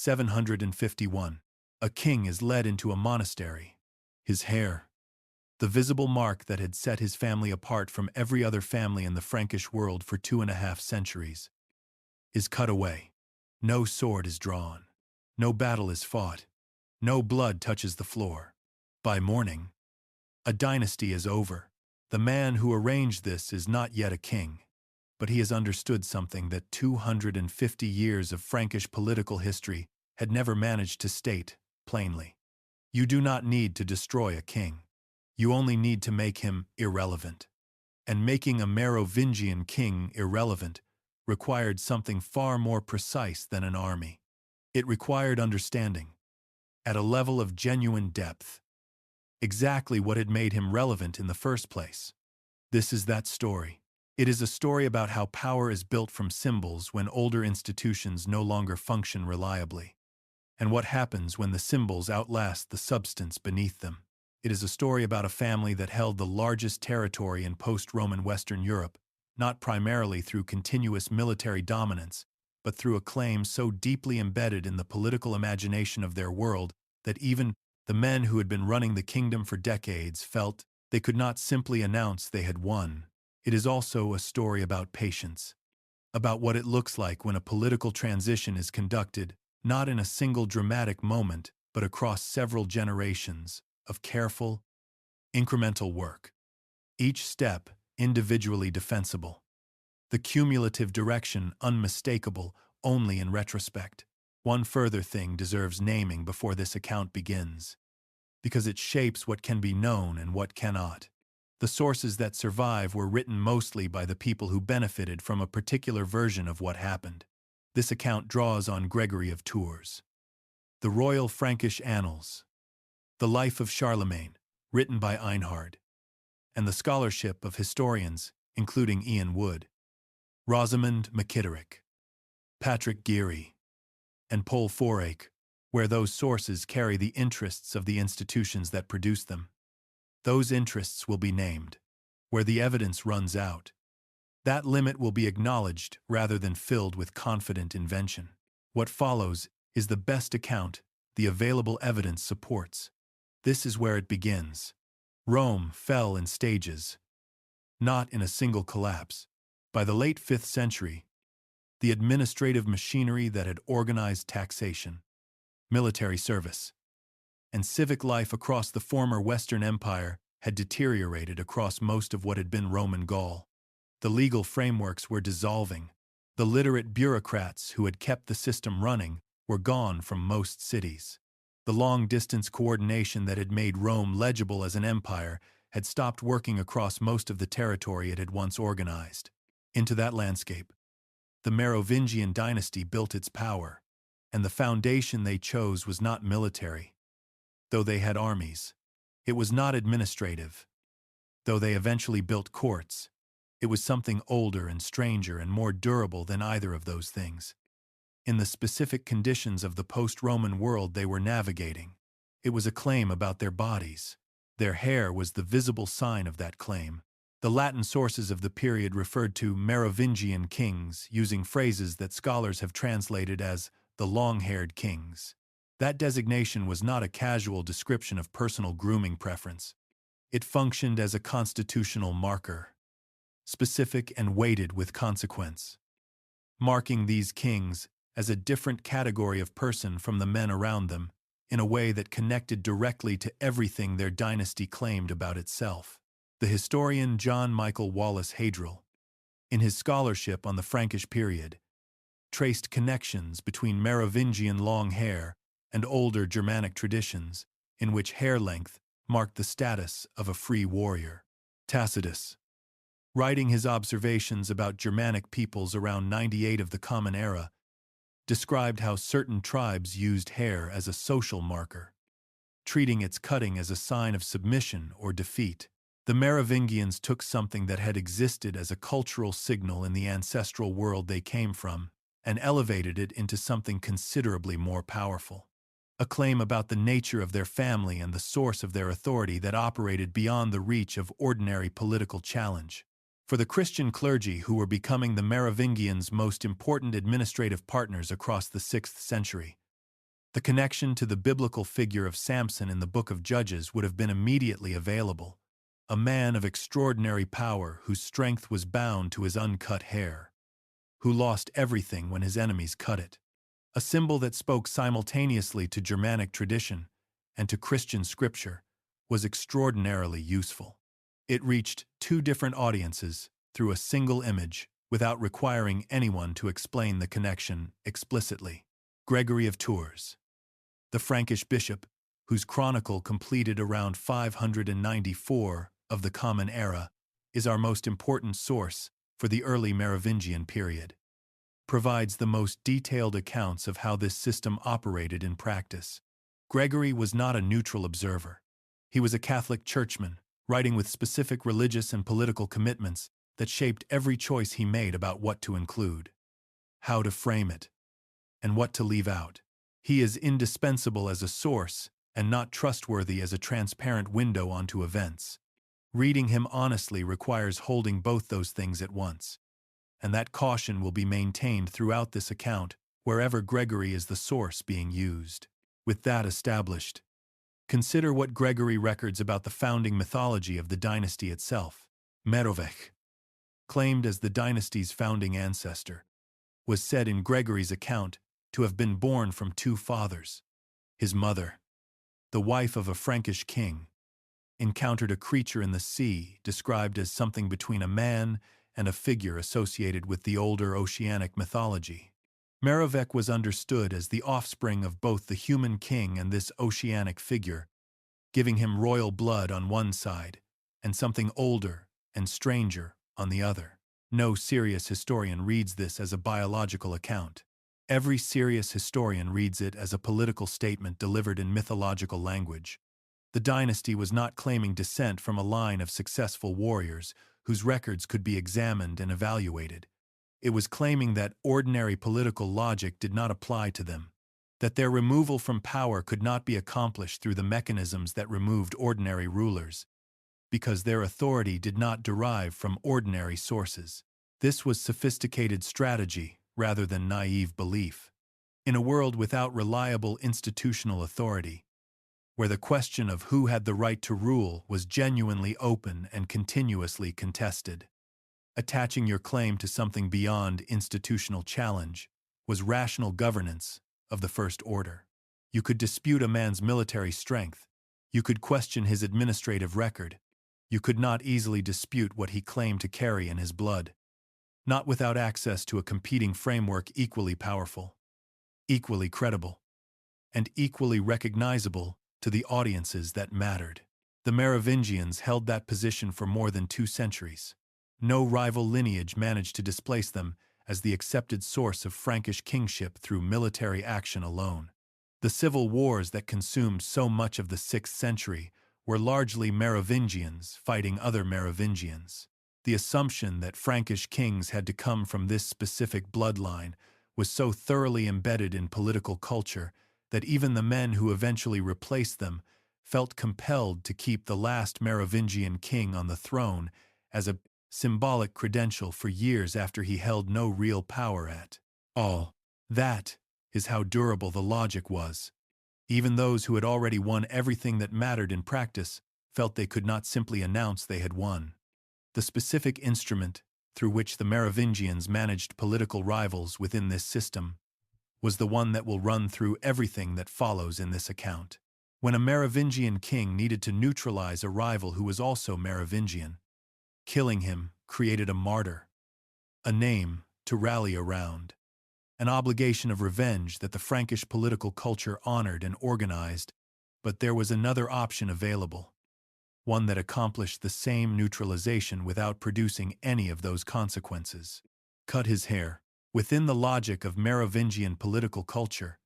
751. A king is led into a monastery. His hair, the visible mark that had set his family apart from every other family in the Frankish world for 2.5 centuries, is cut away. No sword is drawn. No battle is fought. No blood touches the floor. By morning, a dynasty is over. The man who arranged this is not yet a king, but he has understood something that 250 years of Frankish political history had never managed to state plainly. You do not need to destroy a king. You only need to make him irrelevant. And making a Merovingian king irrelevant required something far more precise than an army. It required understanding, at a level of genuine depth, exactly what had made him relevant in the first place. This is that story. It is a story about how power is built from symbols when older institutions no longer function reliably, and what happens when the symbols outlast the substance beneath them. It is a story about a family that held the largest territory in post-Roman Western Europe, not primarily through continuous military dominance, but through a claim so deeply embedded in the political imagination of their world that even the men who had been running the kingdom for decades felt they could not simply announce they had won. It is also a story about patience, about what it looks like when a political transition is conducted, not in a single dramatic moment, but across several generations of careful, incremental work. Each step individually defensible. The cumulative direction unmistakable only in retrospect. One further thing deserves naming before this account begins, because it shapes what can be known and what cannot. The sources that survive were written mostly by the people who benefited from a particular version of what happened. This account draws on Gregory of Tours, the Royal Frankish Annals, the Life of Charlemagne, written by Einhard, and the scholarship of historians, including Ian Wood, Rosamund McKitterick, Patrick Geary, and Paul Forake, where those sources carry the interests of the institutions that produce them. Those interests will be named. Where the evidence runs out, that limit will be acknowledged rather than filled with confident invention. What follows is the best account the available evidence supports. This is where it begins. Rome fell in stages, not in a single collapse. By the late 5th century, the administrative machinery that had organized taxation, military service, and civic life across the former Western Empire had deteriorated across most of what had been Roman Gaul. The legal frameworks were dissolving. The literate bureaucrats who had kept the system running were gone from most cities. The long-distance coordination that had made Rome legible as an empire had stopped working across most of the territory it had once organized. Into that landscape, the Merovingian dynasty built its power, and the foundation they chose was not military, though they had armies. It was not administrative, though they eventually built courts. It was something older and stranger and more durable than either of those things. In the specific conditions of the post-Roman world they were navigating, it was a claim about their bodies. Their hair was the visible sign of that claim. The Latin sources of the period referred to Merovingian kings, using phrases that scholars have translated as the long-haired kings. That designation was not a casual description of personal grooming preference. It functioned as a constitutional marker, specific and weighted with consequence, marking these kings as a different category of person from the men around them in a way that connected directly to everything their dynasty claimed about itself. The historian John Michael Wallace Hadrill, in his scholarship on the Frankish period, traced connections between Merovingian long hair and older Germanic traditions in which hair length marked the status of a free warrior. Tacitus, writing his observations about Germanic peoples around 98 of the Common Era, described how certain tribes used hair as a social marker, treating its cutting as a sign of submission or defeat. The Merovingians took something that had existed as a cultural signal in the ancestral world they came from and elevated it into something considerably more powerful. A claim about the nature of their family and the source of their authority that operated beyond the reach of ordinary political challenge. For the Christian clergy who were becoming the Merovingians' most important administrative partners across the 6th century, The connection to the biblical figure of Samson in the Book of Judges would have been immediately available, a man of extraordinary power whose strength was bound to his uncut hair, who lost everything when his enemies cut it. A symbol that spoke simultaneously to Germanic tradition and to Christian scripture was extraordinarily useful. It reached two different audiences through a single image without requiring anyone to explain the connection explicitly. Gregory of Tours, the Frankish bishop, whose chronicle completed around 594 of the Common Era, is our most important source for the early Merovingian period. Provides the most detailed accounts of how this system operated in practice. Gregory was not a neutral observer. He was a Catholic churchman, writing with specific religious and political commitments that shaped every choice he made about what to include, how to frame it, and what to leave out. He is indispensable as a source and not trustworthy as a transparent window onto events. Reading him honestly requires holding both those things at once, and that caution will be maintained throughout this account wherever Gregory is the source being used. With that established, consider what Gregory records about the founding mythology of the dynasty itself. Merovingian, claimed as the dynasty's founding ancestor, was said in Gregory's account to have been born from two fathers. His mother, the wife of a Frankish king, encountered a creature in the sea described as something between a man and a figure associated with the older oceanic mythology. Merovingian was understood as the offspring of both the human king and this oceanic figure, giving him royal blood on one side and something older and stranger on the other. No serious historian reads this as a biological account. Every serious historian reads it as a political statement delivered in mythological language. The dynasty was not claiming descent from a line of successful warriors whose records could be examined and evaluated. It was claiming that ordinary political logic did not apply to them, that their removal from power could not be accomplished through the mechanisms that removed ordinary rulers, because their authority did not derive from ordinary sources. This was sophisticated strategy rather than naive belief. In a world without reliable institutional authority, where the question of who had the right to rule was genuinely open and continuously contested, attaching your claim to something beyond institutional challenge was rational governance of the first order. You could dispute a man's military strength. You could question his administrative record. You could not easily dispute what he claimed to carry in his blood, not without access to a competing framework equally powerful, equally credible, and equally recognizable to the audiences that mattered. The Merovingians held that position for more than 2 centuries. No rival lineage managed to displace them as the accepted source of Frankish kingship through military action alone. The civil wars that consumed so much of the 6th century were largely Merovingians fighting other Merovingians. The assumption that Frankish kings had to come from this specific bloodline was so thoroughly embedded in political culture that even the men who eventually replaced them felt compelled to keep the last Merovingian king on the throne as a symbolic credential for years after he held no real power at all. That is how durable the logic was. Even those who had already won everything that mattered in practice felt they could not simply announce they had won. The specific instrument through which the Merovingians managed political rivals within this system was the one that will run through everything that follows in this account. When a Merovingian king needed to neutralize a rival who was also Merovingian, killing him created a martyr, a name to rally around, an obligation of revenge that the Frankish political culture honored and organized. But there was another option available, one that accomplished the same neutralization without producing any of those consequences. Cut his hair. Within the logic of Merovingian political culture,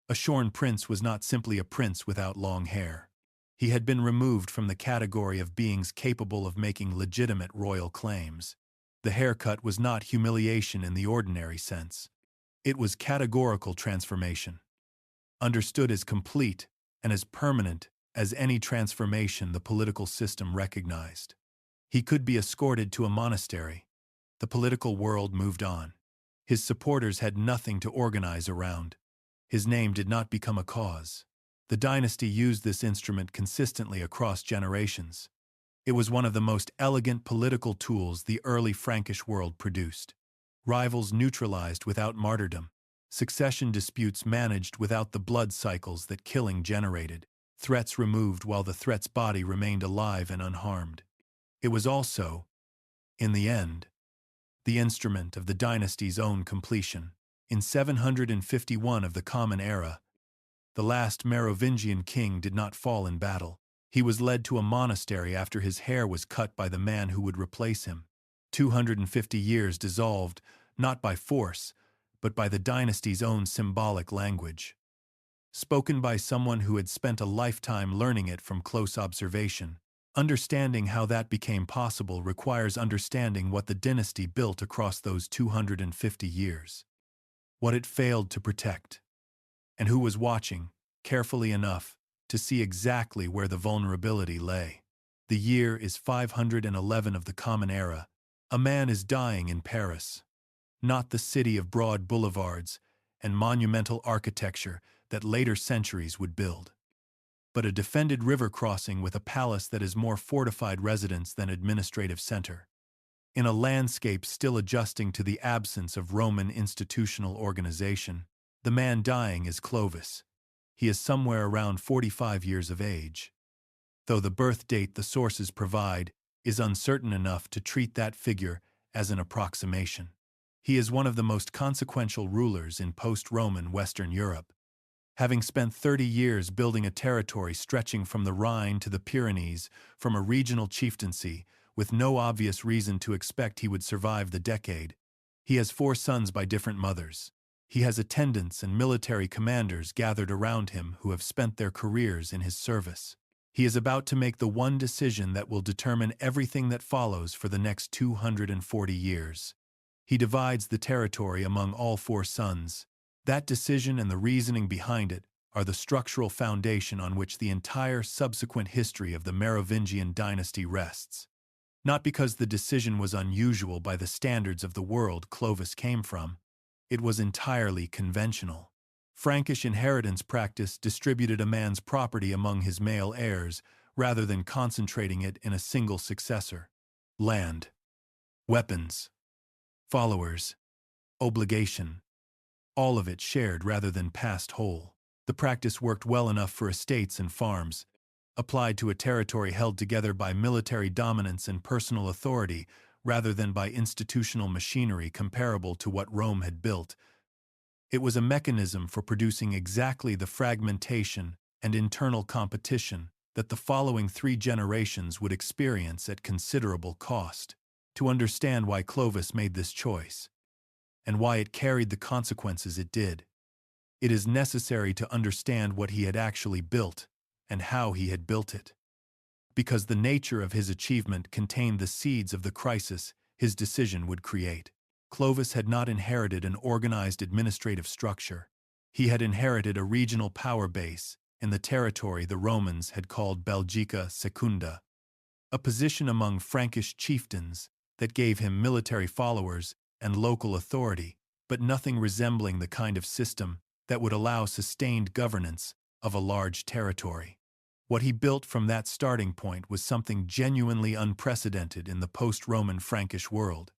a shorn prince was not simply a prince without long hair. He had been removed from the category of beings capable of making legitimate royal claims. The haircut was not humiliation in the ordinary sense. It was categorical transformation, understood as complete and as permanent as any transformation the political system recognized. He could be escorted to a monastery. The political world moved on. His supporters had nothing to organize around. His name did not become a cause. The dynasty used this instrument consistently across generations. It was one of the most elegant political tools the early Frankish world produced. Rivals neutralized without martyrdom. Succession disputes managed without the blood cycles that killing generated. Threats removed while the threat's body remained alive and unharmed. It was also, in the end, the instrument of the dynasty's own completion. In 751 of the Common Era, the last Merovingian king did not fall in battle. He was led to a monastery after his hair was cut by the man who would replace him. 250 years dissolved, not by force, but by the dynasty's own symbolic language. Spoken by someone who had spent a lifetime learning it from close observation. Understanding how that became possible requires understanding what the dynasty built across those 250 years. What it failed to protect. And who was watching, carefully enough, to see exactly where the vulnerability lay. The year is 511 of the Common Era. A man is dying in Paris. Not the city of broad boulevards and monumental architecture that later centuries would build, but a defended river crossing with a palace that is more fortified residence than administrative center. In a landscape still adjusting to the absence of Roman institutional organization, the man dying is Clovis. He is somewhere around 45 years of age. Though the birth date the sources provide is uncertain enough to treat that figure as an approximation. He is one of the most consequential rulers in post-Roman Western Europe. Having spent 30 years building a territory stretching from the Rhine to the Pyrenees from a regional chieftaincy, with no obvious reason to expect he would survive the decade, he has 4 sons by different mothers. He has attendants and military commanders gathered around him who have spent their careers in his service. He is about to make the one decision that will determine everything that follows for the next 240 years. He divides the territory among all 4 sons. That decision and the reasoning behind it are the structural foundation on which the entire subsequent history of the Merovingian dynasty rests. Not because the decision was unusual by the standards of the world Clovis came from. It was entirely conventional. Frankish inheritance practice distributed a man's property among his male heirs rather than concentrating it in a single successor. Land, weapons, followers, obligation. All of it shared rather than passed whole. The practice worked well enough for estates and farms, applied to a territory held together by military dominance and personal authority rather than by institutional machinery comparable to what Rome had built. It was a mechanism for producing exactly the fragmentation and internal competition that the following 3 generations would experience at considerable cost. To understand why Clovis made this choice, and why it carried the consequences it did, it is necessary to understand what he had actually built and how he had built it. Because the nature of his achievement contained the seeds of the crisis his decision would create. Clovis had not inherited an organized administrative structure. He had inherited a regional power base in the territory the Romans had called Belgica Secunda, a position among Frankish chieftains that gave him military followers and local authority, but nothing resembling the kind of system that would allow sustained governance of a large territory. What he built from that starting point was something genuinely unprecedented in the post-Roman Frankish world,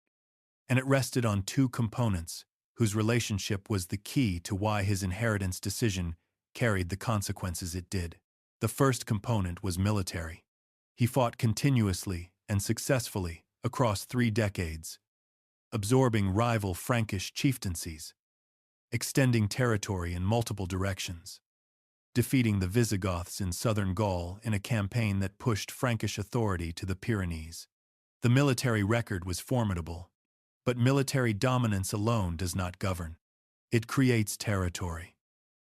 and it rested on 2 components whose relationship was the key to why his inheritance decision carried the consequences it did. The first component was military. He fought continuously and successfully across 3 decades, absorbing rival Frankish chieftaincies, extending territory in multiple directions, defeating the Visigoths in southern Gaul in a campaign that pushed Frankish authority to the Pyrenees. The military record was formidable, but military dominance alone does not govern. It creates territory.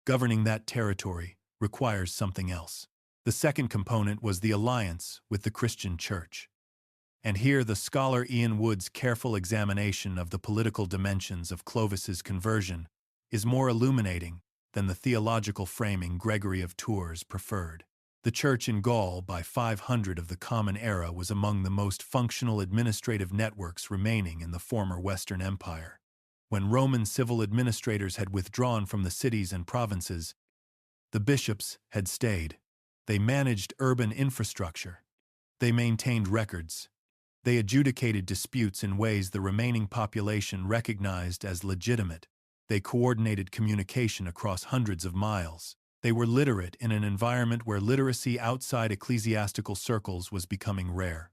Governing that territory requires something else. The second component was the alliance with the Christian Church. And here the scholar Ian Wood's careful examination of the political dimensions of Clovis's conversion is more illuminating than the theological framing Gregory of Tours preferred. The Church in Gaul by 500 of the Common Era was among the most functional administrative networks remaining in the former Western Empire. When Roman civil administrators had withdrawn from the cities and provinces, the bishops had stayed. They managed urban infrastructure. They maintained records. They adjudicated disputes in ways the remaining population recognized as legitimate. They coordinated communication across hundreds of miles. They were literate in an environment where literacy outside ecclesiastical circles was becoming rare.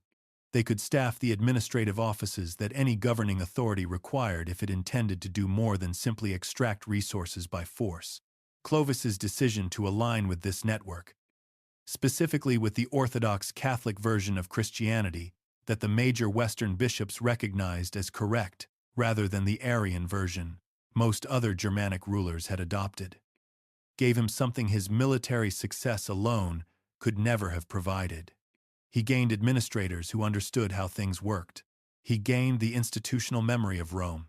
They could staff the administrative offices that any governing authority required if it intended to do more than simply extract resources by force. Clovis's decision to align with this network, specifically with the Orthodox Catholic version of Christianity that the major Western bishops recognized as correct, rather than the Arian version most other Germanic rulers had adopted, gave him something his military success alone could never have provided. He gained administrators who understood how things worked. He gained the institutional memory of Rome,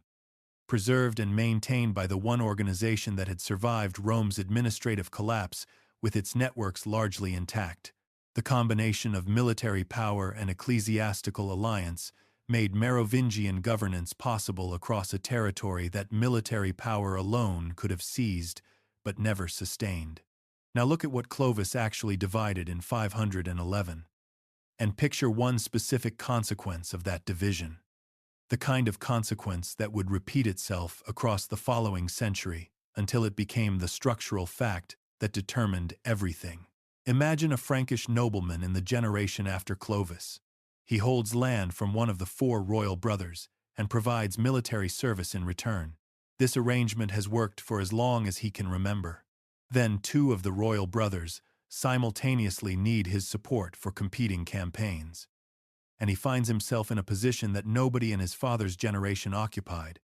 preserved and maintained by the one organization that had survived Rome's administrative collapse with its networks largely intact. The combination of military power and ecclesiastical alliance made Merovingian governance possible across a territory that military power alone could have seized but never sustained. Now look at what Clovis actually divided in 511. And picture one specific consequence of that division. The kind of consequence that would repeat itself across the following century until it became the structural fact that determined everything. Imagine a Frankish nobleman in the generation after Clovis. He holds land from one of the four royal brothers and provides military service in return. This arrangement has worked for as long as he can remember. Then two of the royal brothers simultaneously need his support for competing campaigns. And he finds himself in a position that nobody in his father's generation occupied.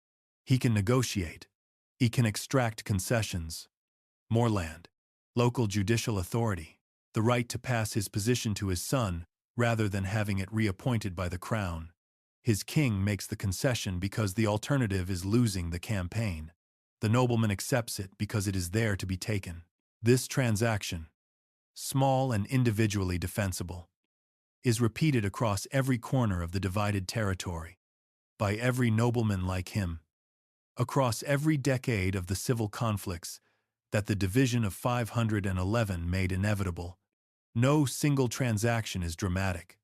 He can negotiate. He can extract concessions, more land, local judicial authority, the right to pass his position to his son rather than having it reappointed by the crown. His king makes the concession because the alternative is losing the campaign. The nobleman accepts it because it is there to be taken. This transaction, small and individually defensible, is repeated across every corner of the divided territory, by every nobleman like him, across every decade of the civil conflicts that the division of 511 made inevitable. No single transaction is dramatic.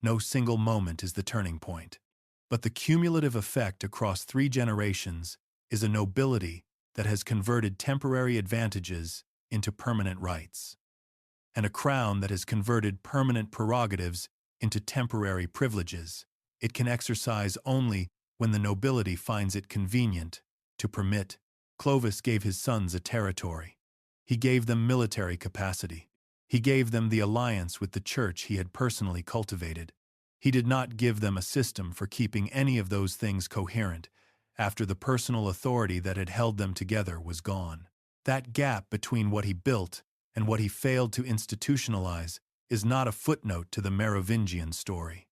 No single moment is the turning point. But the cumulative effect across 3 generations is a nobility that has converted temporary advantages into permanent rights, and a crown that has converted permanent prerogatives into temporary privileges. It can exercise only when the nobility finds it convenient to permit. Clovis gave his sons a territory. He gave them military capacity. He gave them the alliance with the church he had personally cultivated. He did not give them a system for keeping any of those things coherent after the personal authority that had held them together was gone. That gap between what he built and what he failed to institutionalize is not a footnote to the Merovingian story.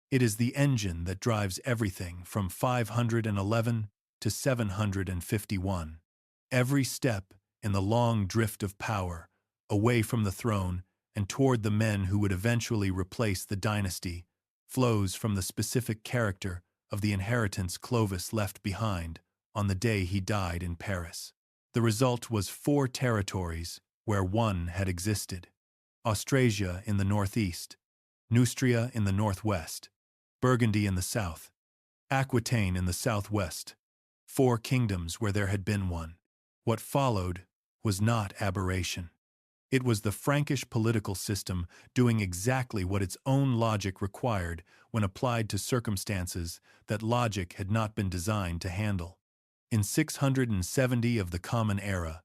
It is the engine that drives everything from 511 to 751. Every step in the long drift of power, away from the throne and toward the men who would eventually replace the dynasty, flows from the specific character of the inheritance Clovis left behind on the day he died in Paris. The result was 4 territories where one had existed: Austrasia in the northeast, Neustria in the northwest, Burgundy in the south, Aquitaine in the southwest. 4 kingdoms where there had been one. What followed was not aberration. It was the Frankish political system doing exactly what its own logic required when applied to circumstances that logic had not been designed to handle. In 670 of the Common Era,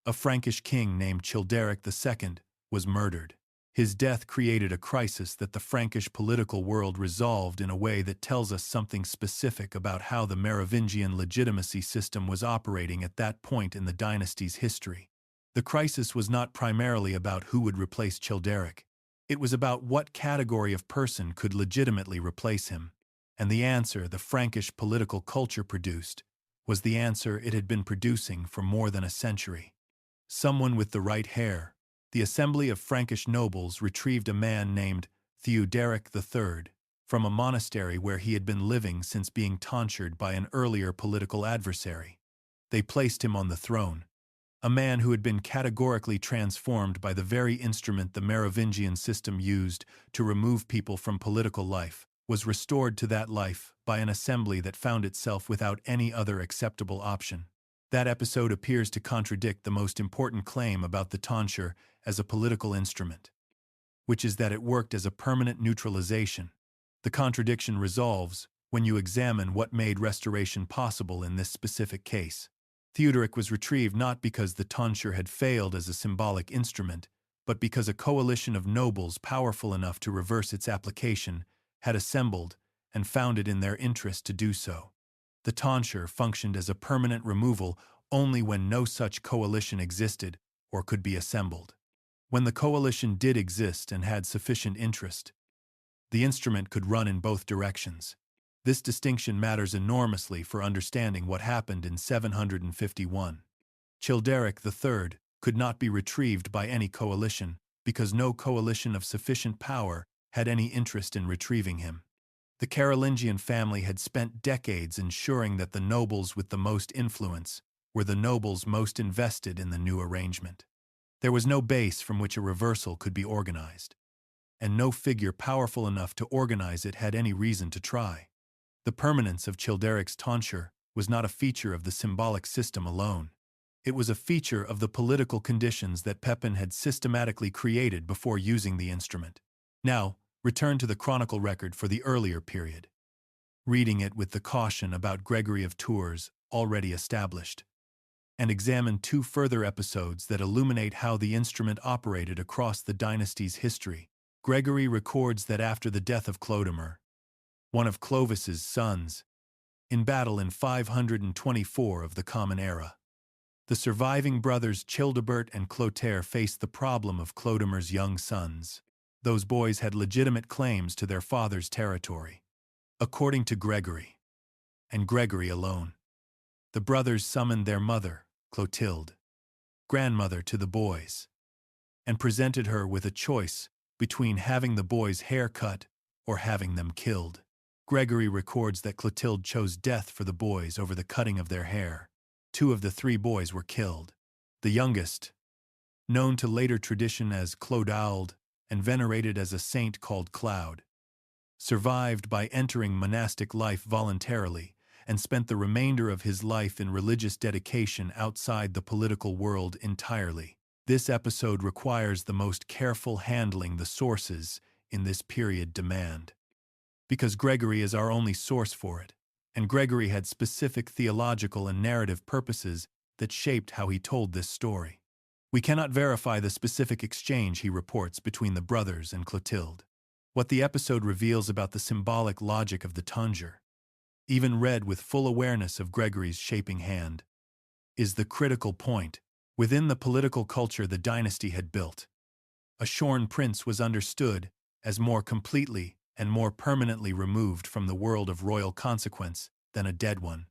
a Frankish king named Childeric II was murdered. His death created a crisis that the Frankish political world resolved in a way that tells us something specific about how the Merovingian legitimacy system was operating at that point in the dynasty's history. The crisis was not primarily about who would replace Childeric. It was about what category of person could legitimately replace him. And the answer the Frankish political culture produced was the answer it had been producing for more than a century. Someone with the right hair. The assembly of Frankish nobles retrieved a man named Childeric III, from a monastery where he had been living since being tonsured by an earlier political adversary. They placed him on the throne. A man who had been categorically transformed by the very instrument the Merovingian system used to remove people from political life, was restored to that life by an assembly that found itself without any other acceptable option. That episode appears to contradict the most important claim about the tonsure as a political instrument, which is that it worked as a permanent neutralization. The contradiction resolves when you examine what made restoration possible in this specific case. Theodoric was retrieved not because the tonsure had failed as a symbolic instrument, but because a coalition of nobles powerful enough to reverse its application had assembled and found it in their interest to do so. The tonsure functioned as a permanent removal only when no such coalition existed or could be assembled. When the coalition did exist and had sufficient interest, the instrument could run in both directions. This distinction matters enormously for understanding what happened in 751. Childeric III could not be retrieved by any coalition because no coalition of sufficient power had any interest in retrieving him. The Carolingian family had spent decades ensuring that the nobles with the most influence were the nobles most invested in the new arrangement. There was no base from which a reversal could be organized, and no figure powerful enough to organize it had any reason to try. The permanence of Childeric's tonsure was not a feature of the symbolic system alone. It was a feature of the political conditions that Pepin had systematically created before using the instrument. Now, return to the chronicle record for the earlier period, reading it with the caution about Gregory of Tours already established, and examine two further episodes that illuminate how the instrument operated across the dynasty's history. Gregory records that after the death of Clodomir, one of Clovis's sons, in battle in 524 of the Common Era, the surviving brothers Childebert and Clotaire faced the problem of Clodomir's young sons. Those boys had legitimate claims to their father's territory. According to Gregory, and Gregory alone, the brothers summoned their mother, Clotilde, grandmother to the boys, and presented her with a choice between having the boys' hair cut or having them killed. Gregory records that Clotilde chose death for the boys over the cutting of their hair. 2 of the 3 boys were killed. The youngest, known to later tradition as Clodoald and venerated as a saint called Cloud, survived by entering monastic life voluntarily and spent the remainder of his life in religious dedication outside the political world entirely. This episode requires the most careful handling the sources in this period demand, because Gregory is our only source for it, and Gregory had specific theological and narrative purposes that shaped how he told this story. We cannot verify the specific exchange he reports between the brothers and Clotilde. What the episode reveals about the symbolic logic of the tonsure, even read with full awareness of Gregory's shaping hand, is the critical point. Within the political culture the dynasty had built, a shorn prince was understood as more completely and more permanently removed from the world of royal consequence than a dead one,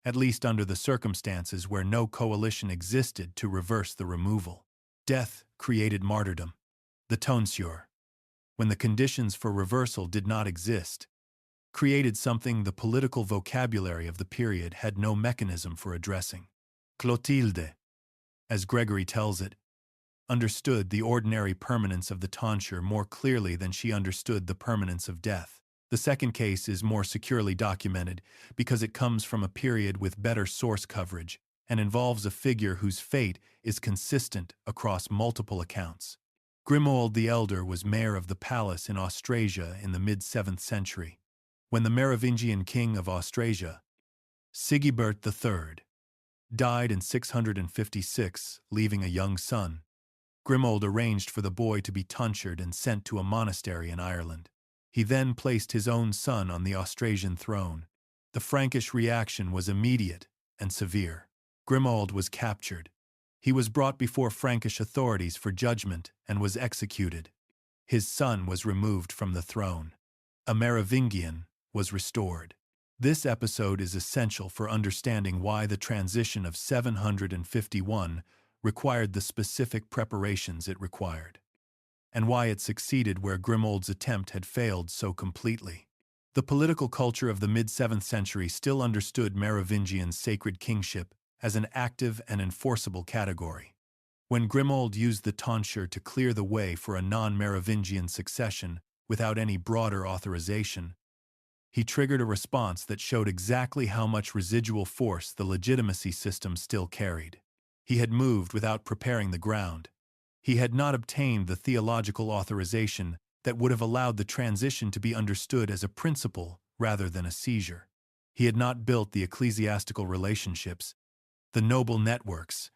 at least under the circumstances where no coalition existed to reverse the removal. Death created martyrdom. The tonsure, when the conditions for reversal did not exist, created something the political vocabulary of the period had no mechanism for addressing. Clotilde, as Gregory tells it, understood the ordinary permanence of the tonsure more clearly than she understood the permanence of death. The second case is more securely documented because it comes from a period with better source coverage and involves a figure whose fate is consistent across multiple accounts. Grimoald the Elder was mayor of the palace in Austrasia in the mid-7th century. When the Merovingian king of Austrasia, Sigebert III, died in 656, leaving a young son, Grimoald arranged for the boy to be tonsured and sent to a monastery in Ireland. He then placed his own son on the Austrasian throne. The Frankish reaction was immediate and severe. Grimoald was captured. He was brought before Frankish authorities for judgment and was executed. His son was removed from the throne. A Merovingian was restored. This episode is essential for understanding why the transition of 751 required the specific preparations it required. and why it succeeded where Grimoald's attempt had failed so completely. The political culture of the mid-7th century still understood Merovingian sacred kingship as an active and enforceable category. When Grimoald used the tonsure to clear the way for a non-Merovingian succession without any broader authorization, he triggered a response that showed exactly how much residual force the legitimacy system still carried. He had moved without preparing the ground. He had not obtained the theological authorization that would have allowed the transition to be understood as a principle rather than a seizure. He had not built the ecclesiastical relationships, the noble networks,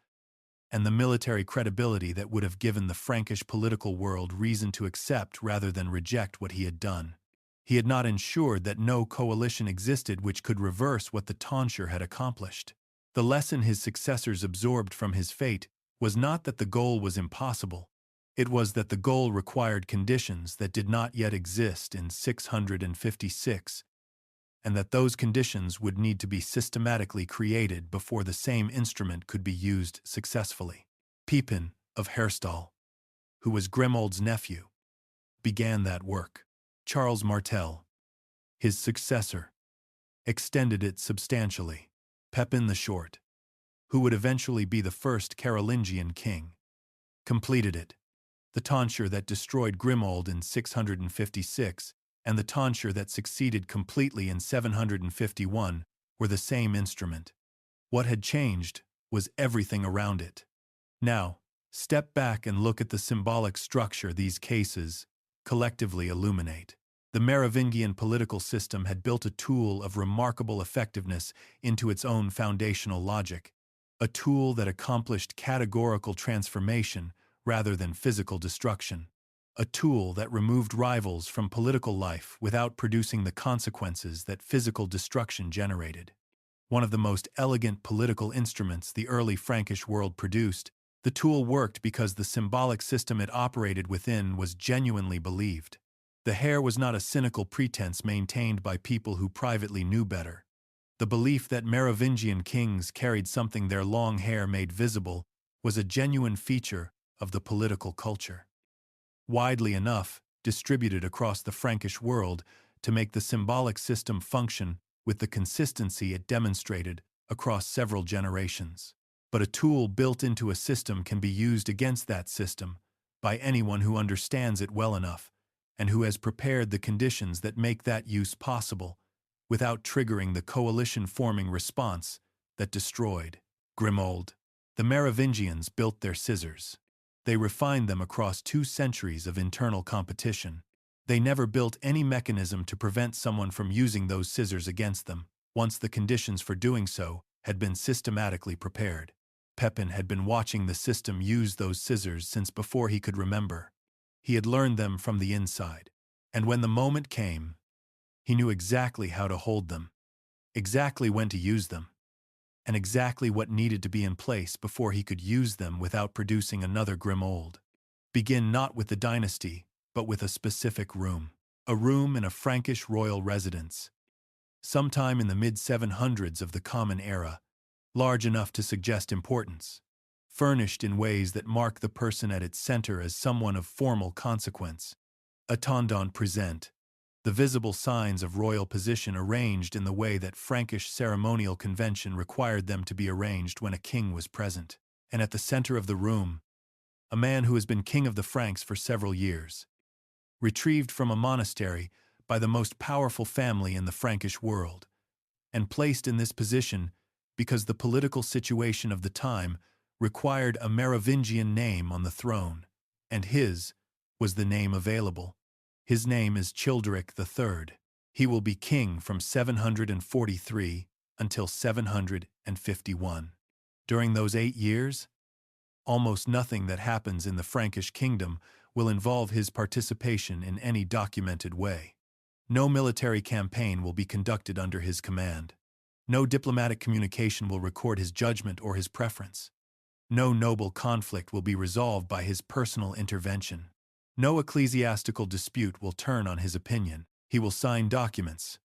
and the military credibility that would have given the Frankish political world reason to accept rather than reject what he had done. He had not ensured that no coalition existed which could reverse what the tonsure had accomplished. The lesson his successors absorbed from his fate was not that the goal was impossible. It was that the goal required conditions that did not yet exist in 656, and that those conditions would need to be systematically created before the same instrument could be used successfully. Pepin of Herstal, who was Grimoald's nephew, began that work. Charles Martel, his successor, extended it substantially. Pepin the Short, who would eventually be the first Carolingian king, completed it. The tonsure that destroyed Grimoald in 656 and the tonsure that succeeded completely in 751 were the same instrument. What had changed was everything around it. Now, step back and look at the symbolic structure these cases collectively illuminate. The Merovingian political system had built a tool of remarkable effectiveness into its own foundational logic, a tool that accomplished categorical transformation rather than physical destruction, a tool that removed rivals from political life without producing the consequences that physical destruction generated. One of the most elegant political instruments the early Frankish world produced, the tool worked because the symbolic system it operated within was genuinely believed. The hair was not a cynical pretense maintained by people who privately knew better. The belief that Merovingian kings carried something their long hair made visible was a genuine feature of the political culture. Widely enough, distributed across the Frankish world to make the symbolic system function with the consistency it demonstrated across several generations. But a tool built into a system can be used against that system by anyone who understands it well enough and who has prepared the conditions that make that use possible without triggering the coalition-forming response that destroyed Grimoald. The Merovingians built their scissors. They refined them across 2 centuries of internal competition. They never built any mechanism to prevent someone from using those scissors against them, once the conditions for doing so had been systematically prepared. Pepin had been watching the system use those scissors since before he could remember. He had learned them from the inside, and when the moment came, he knew exactly how to hold them, exactly when to use them, and exactly what needed to be in place before he could use them without producing another Grimoald. Begin not with the dynasty, but with a specific room. A room in a Frankish royal residence, sometime in the mid-700s of the Common Era, large enough to suggest importance, furnished in ways that mark the person at its center as someone of formal consequence. Attendant present, the visible signs of royal position arranged in the way that Frankish ceremonial convention required them to be arranged when a king was present. And at the center of the room, a man who has been king of the Franks for several years, retrieved from a monastery by the most powerful family in the Frankish world, and placed in this position because the political situation of the time required a Merovingian name on the throne, and his was the name available. His name is Childeric III. He will be king from 743 until 751. During those 8 years, almost nothing that happens in the Frankish kingdom will involve his participation in any documented way. No military campaign will be conducted under his command. No diplomatic communication will record his judgment or his preference. No noble conflict will be resolved by his personal intervention. No ecclesiastical dispute will turn on his opinion. He will sign documents,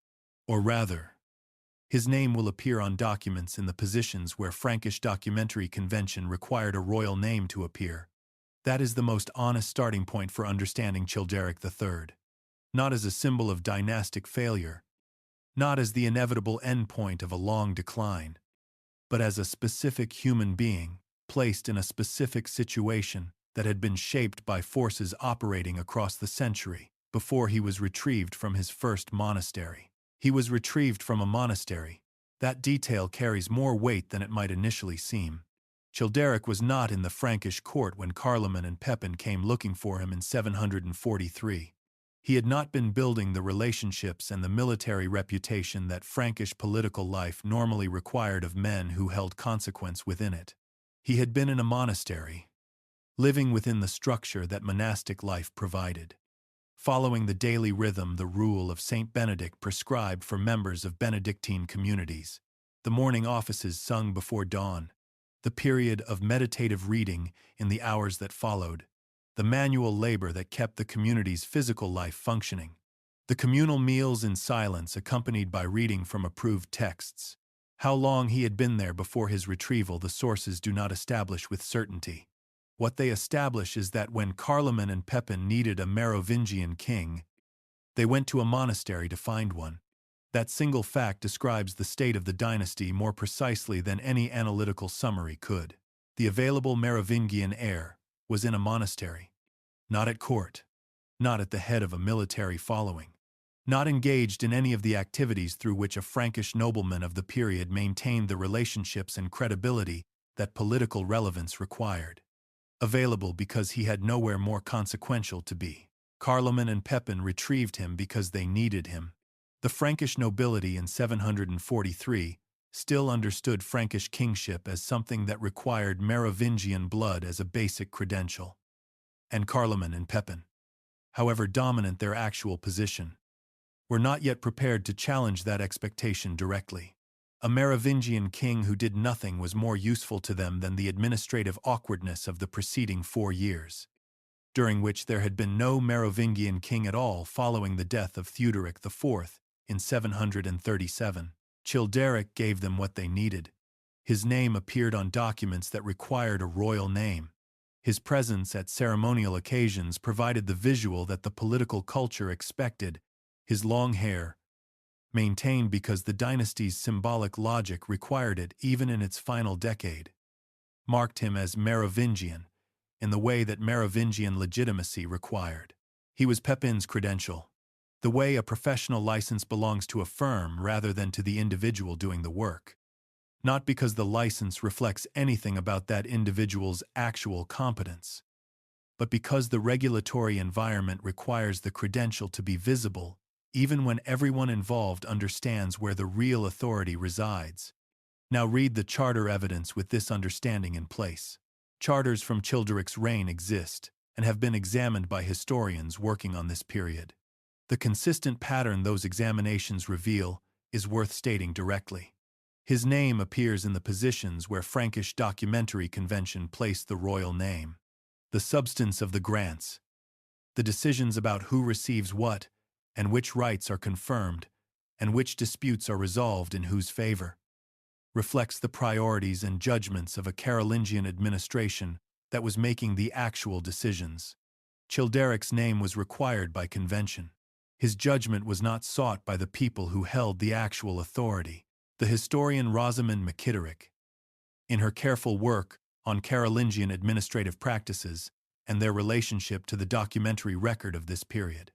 or rather, his name will appear on documents in the positions where Frankish documentary convention required a royal name to appear. That is the most honest starting point for understanding Childeric III. Not as a symbol of dynastic failure, not as the inevitable endpoint of a long decline, but as a specific human being, placed in a specific situation that had been shaped by forces operating across the century before he was retrieved from his first monastery. He was retrieved from a monastery. That detail carries more weight than it might initially seem. Childeric was not in the Frankish court when Carloman and Pepin came looking for him in 743. He had not been building the relationships and the military reputation that Frankish political life normally required of men who held consequence within it. He had been in a monastery, living within the structure that monastic life provided, following the daily rhythm the rule of Saint Benedict prescribed for members of Benedictine communities, the morning offices sung before dawn, the period of meditative reading in the hours that followed, the manual labor that kept the community's physical life functioning, the communal meals in silence accompanied by reading from approved texts. How long he had been there before his retrieval the sources do not establish with certainty. What they establish is that when Carloman and Pepin needed a Merovingian king, they went to a monastery to find one. That single fact describes the state of the dynasty more precisely than any analytical summary could. The available Merovingian heir was in a monastery, not at court, not at the head of a military following, not engaged in any of the activities through which a Frankish nobleman of the period maintained the relationships and credibility that political relevance required. Available because he had nowhere more consequential to be. Carloman and Pepin retrieved him because they needed him. The Frankish nobility in 743 still understood Frankish kingship as something that required Merovingian blood as a basic credential. And Carloman and Pepin, however dominant their actual position, were not yet prepared to challenge that expectation directly. A Merovingian king who did nothing was more useful to them than the administrative awkwardness of the preceding 4 years, during which there had been no Merovingian king at all following the death of Childeric IV in 737. Childeric gave them what they needed. His name appeared on documents that required a royal name. His presence at ceremonial occasions provided the visual that the political culture expected. His long hair, maintained because the dynasty's symbolic logic required it even in its final decade, marked him as Merovingian in the way that Merovingian legitimacy required. He was Pepin's credential, the way a professional license belongs to a firm rather than to the individual doing the work. Not because the license reflects anything about that individual's actual competence, but because the regulatory environment requires the credential to be visible even when everyone involved understands where the real authority resides. Now read the charter evidence with this understanding in place. Charters from Childeric's reign exist and have been examined by historians working on this period. The consistent pattern those examinations reveal is worth stating directly. His name appears in the positions where Frankish documentary convention placed the royal name. The substance of the grants, the decisions about who receives what, and which rights are confirmed, and which disputes are resolved in whose favor, reflects the priorities and judgments of a Carolingian administration that was making the actual decisions. Childeric's name was required by convention. His judgment was not sought by the people who held the actual authority. The historian Rosamund McKitterick, in her careful work on Carolingian administrative practices and their relationship to the documentary record of this period,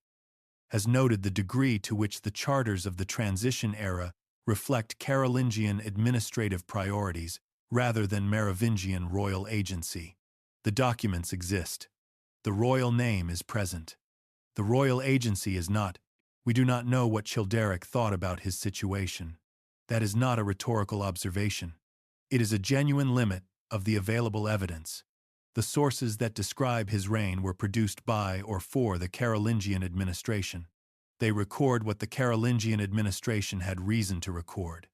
has noted the degree to which the charters of the transition era reflect Carolingian administrative priorities rather than Merovingian royal agency. The documents exist. The royal name is present. The royal agency is not. We do not know what Childeric thought about his situation. That is not a rhetorical observation. It is a genuine limit of the available evidence. The sources that describe his reign were produced by or for the Carolingian administration. They record what the Carolingian administration had reason to record.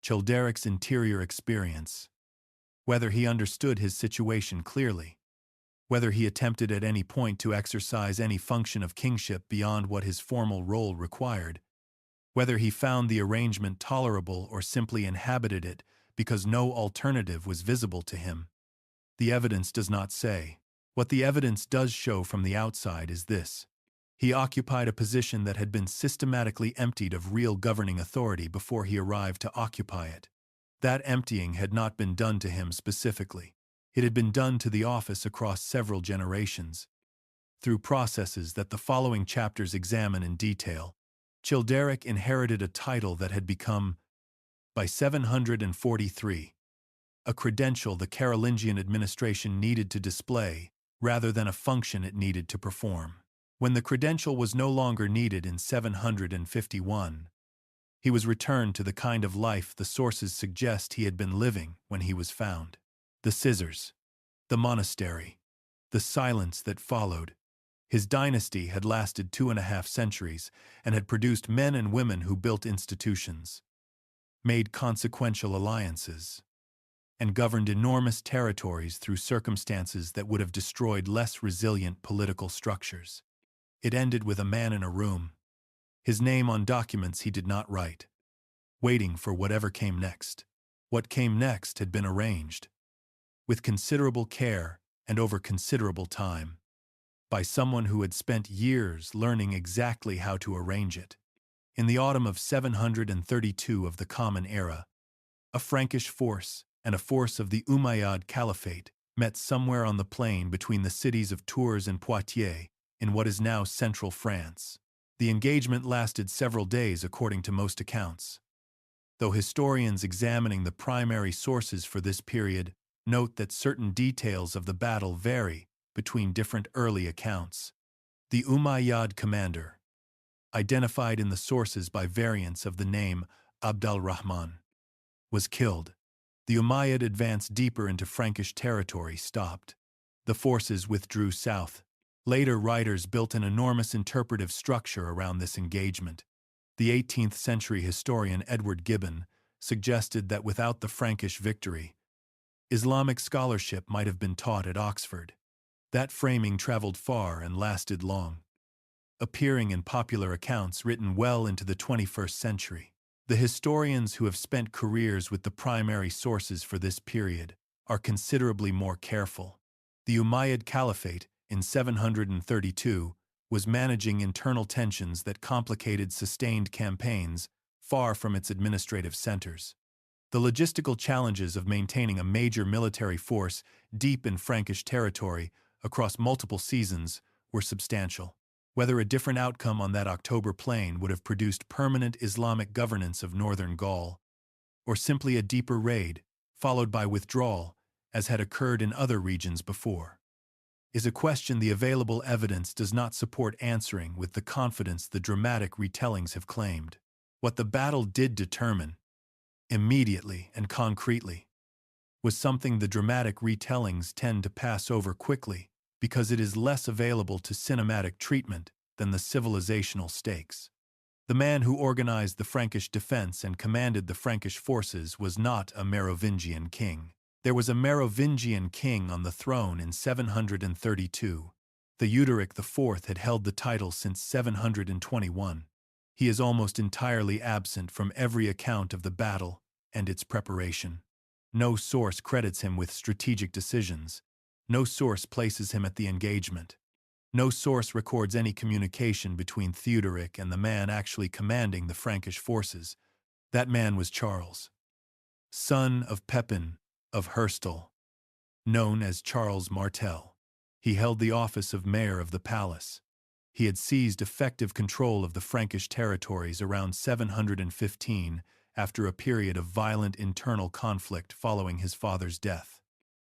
Childeric's interior experience. Whether he understood his situation clearly, whether he attempted at any point to exercise any function of kingship beyond what his formal role required, whether he found the arrangement tolerable or simply inhabited it because no alternative was visible to him, the evidence does not say. What the evidence does show from the outside is this. He occupied a position that had been systematically emptied of real governing authority before he arrived to occupy it. That emptying had not been done to him specifically. It had been done to the office across several generations. Through processes that the following chapters examine in detail, Childeric inherited a title that had become, by 743, a credential the Carolingian administration needed to display rather than a function it needed to perform. When the credential was no longer needed in 751, he was returned to the kind of life the sources suggest he had been living when he was found. The scissors, the monastery, the silence that followed. His dynasty had lasted 2.5 centuries and had produced men and women who built institutions, made consequential alliances, and governed enormous territories through circumstances that would have destroyed less resilient political structures. It ended with a man in a room, his name on documents he did not write, waiting for whatever came next. What came next had been arranged, with considerable care and over considerable time, by someone who had spent years learning exactly how to arrange it. In the autumn of 732 of the Common Era, a Frankish force and a force of the Umayyad Caliphate met somewhere on the plain between the cities of Tours and Poitiers in what is now central France. The engagement lasted several days according to most accounts, though historians examining the primary sources for this period note that certain details of the battle vary between different early accounts. The Umayyad commander, identified in the sources by variants of the name Abd al-Rahman, was killed. The Umayyad advance deeper into Frankish territory stopped. The forces withdrew south. Later writers built an enormous interpretive structure around this engagement. The 18th century historian Edward Gibbon suggested that without the Frankish victory, Islamic scholarship might have been taught at Oxford. That framing traveled far and lasted long, appearing in popular accounts written well into the 21st century. The historians who have spent careers with the primary sources for this period are considerably more careful. The Umayyad Caliphate, in 732, was managing internal tensions that complicated sustained campaigns far from its administrative centers. The logistical challenges of maintaining a major military force deep in Frankish territory across multiple seasons were substantial. Whether a different outcome on that October plain would have produced permanent Islamic governance of northern Gaul, or simply a deeper raid, followed by withdrawal, as had occurred in other regions before, is a question the available evidence does not support answering with the confidence the dramatic retellings have claimed. What the battle did determine, immediately and concretely, was something the dramatic retellings tend to pass over quickly because it is less available to cinematic treatment than the civilizational stakes. The man who organized the Frankish defense and commanded the Frankish forces was not a Merovingian king. There was a Merovingian king on the throne in 732. The Childeric IV had held the title since 721. He is almost entirely absent from every account of the battle and its preparation. No source credits him with strategic decisions. No source places him at the engagement. No source records any communication between Childeric and the man actually commanding the Frankish forces. That man was Charles, son of Pepin of Herstal, known as Charles Martel. He held the office of mayor of the palace. He had seized effective control of the Frankish territories around 715 after a period of violent internal conflict following his father's death.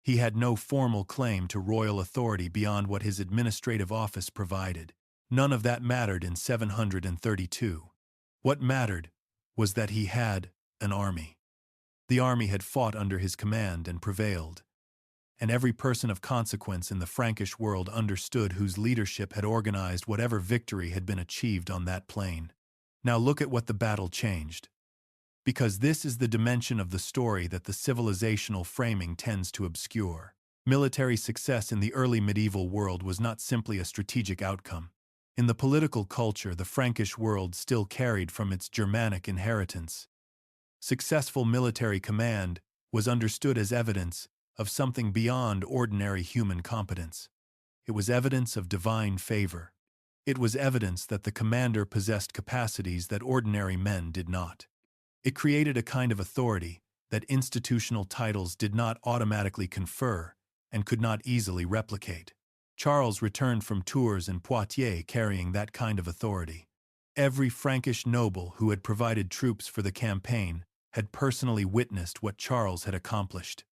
He had no formal claim to royal authority beyond what his administrative office provided. None of that mattered in 732. What mattered was that he had an army. The army had fought under his command and prevailed, and every person of consequence in the Frankish world understood whose leadership had organized whatever victory had been achieved on that plain. Now look at what the battle changed, because this is the dimension of the story that the civilizational framing tends to obscure. Military success in the early medieval world was not simply a strategic outcome. In the political culture the Frankish world still carried from its Germanic inheritance. Successful military command was understood as evidence of something beyond ordinary human competence. It was evidence of divine favor. It was evidence that the commander possessed capacities that ordinary men did not. It created a kind of authority that institutional titles did not automatically confer and could not easily replicate. Charles returned from Tours and Poitiers carrying that kind of authority. Every Frankish noble who had provided troops for the campaign had personally witnessed what Charles had accomplished.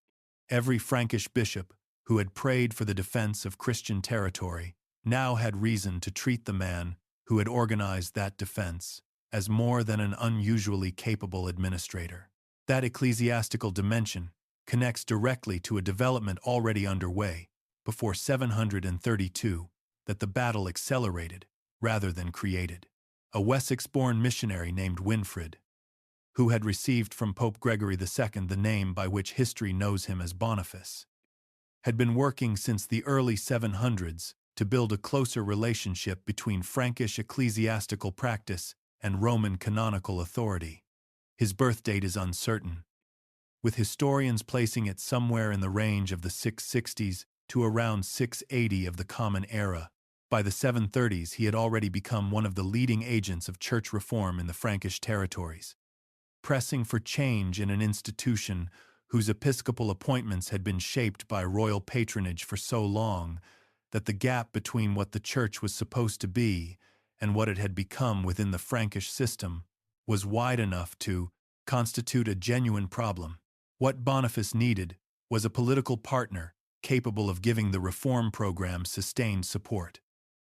Every Frankish bishop who had prayed for the defense of Christian territory now had reason to treat the man who had organized that defense as more than an unusually capable administrator. That ecclesiastical dimension connects directly to a development already underway before 732 that the battle accelerated rather than created. A Wessex-born missionary named Winfrid, who had received from Pope Gregory II the name by which history knows him as Boniface, had been working since the early 700s to build a closer relationship between Frankish ecclesiastical practice and Roman canonical authority. His birth date is uncertain, with historians placing it somewhere in the range of the 660s to around 680 of the Common Era. By the 730s, he had already become one of the leading agents of church reform in the Frankish territories, pressing for change in an institution whose episcopal appointments had been shaped by royal patronage for so long that the gap between what the church was supposed to be and what it had become within the Frankish system was wide enough to constitute a genuine problem. What Boniface needed was a political partner capable of giving the reform program sustained support.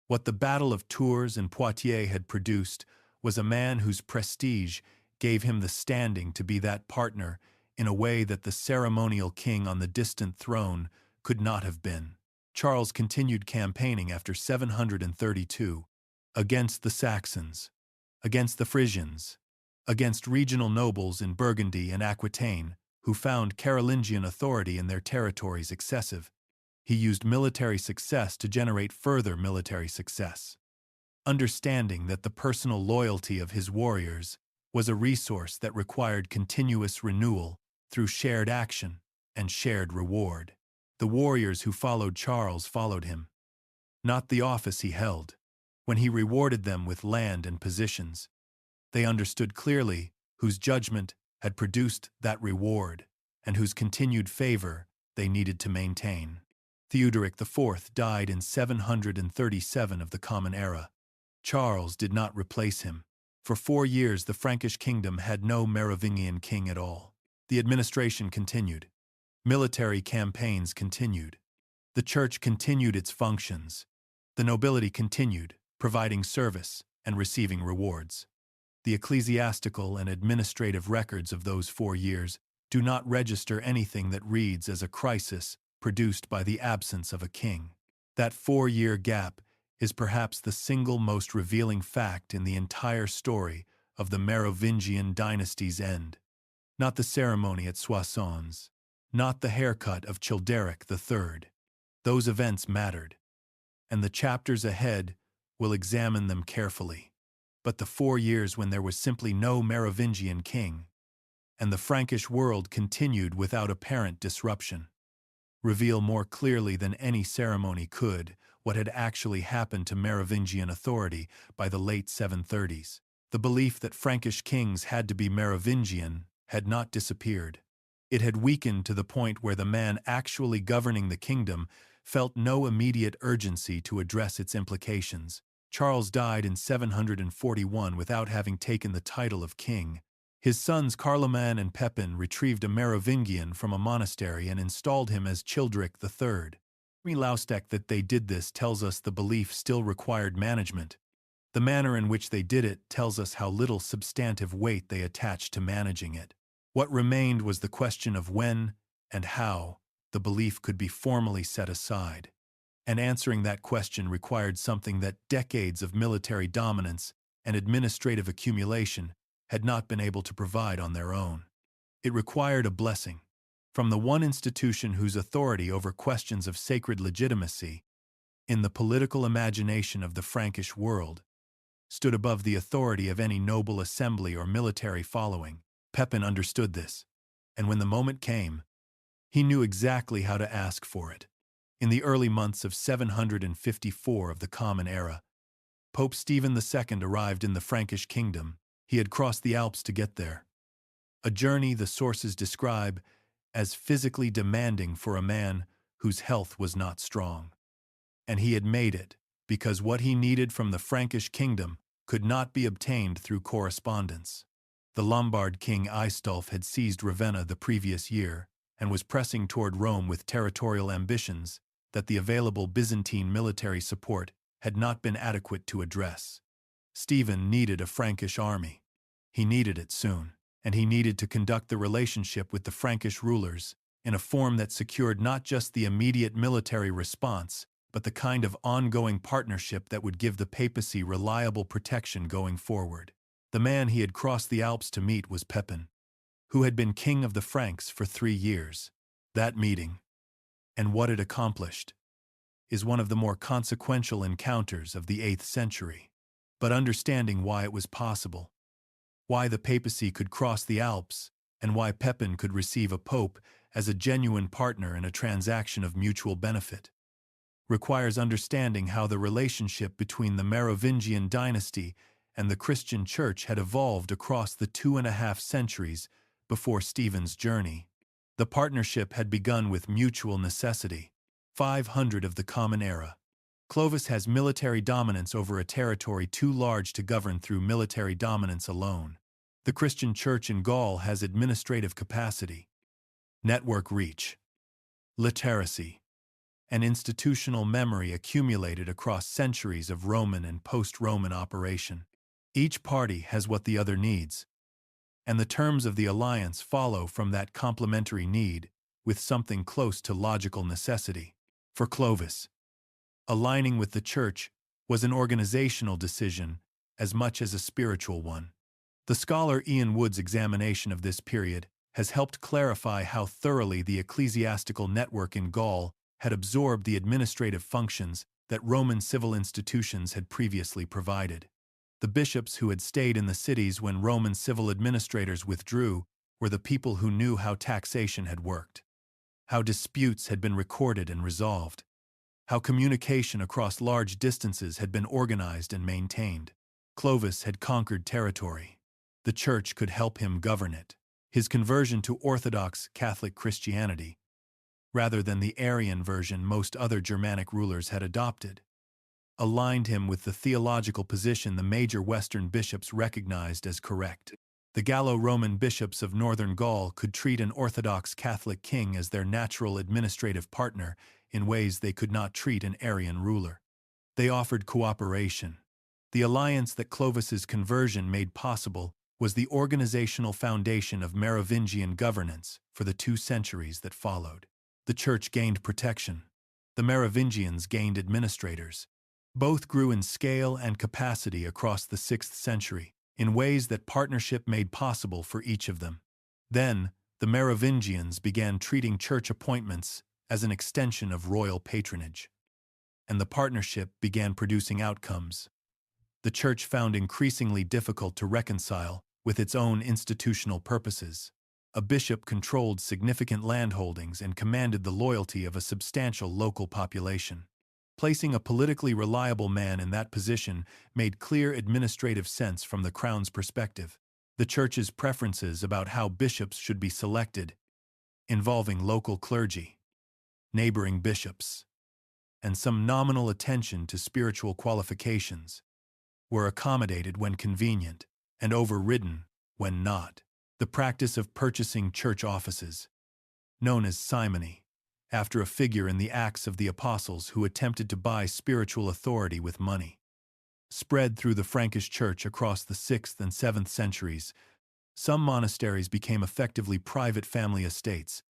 What the Battle of Tours and Poitiers had produced was a man whose prestige gave him the standing to be that partner in a way that the ceremonial king on the distant throne could not have been. Charles continued campaigning after 732 against the Saxons, against the Frisians, against regional nobles in Burgundy and Aquitaine who found Carolingian authority in their territories excessive. He used military success to generate further military success, understanding that the personal loyalty of his warriors was a resource that required continuous renewal through shared action and shared reward. The warriors who followed Charles followed him, not the office he held. When he rewarded them with land and positions, they understood clearly whose judgment had produced that reward and whose continued favor they needed to maintain. Childeric IV died in 737 of the Common Era. Charles did not replace him. For 4 years, the Frankish kingdom had no Merovingian king at all. The administration continued. Military campaigns continued. The church continued its functions. The nobility continued, providing service and receiving rewards. The ecclesiastical and administrative records of those 4 years do not register anything that reads as a crisis produced by the absence of a king. That 4-year gap is perhaps the single most revealing fact in the entire story of the Merovingian dynasty's end. Not the ceremony at Soissons, not the haircut of Childeric III. Those events mattered, and the chapters ahead will examine them carefully. But the 4 years when there was simply no Merovingian king, and the Frankish world continued without apparent disruption, reveal more clearly than any ceremony could what had actually happened to Merovingian authority by the late 730s. The belief that Frankish kings had to be Merovingian had not disappeared. It had weakened to the point where the man actually governing the kingdom felt no immediate urgency to address its implications. Charles died in 741 without having taken the title of king. His sons Carloman and Pepin retrieved a Merovingian from a monastery and installed him as Childeric III. Laustek that they did this tells us the belief still required management. The manner in which they did it tells us how little substantive weight they attached to managing it. What remained was the question of when and how the belief could be formally set aside. And answering that question required something that decades of military dominance and administrative accumulation had not been able to provide on their own. It required a blessing from the one institution whose authority over questions of sacred legitimacy, in the political imagination of the Frankish world, stood above the authority of any noble assembly or military following. Pepin understood this, and when the moment came, he knew exactly how to ask for it. In the early months of 754 of the Common Era, Pope Stephen II arrived in the Frankish kingdom. He had crossed the Alps to get there. A journey the sources describe as physically demanding for a man whose health was not strong. And he had made it, because what he needed from the Frankish kingdom could not be obtained through correspondence. The Lombard king Aistulf had seized Ravenna the previous year and was pressing toward Rome with territorial ambitions that the available Byzantine military support had not been adequate to address. Stephen needed a Frankish army. He needed it soon, and he needed to conduct the relationship with the Frankish rulers in a form that secured not just the immediate military response, but the kind of ongoing partnership that would give the papacy reliable protection going forward. The man he had crossed the Alps to meet was Pepin, who had been king of the Franks for 3 years. That meeting, and what it accomplished, is one of the more consequential encounters of the 8th century. But understanding why it was possible, why the papacy could cross the Alps, and why Pepin could receive a pope as a genuine partner in a transaction of mutual benefit, requires understanding how the relationship between the Merovingian dynasty and the Christian Church had evolved across the 2.5 centuries before Stephen's journey. The partnership had begun with mutual necessity. 500 of the Common Era. Clovis has military dominance over a territory too large to govern through military dominance alone. The Christian Church in Gaul has administrative capacity, network reach, literacy, and institutional memory accumulated across centuries of Roman and post-Roman operation. Each party has what the other needs, and the terms of the alliance follow from that complementary need with something close to logical necessity. For Clovis, aligning with the Church was an organizational decision as much as a spiritual one. The scholar Ian Wood's examination of this period has helped clarify how thoroughly the ecclesiastical network in Gaul had absorbed the administrative functions that Roman civil institutions had previously provided. The bishops who had stayed in the cities when Roman civil administrators withdrew were the people who knew how taxation had worked, how disputes had been recorded and resolved, how communication across large distances had been organized and maintained. Clovis had conquered territory. The Church could help him govern it. His conversion to Orthodox Catholic Christianity, rather than the Arian version most other Germanic rulers had adopted, aligned him with the theological position the major Western bishops recognized as correct. The Gallo-Roman bishops of northern Gaul could treat an Orthodox Catholic king as their natural administrative partner in ways they could not treat an Arian ruler. They offered cooperation. The alliance that Clovis's conversion made possible was the organizational foundation of Merovingian governance for the 2 centuries that followed. The Church gained protection. The Merovingians gained administrators. Both grew in scale and capacity across the 6th century, in ways that partnership made possible for each of them. Then, the Merovingians began treating church appointments as an extension of royal patronage, and the partnership began producing outcomes. The Church found increasingly difficult to reconcile with its own institutional purposes. A bishop controlled significant landholdings and commanded the loyalty of a substantial local population. Placing a politically reliable man in that position made clear administrative sense from the crown's perspective. The Church's preferences about how bishops should be selected, involving local clergy, neighboring bishops, and some nominal attention to spiritual qualifications, were accommodated when convenient and overridden when not. The practice of purchasing church offices, known as simony, after a figure in the Acts of the Apostles who attempted to buy spiritual authority with money, spread through the Frankish Church across the 6th and 7th centuries. Some monasteries became effectively private family estates.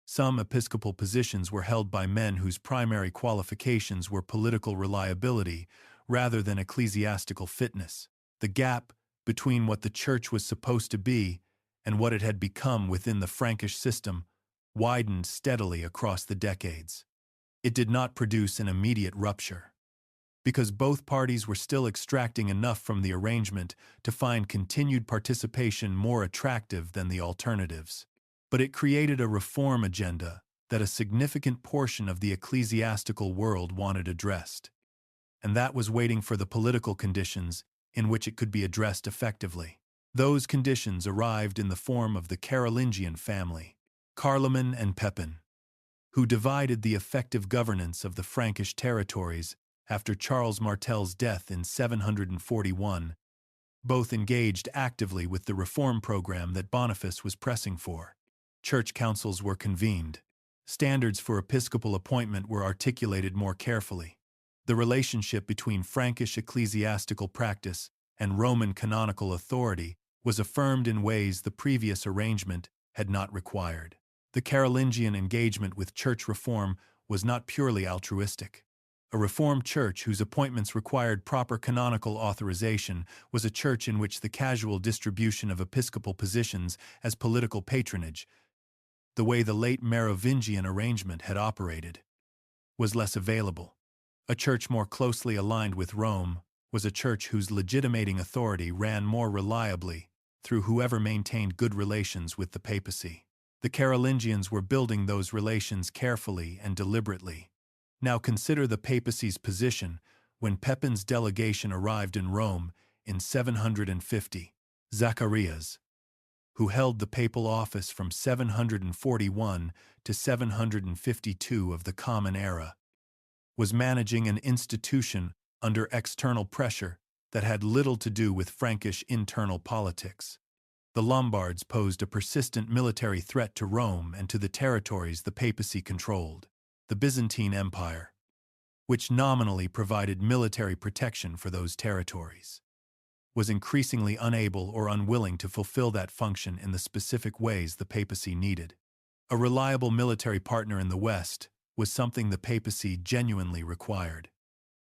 Some episcopal positions were held by men whose primary qualifications were political reliability rather than ecclesiastical fitness. The gap between what the Church was supposed to be and what it had become within the Frankish system widened steadily across the decades. It did not produce an immediate rupture, because both parties were still extracting enough from the arrangement to find continued participation more attractive than the alternatives. But it created a reform agenda that a significant portion of the ecclesiastical world wanted addressed, and that was waiting for the political conditions in which it could be addressed effectively. Those conditions arrived in the form of the Carolingian family, Carloman and Pepin, who divided the effective governance of the Frankish territories after Charles Martel's death in 741. Both engaged actively with the reform program that Boniface was pressing for. Church councils were convened. Standards for episcopal appointment were articulated more carefully. The relationship between Frankish ecclesiastical practice and Roman canonical authority was affirmed in ways the previous arrangement had not required. The Carolingian engagement with church reform was not purely altruistic. A Reformed church whose appointments required proper canonical authorization was a church in which the casual distribution of episcopal positions as political patronage, the way the late Merovingian arrangement had operated, was less available. A church more closely aligned with Rome was a church whose legitimating authority ran more reliably through whoever maintained good relations with the papacy. The Carolingians were building those relations carefully and deliberately. Now consider the papacy's position when Pepin's delegation arrived in Rome in 750. Zacharias, who held the papal office from 741 to 752 of the Common Era, was managing an institution under external pressure that had little to do with Frankish internal politics. The Lombards posed a persistent military threat to Rome and to the territories the papacy controlled. The Byzantine Empire, which nominally provided military protection for those territories, was increasingly unable or unwilling to fulfill that function in the specific ways the papacy needed. A reliable military partner in the West was something the papacy genuinely required,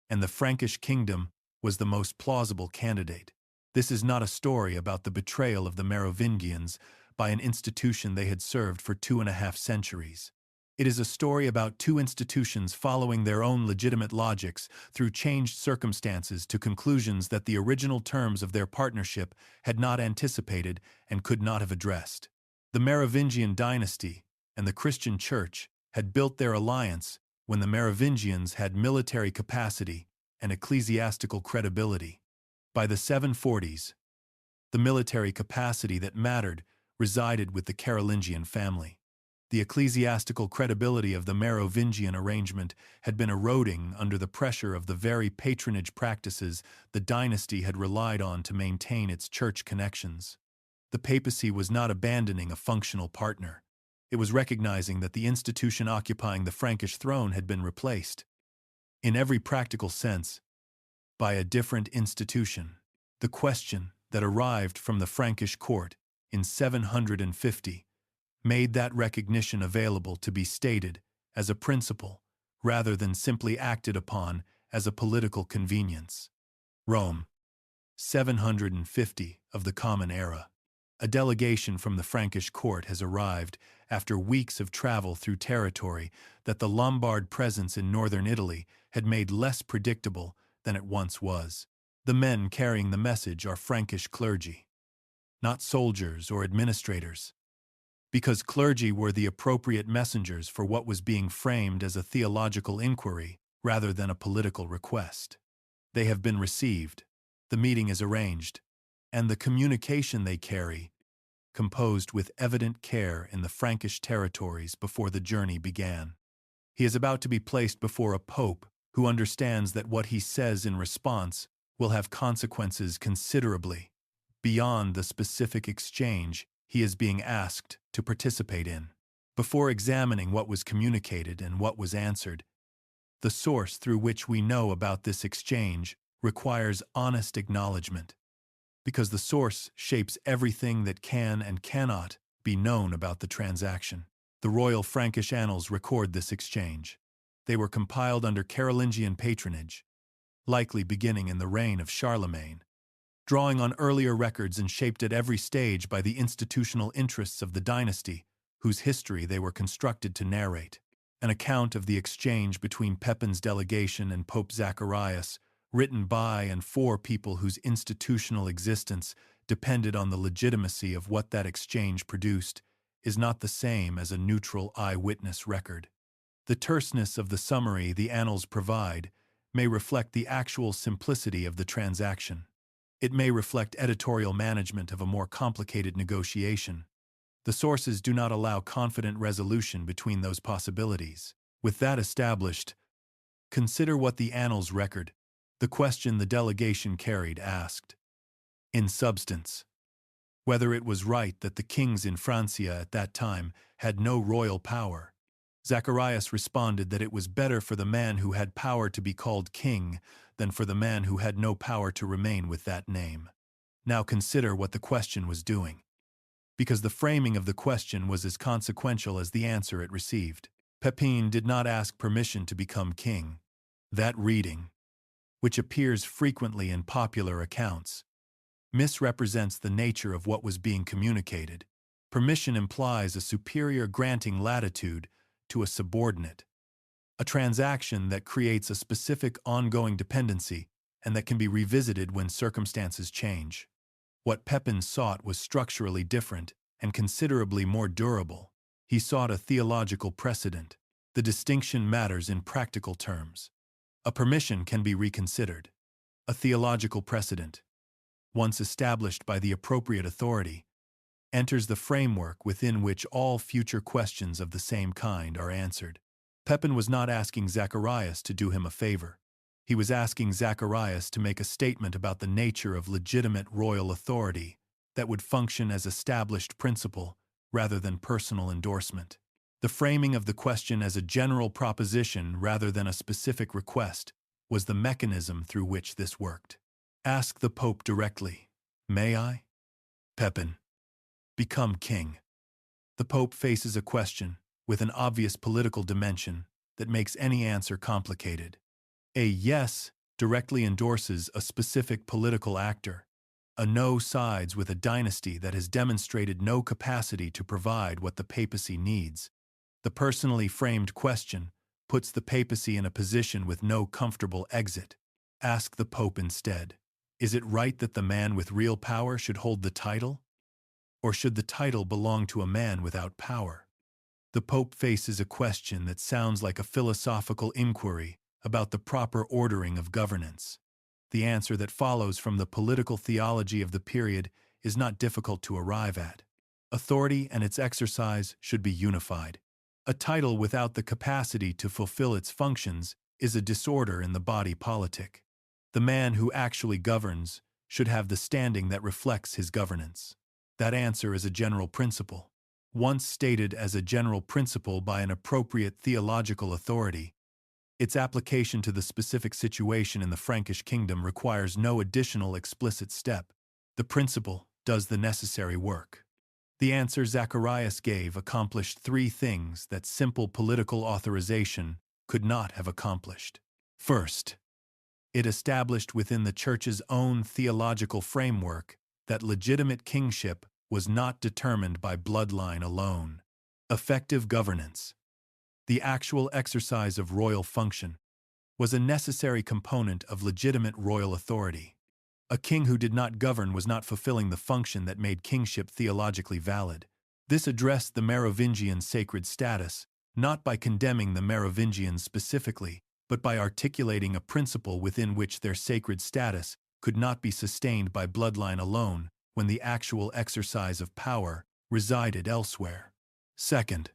and the Frankish kingdom was the most plausible candidate. This is not a story about the betrayal of the Merovingians by an institution they had served for 2.5 centuries. It is a story about two institutions following their own legitimate logics through changed circumstances to conclusions that the original terms of their partnership had not anticipated and could not have addressed. The Merovingian dynasty and the Christian Church had built their alliance when the Merovingians had military capacity and ecclesiastical credibility. By the 740s, the military capacity that mattered resided with the Carolingian family. The ecclesiastical credibility of the Merovingian arrangement had been eroding under the pressure of the very patronage practices the dynasty had relied on to maintain its church connections. The papacy was not abandoning a functional partner. It was recognizing that the institution occupying the Frankish throne had been replaced, in every practical sense, by a different institution. The question that arrived from the Frankish court in 750 made that recognition available to be stated as a principle rather than simply acted upon as a political convenience. Rome, 750 of the Common Era. A delegation from the Frankish court has arrived after weeks of travel through territory that the Lombard presence in northern Italy had made less predictable than it once was. The men carrying the message are Frankish clergy, not soldiers or administrators, because clergy were the appropriate messengers for what was being framed as a theological inquiry rather than a political request. They have been received, the meeting is arranged, and the communication they carry, composed with evident care in the Frankish territories before the journey began. He is about to be placed before a pope who understands that what he says in response will have consequences considerably beyond the specific exchange he is being asked to participate in. Before examining what was communicated and what was answered, the source through which we know about this exchange requires honest acknowledgement, because the source shapes everything that can and cannot be known about the transaction. The royal Frankish annals record this exchange. They were compiled under Carolingian patronage, likely beginning in the reign of Charlemagne, drawing on earlier records and shaped at every stage by the institutional interests of the dynasty, whose history they were constructed to narrate. An account of the exchange between Pepin's delegation and Pope Zacharias, written by and for people whose institutional existence depended on the legitimacy of what that exchange produced, is not the same as a neutral eyewitness record. The terseness of the summary the annals provide may reflect the actual simplicity of the transaction. It may reflect editorial management of a more complicated negotiation. The sources do not allow confident resolution between those possibilities. With that established, consider what the annals record, the question the delegation carried, asked. In substance, whether it was right that the kings in Francia at that time had no royal power. Zacharias responded that it was better for the man who had power to be called king than for the man who had no power to remain with that name. Now consider what the question was doing, because the framing of the question was as consequential as the answer it received. Pepin did not ask permission to become king. That reading, which appears frequently in popular accounts, misrepresents the nature of what was being communicated. Permission implies a superior granting latitude to a subordinate, a transaction that creates a specific ongoing dependency and that can be revisited when circumstances change. What Pepin sought was structurally different and considerably more durable. He sought a theological precedent. The distinction matters in practical terms. A permission can be reconsidered. A theological precedent, once established by the appropriate authority, enters the framework within which all future questions of the same kind are answered. Pepin was not asking Zacharias to do him a favor. He was asking Zacharias to make a statement about the nature of legitimate royal authority that would function as established principle rather than personal endorsement. The framing of the question as a general proposition rather than a specific request was the mechanism through which this worked. Ask the Pope directly. May I? Pepin. Become king. The Pope faces a question with an obvious political dimension that makes any answer complicated. A yes directly endorses a specific political actor. A no sides with a dynasty that has demonstrated no capacity to provide what the papacy needs. The personally framed question puts the papacy in a position with no comfortable exit. Ask the Pope instead. Is it right that the man with real power should hold the title? Or should the title belong to a man without power? The Pope faces a question that sounds like a philosophical inquiry about the proper ordering of governance. The answer that follows from the political theology of the period is not difficult to arrive at. Authority and its exercise should be unified. A title without the capacity to fulfill its functions is a disorder in the body politic. The man who actually governs should have the standing that reflects his governance. That answer is a general principle. Once stated as a general principle by an appropriate theological authority, its application to the specific situation in the Frankish kingdom requires no additional explicit step. The principle does the necessary work. The answer Zacharias gave accomplished three things that simple political authorization could not have accomplished. First, it established within the Church's own theological framework that legitimate kingship was not determined by bloodline alone. Effective governance, the actual exercise of royal function, was a necessary component of legitimate royal authority. A king who did not govern was not fulfilling the function that made kingship theologically valid. This addressed the Merovingian sacred status, not by condemning the Merovingians specifically, but by articulating a principle within which their sacred status could not be sustained by bloodline alone when the actual exercise of power resided elsewhere. Second,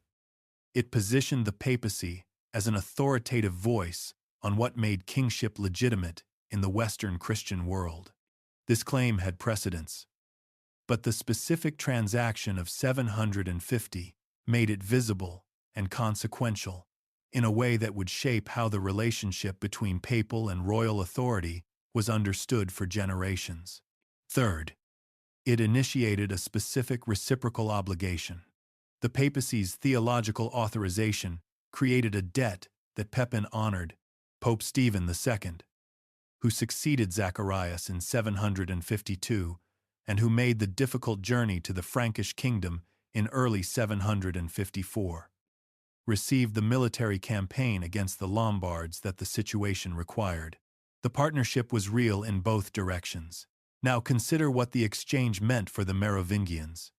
it positioned the papacy as an authoritative voice on what made kingship legitimate in the Western Christian world. This claim had precedence, but the specific transaction of 750 made it visible and consequential in a way that would shape how the relationship between papal and royal authority was understood for generations. Third, it initiated a specific reciprocal obligation. The papacy's theological authorization created a debt that Pepin honored. Pope Stephen II, who succeeded Zacharias in 752 and who made the difficult journey to the Frankish kingdom in early 754, received the military campaign against the Lombards that the situation required. The partnership was real in both directions. Now consider what the exchange meant for the Merovingians.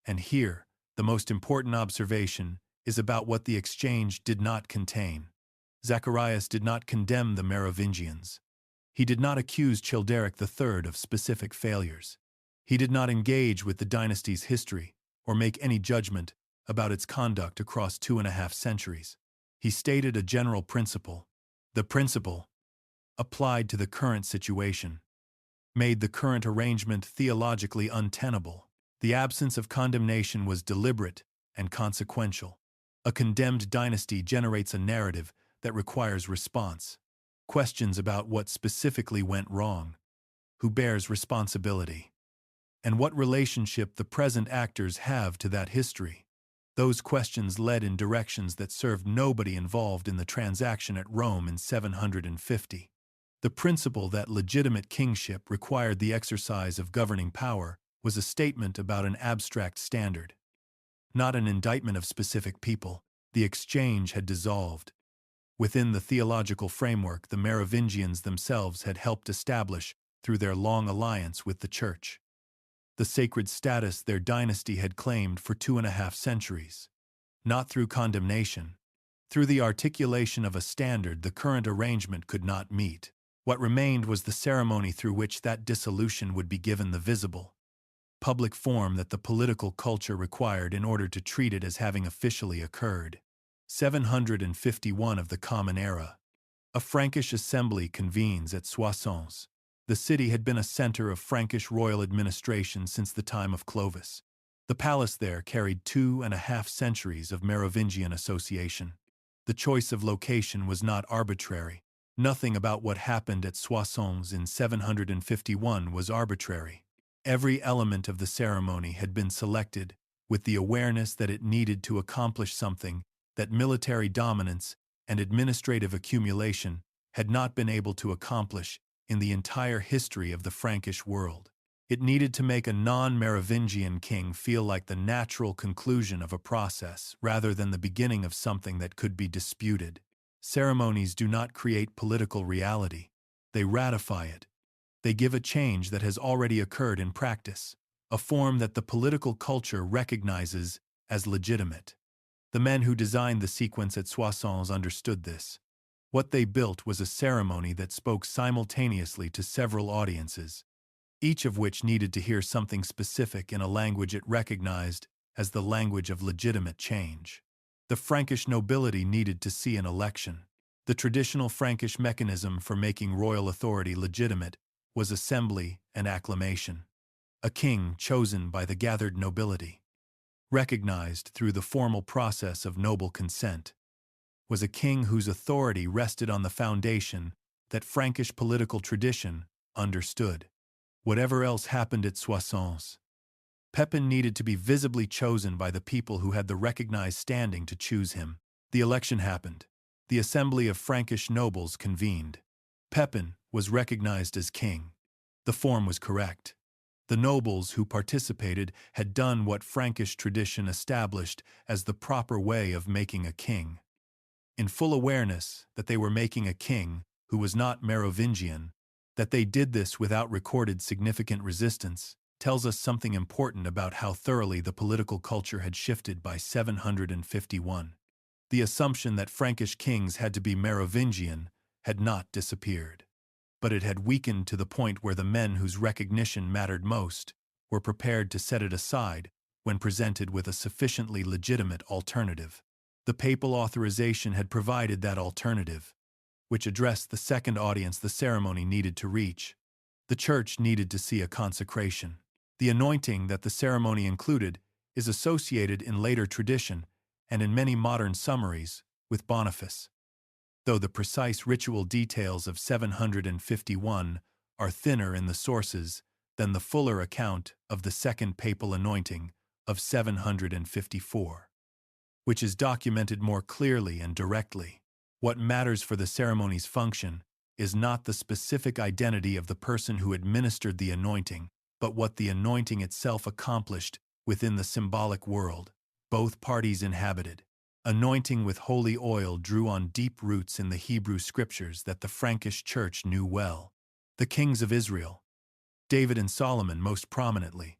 And here, The most important observation is about what the exchange did not contain. Zacharias did not condemn the Merovingians. He did not accuse Childeric III of specific failures. He did not engage with the dynasty's history or make any judgment about its conduct across 2.5 centuries. He stated a general principle. The principle, applied to the current situation, made the current arrangement theologically untenable. The absence of condemnation was deliberate and consequential. A condemned dynasty generates a narrative that requires response. Questions about what specifically went wrong, who bears responsibility, and what relationship the present actors have to that history. Those questions led in directions that served nobody involved in the transaction at Rome in 750. The principle that legitimate kingship required the exercise of governing power was a statement about an abstract standard, not an indictment of specific people. The exchange had dissolved. Within the theological framework the Merovingians themselves had helped establish through their long alliance with the Church. The sacred status their dynasty had claimed for 2.5 centuries. Not through condemnation. Through the articulation of a standard the current arrangement could not meet. What remained was the ceremony through which that dissolution would be given the visible, public form that the political culture required in order to treat it as having officially occurred. 751 of the Common Era. A Frankish assembly convenes at Soissons. The city had been a center of Frankish royal administration since the time of Clovis. The palace there carried 2.5 centuries of Merovingian association. The choice of location was not arbitrary. Nothing about what happened at Soissons in 751 was arbitrary. Every element of the ceremony had been selected with the awareness that it needed to accomplish something that military dominance and administrative accumulation had not been able to accomplish in the entire history of the Frankish world. It needed to make a non-Merovingian king feel like the natural conclusion of a process rather than the beginning of something that could be disputed. Ceremonies do not create political reality. They ratify it. They give a change that has already occurred in practice, a form that the political culture recognizes as legitimate. The men who designed the sequence at Soissons understood this. What they built was a ceremony that spoke simultaneously to several audiences, each of which needed to hear something specific in a language it recognized as the language of legitimate change. The Frankish nobility needed to see an election. The traditional Frankish mechanism for making royal authority legitimate was assembly and acclamation. A king chosen by the gathered nobility, recognized through the formal process of noble consent, was a king whose authority rested on the foundation that Frankish political tradition understood. Whatever else happened at Soissons, Pepin needed to be visibly chosen by the people who had the recognized standing to choose him. The election happened. The assembly of Frankish nobles convened. Pepin was recognized as king. The form was correct. The nobles who participated had done what Frankish tradition established as the proper way of making a king. In full awareness that they were making a king who was not Merovingian, that they did this without recorded significant resistance, tells us something important about how thoroughly the political culture had shifted by 751. The assumption that Frankish kings had to be Merovingian had not disappeared, but it had weakened to the point where the men whose recognition mattered most were prepared to set it aside when presented with a sufficiently legitimate alternative. The papal authorization had provided that alternative, which addressed the second audience the ceremony needed to reach. The Church needed to see a consecration. The anointing that the ceremony included is associated in later tradition and in many modern summaries with Boniface, though the precise ritual details of 751 are thinner in the sources than the fuller account of the second papal anointing of 754, which is documented more clearly and directly. What matters for the ceremony's function is not the specific identity of the person who administered the anointing, but what the anointing itself accomplished within the symbolic world both parties inhabited. Anointing with holy oil drew on deep roots in the Hebrew scriptures that the Frankish Church knew well. The kings of Israel, David and Solomon most prominently,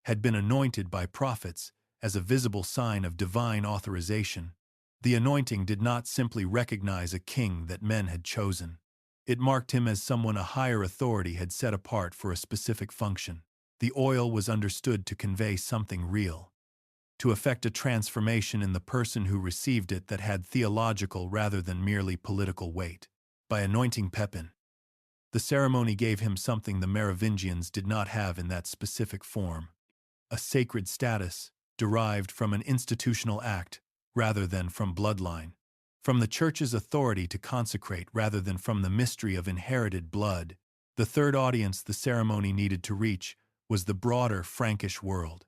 had been anointed by prophets as a visible sign of divine authorization. The anointing did not simply recognize a king that men had chosen. It marked him as someone a higher authority had set apart for a specific function. The oil was understood to convey something real, to effect a transformation in the person who received it that had theological rather than merely political weight. By anointing Pepin, the ceremony gave him something the Merovingians did not have in that specific form: a sacred status derived from an institutional act rather than from bloodline, from the Church's authority to consecrate rather than from the mystery of inherited blood. The third audience the ceremony needed to reach was the broader Frankish world.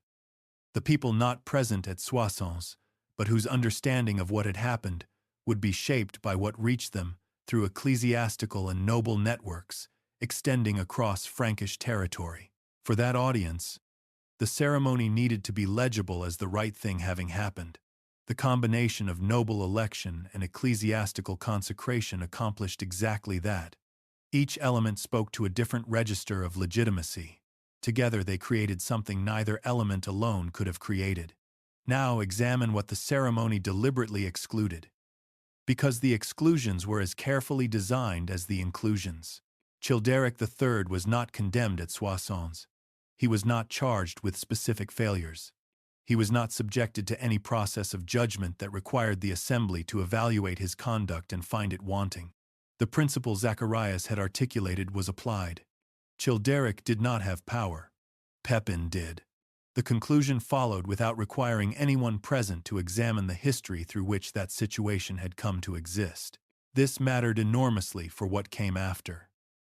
The people not present at Soissons, but whose understanding of what had happened would be shaped by what reached them through ecclesiastical and noble networks extending across Frankish territory. For that audience, the ceremony needed to be legible as the right thing having happened. The combination of noble election and ecclesiastical consecration accomplished exactly that. Each element spoke to a different register of legitimacy. Together they created something neither element alone could have created. Now examine what the ceremony deliberately excluded, because the exclusions were as carefully designed as the inclusions. Childeric III was not condemned at Soissons. He was not charged with specific failures. He was not subjected to any process of judgment that required the assembly to evaluate his conduct and find it wanting. The principle Zacharias had articulated was applied. Childeric did not have power. Pepin did. The conclusion followed without requiring anyone present to examine the history through which that situation had come to exist. This mattered enormously for what came after.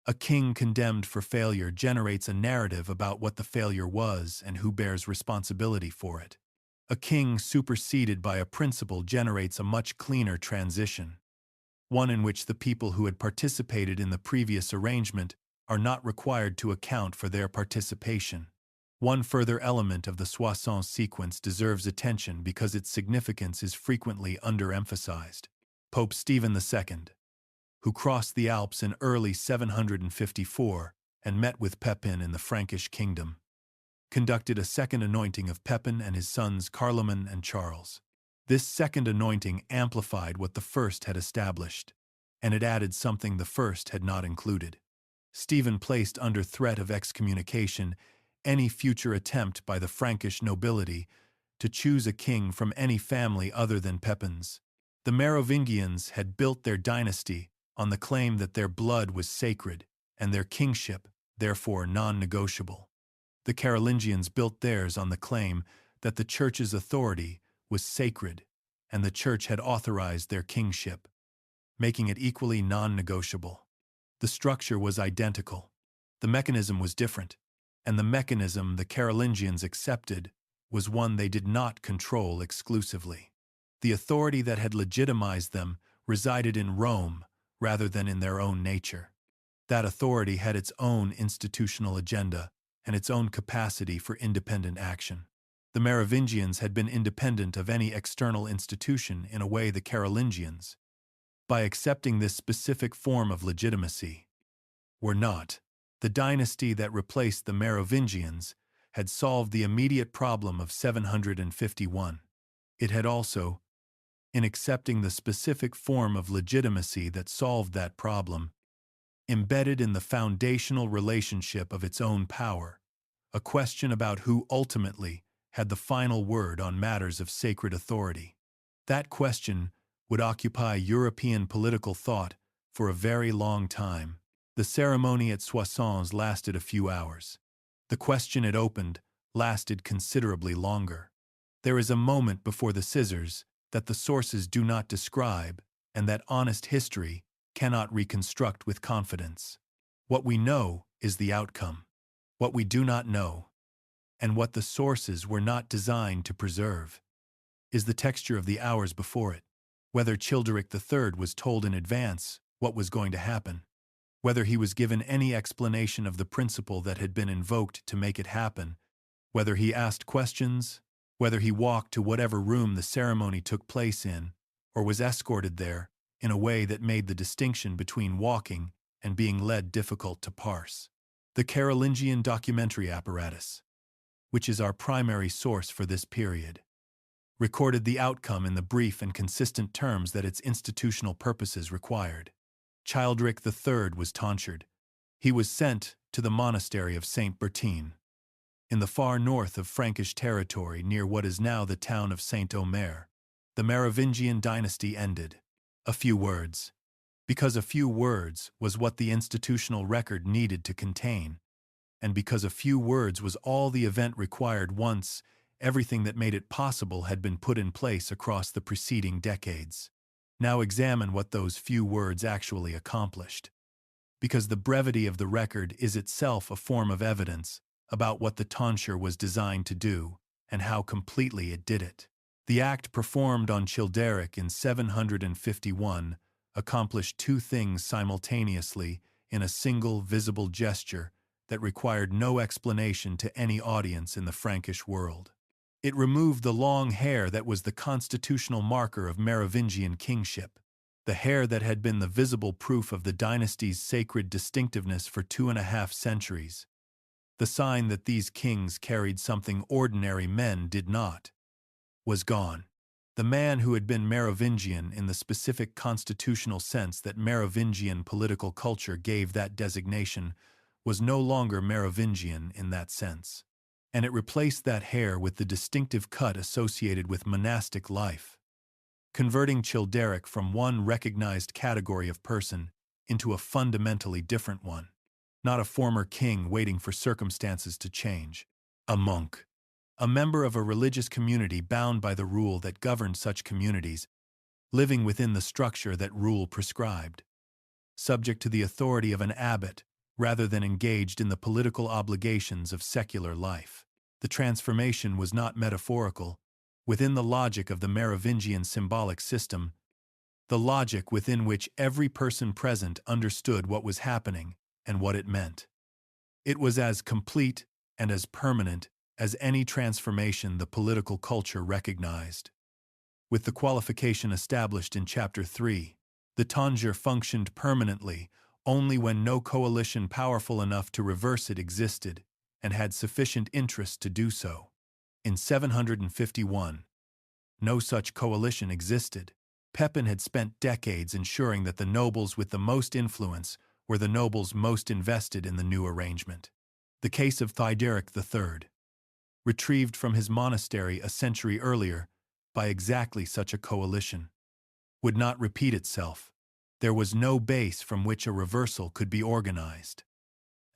A king condemned for failure generates a narrative about what the failure was and who bears responsibility for it. A king superseded by a principle generates a much cleaner transition, one in which the people who had participated in the previous arrangement are not required to account for their participation. One further element of the Soissons sequence deserves attention because its significance is frequently underemphasized. Pope Stephen II, who crossed the Alps in early 754 and met with Pepin in the Frankish kingdom, conducted a second anointing of Pepin and his sons Carloman and Charles. This second anointing amplified what the first had established, and it added something the first had not included. Stephen placed under threat of excommunication any future attempt by the Frankish nobility to choose a king from any family other than Pepin's. The Merovingians had built their dynasty on the claim that their blood was sacred and their kingship, therefore, non-negotiable. The Carolingians built theirs on the claim that the Church's authority was sacred and the Church had authorized their kingship, making it equally non-negotiable. The structure was identical. The mechanism was different, and the mechanism the Carolingians accepted was one they did not control exclusively. The authority that had legitimized them resided in Rome rather than in their own nature. That authority had its own institutional agenda and its own capacity for independent action. The Merovingians had been independent of any external institution in a way the Carolingians, by accepting this specific form of legitimacy, were not. The dynasty that replaced the Merovingians had solved the immediate problem of 751. It had also, in accepting the specific form of legitimacy that solved that problem, embedded in the foundational relationship of its own power, a question about who ultimately had the final word on matters of sacred authority. That question would occupy European political thought for a very long time. The ceremony at Soissons lasted a few hours. The question it opened lasted considerably longer. There is a moment before the scissors that the sources do not describe and that honest history cannot reconstruct with confidence. What we know is the outcome. What we do not know, and what the sources were not designed to preserve, is the texture of the hours before it. Whether Childeric III was told in advance what was going to happen, whether he was given any explanation of the principle that had been invoked to make it happen, whether he asked questions, whether he walked to whatever room the ceremony took place in, or was escorted there in a way that made the distinction between walking and being led difficult to parse. The Carolingian documentary apparatus, which is our primary source for this period, recorded the outcome in the brief and consistent terms that its institutional purposes required. Childeric III was tonsured. He was sent to the monastery of Saint-Bertin, in the far north of Frankish territory near what is now the town of Saint-Omer. The Merovingian dynasty ended. A few words. Because a few words was what the institutional record needed to contain, and because a few words was all the event required once everything that made it possible had been put in place across the preceding decades. Now examine what those few words actually accomplished. Because the brevity of the record is itself a form of evidence about what the tonsure was designed to do and how completely it did it. The act performed on Childeric in 751 accomplished two things simultaneously in a single visible gesture that required no explanation to any audience in the Frankish world. It removed the long hair that was the constitutional marker of Merovingian kingship, the hair that had been the visible proof of the dynasty's sacred distinctiveness for 2.5 centuries, the sign that these kings carried something ordinary men did not, was gone. The man who had been Merovingian in the specific constitutional sense that Merovingian political culture gave that designation was no longer Merovingian in that sense, and it replaced that hair with the distinctive cut associated with monastic life, converting Childeric from one recognized category of person into a fundamentally different one. Not a former king waiting for circumstances to change. A monk. A member of a religious community bound by the rule that governed such communities, living within the structure that rule prescribed. Subject to the authority of an abbot, rather than engaged in the political obligations of secular life. The transformation was not metaphorical. Within the logic of the Merovingian symbolic system, the logic within which every person present understood what was happening and what it meant. It was as complete and as permanent as any transformation the political culture recognized. With the qualification established in Chapter 3, the tonsure functioned permanently only when no coalition powerful enough to reverse it existed and had sufficient interest to do so. In 751, no such coalition existed. Pepin had spent decades ensuring that the nobles with the most influence were the nobles most invested in the new arrangement. The case of Childeric III, retrieved from his monastery a century earlier by exactly such a coalition, would not repeat itself. There was no base from which a reversal could be organized,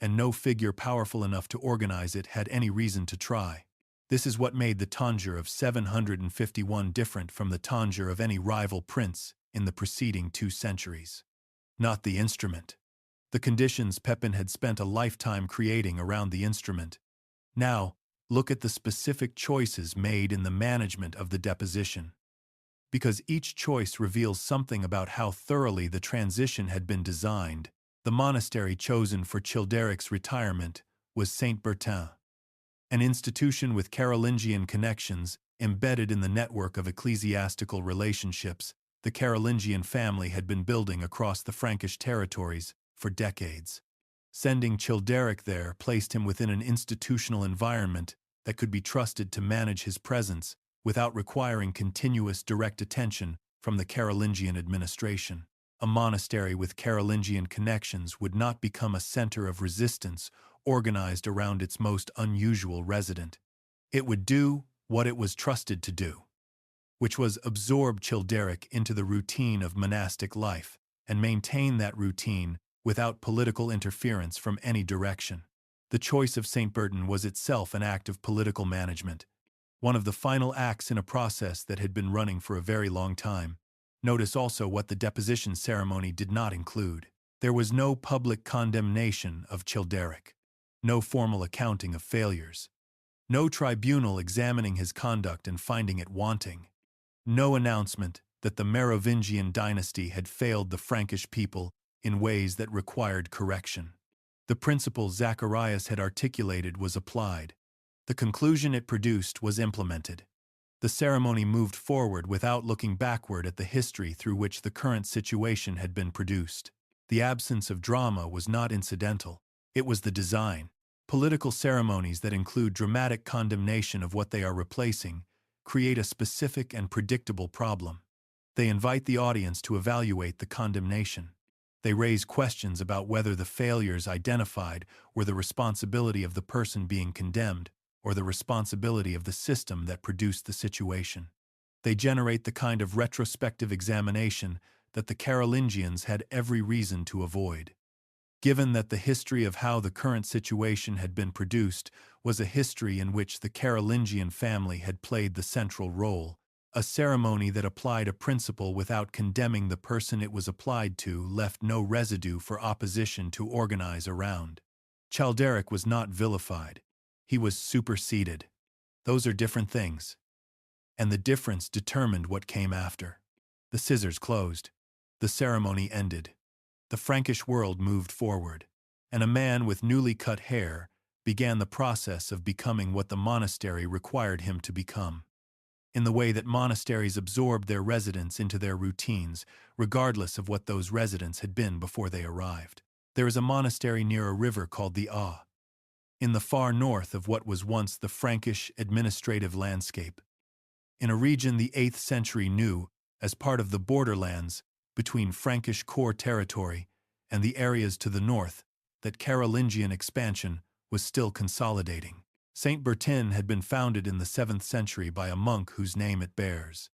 and no figure powerful enough to organize it had any reason to try. This is what made the tonsure of 751 different from the tonsure of any rival prince in the preceding 2 centuries. Not the instrument. The conditions Pepin had spent a lifetime creating around the instrument. Now, look at the specific choices made in the management of the deposition. Because each choice reveals something about how thoroughly the transition had been designed, the monastery chosen for Childeric's retirement was Saint-Bertin, an institution with Carolingian connections embedded in the network of ecclesiastical relationships the Carolingian family had been building across the Frankish territories for decades. Sending Childeric there placed him within an institutional environment that could be trusted to manage his presence without requiring continuous direct attention from the Carolingian administration. A monastery with Carolingian connections would not become a center of resistance organized around its most unusual resident. It would do what it was trusted to do, which was absorb Childeric into the routine of monastic life and maintain that routine without political interference from any direction. The choice of Saint-Bertin was itself an act of political management, one of the final acts in a process that had been running for a very long time. Notice also what the deposition ceremony did not include. There was no public condemnation of Childeric, no formal accounting of failures, no tribunal examining his conduct and finding it wanting, no announcement that the Merovingian dynasty had failed the Frankish people in ways that required correction. The principle Zacharias had articulated was applied. The conclusion it produced was implemented. The ceremony moved forward without looking backward at the history through which the current situation had been produced. The absence of drama was not incidental. It was the design. Political ceremonies that include dramatic condemnation of what they are replacing create a specific and predictable problem. They invite the audience to evaluate the condemnation. They raise questions about whether the failures identified were the responsibility of the person being condemned or the responsibility of the system that produced the situation. They generate the kind of retrospective examination that the Carolingians had every reason to avoid. Given that the history of how the current situation had been produced was a history in which the Carolingian family had played the central role, a ceremony that applied a principle without condemning the person it was applied to left no residue for opposition to organize around. Childeric was not vilified. He was superseded. Those are different things. And the difference determined what came after. The scissors closed. The ceremony ended. The Frankish world moved forward, and a man with newly cut hair began the process of becoming what the monastery required him to become. In the way that monasteries absorbed their residents into their routines, regardless of what those residents had been before they arrived. There is a monastery near a river called the Aue, in the far north of what was once the Frankish administrative landscape, in a region the 8th century knew as part of the borderlands between Frankish core territory and the areas to the north that Carolingian expansion was still consolidating. Saint-Bertin had been founded in the 7th century by a monk whose name it bears.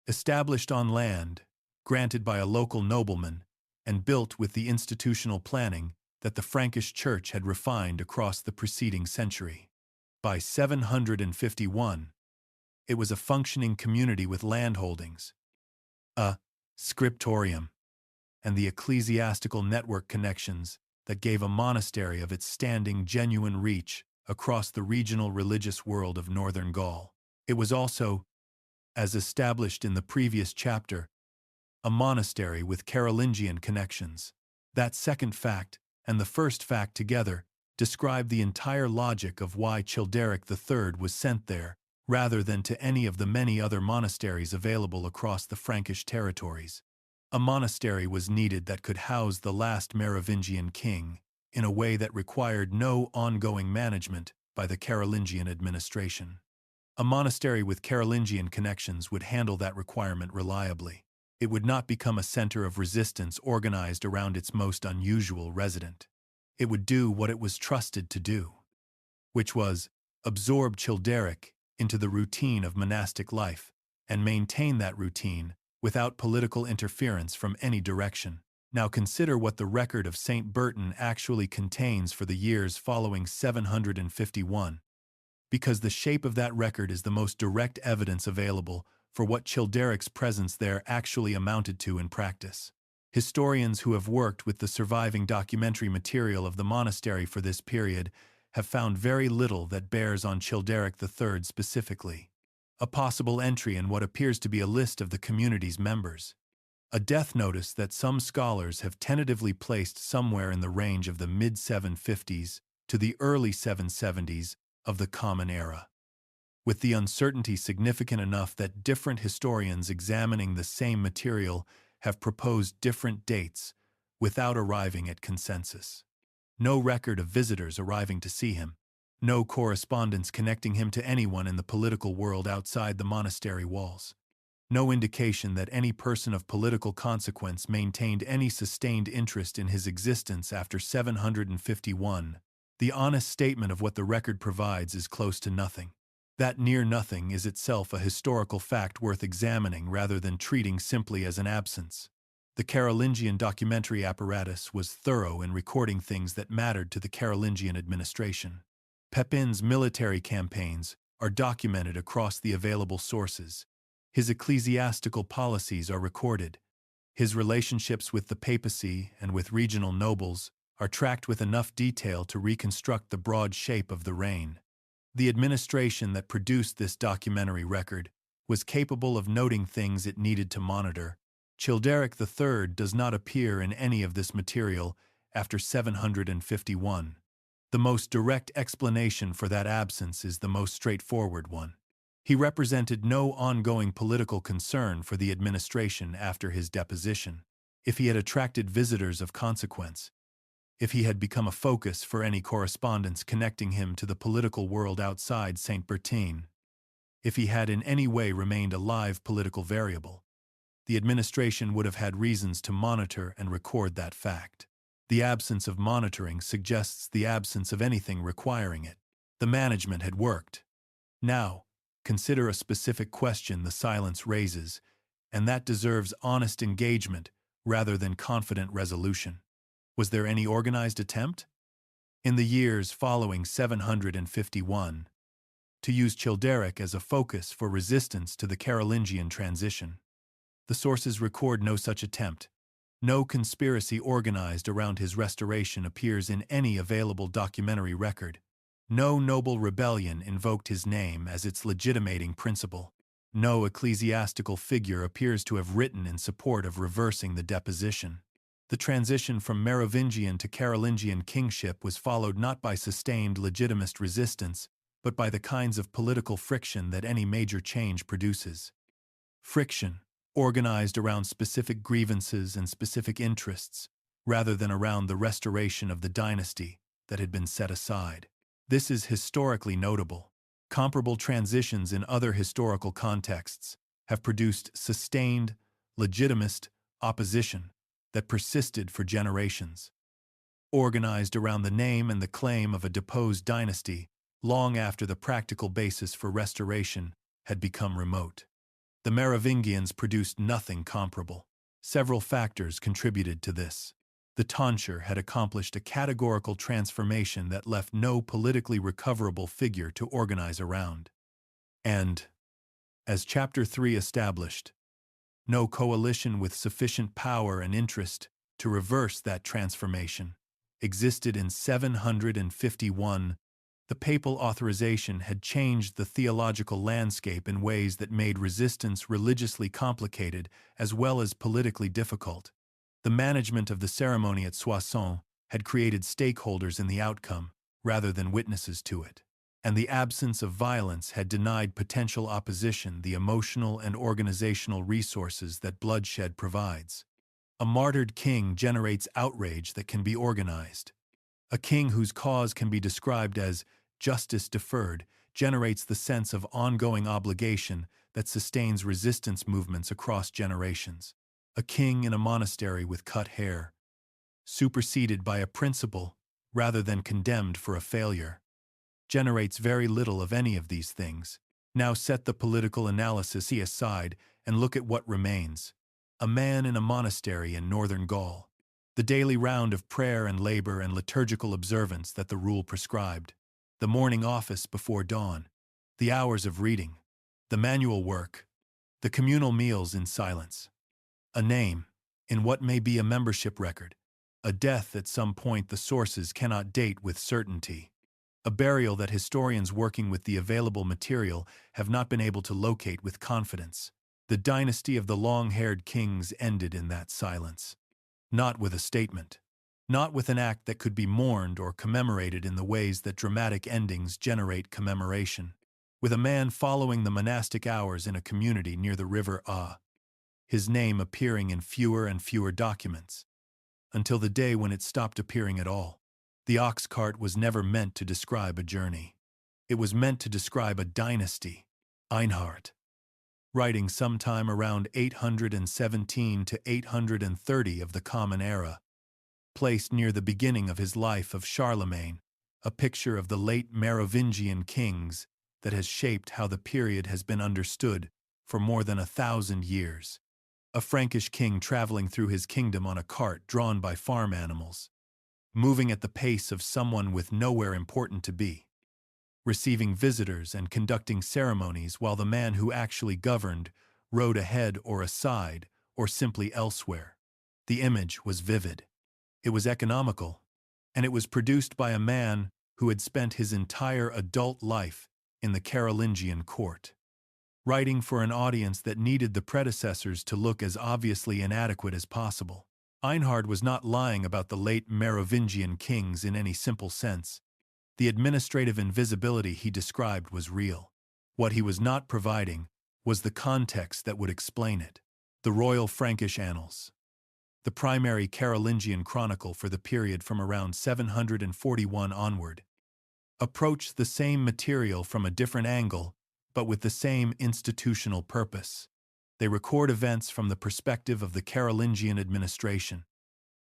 Established on land, granted by a local nobleman, and built with the institutional planning that the Frankish Church had refined across the preceding century. By 751, it was a functioning community with landholdings, a scriptorium, and the ecclesiastical network connections that gave a monastery of its standing genuine reach across the regional religious world of northern Gaul. It was also, as established in the previous chapter, a monastery with Carolingian connections. That second fact and the first fact together describe the entire logic of why Childeric III was sent there, rather than to any of the many other monasteries available across the Frankish territories. A monastery was needed that could house the last Merovingian king, in a way that required no ongoing management by the Carolingian administration. A monastery with Carolingian connections would handle that requirement reliably. It would not become a center of resistance organized around its most unusual resident. It would do what it was trusted to do, which was absorb Childeric into the routine of monastic life and maintain that routine without political interference from any direction. Now consider what the record of Saint-Bertin actually contains for the years following 751, because the shape of that record is the most direct evidence available for what Childeric's presence there actually amounted to in practice. Historians who have worked with the surviving documentary material of the monastery for this period have found very little that bears on Childeric III specifically. A possible entry in what appears to be a list of the community's members. A death notice that some scholars have tentatively placed somewhere in the range of the mid-750s to the early 770s of the Common Era, with the uncertainty significant enough that different historians examining the same material have proposed different dates without arriving at consensus. No record of visitors arriving to see him, no correspondence connecting him to anyone in the political world outside the monastery walls. No indication that any person of political consequence maintained any sustained interest in his existence after 751. The honest statement of what the record provides is close to nothing. That near nothing is itself a historical fact worth examining rather than treating simply as an absence. The Carolingian documentary apparatus was thorough in recording things that mattered to the Carolingian administration. Pepin's military campaigns are documented across the available sources. His ecclesiastical policies are recorded. His relationships with the papacy and with regional nobles are tracked with enough detail to reconstruct the broad shape of the reign. The administration that produced this documentary record was capable of noting things it needed to monitor. Childeric III does not appear in any of this material after 751. The most direct explanation for that absence is the most straightforward one. He represented no ongoing political concern for the administration after his deposition. If he had attracted visitors of consequence, if he had become a focus for any correspondence connecting him to the political world outside Saint-Bertin, If he had in any way remained a live political variable, the administration would have had reasons to monitor and record that fact. The absence of monitoring suggests the absence of anything requiring it. The management had worked. Now, consider a specific question the silence raises, and that deserves honest engagement rather than confident resolution. Was there any organized attempt? In the years following 751, to use Childeric as a focus for resistance to the Carolingian transition. The sources record no such attempt. No conspiracy organized around his restoration appears in any available documentary record. No noble rebellion invoked his name as its legitimating principle. No ecclesiastical figure appears to have written in support of reversing the deposition. The transition from Merovingian to Carolingian kingship was followed not by sustained legitimist resistance, but by the kinds of political friction that any major change produces. Friction, organized around specific grievances and specific interests, rather than around the restoration of the dynasty that had been set aside. This is historically notable. Comparable transitions in other historical contexts have produced sustained, legitimist opposition that persisted for generations. Organized around the name and the claim of a deposed dynasty, long after the practical basis for restoration had become remote. The Merovingians produced nothing comparable. Several factors contributed to this. The tonsure had accomplished a categorical transformation that left no politically recoverable figure to organize around. And, as Chapter 3 established, no coalition with sufficient power and interest to reverse that transformation existed in 751. The papal authorization had changed the theological landscape in ways that made resistance religiously complicated as well as politically difficult. The management of the ceremony at Soissons had created stakeholders in the outcome rather than witnesses to it, and the absence of violence had denied potential opposition the emotional and organizational resources that bloodshed provides. A martyred king generates outrage that can be organized. A king whose cause can be described as justice deferred generates the sense of ongoing obligation that sustains resistance movements across generations. A king in a monastery with cut hair, superseded by a principle rather than condemned for a failure, generates very little of any of these things. Now set the political analysis aside and look at what remains. A man in a monastery in northern Gaul. The daily round of prayer and labor and liturgical observance that the rule prescribed. The morning office before dawn. The hours of reading. The manual work. The communal meals in silence. A name, in what may be a membership record. A death at some point the sources cannot date with certainty. A burial that historians working with the available material have not been able to locate with confidence. The dynasty of the long-haired kings ended in that silence. Not with a statement. Not with an act that could be mourned or commemorated in the ways that dramatic endings generate commemoration. With a man following the monastic hours in a community near the river Ah, his name appearing in fewer and fewer documents, until the day when it stopped appearing at all. The ox cart was never meant to describe a journey. It was meant to describe a dynasty. Einhard, writing sometime around 817 to 830 of the Common Era, placed near the beginning of his life of Charlemagne, a picture of the late Merovingian kings that has shaped how the period has been understood for more than 1,000 years. A Frankish king traveling through his kingdom on a cart drawn by farm animals, moving at the pace of someone with nowhere important to be, receiving visitors and conducting ceremonies while the man who actually governed rode ahead or aside or simply elsewhere. The image was vivid. It was economical, and it was produced by a man who had spent his entire adult life in the Carolingian court, writing for an audience that needed the predecessors to look as obviously inadequate as possible. Einhard was not lying about the late Merovingian kings in any simple sense. The administrative invisibility he described was real. What he was not providing was the context that would explain it. The royal Frankish annals, the primary Carolingian chronicle for the period from around 741 onward, approached the same material from a different angle but with the same institutional purpose. They record events from the perspective of the Carolingian administration,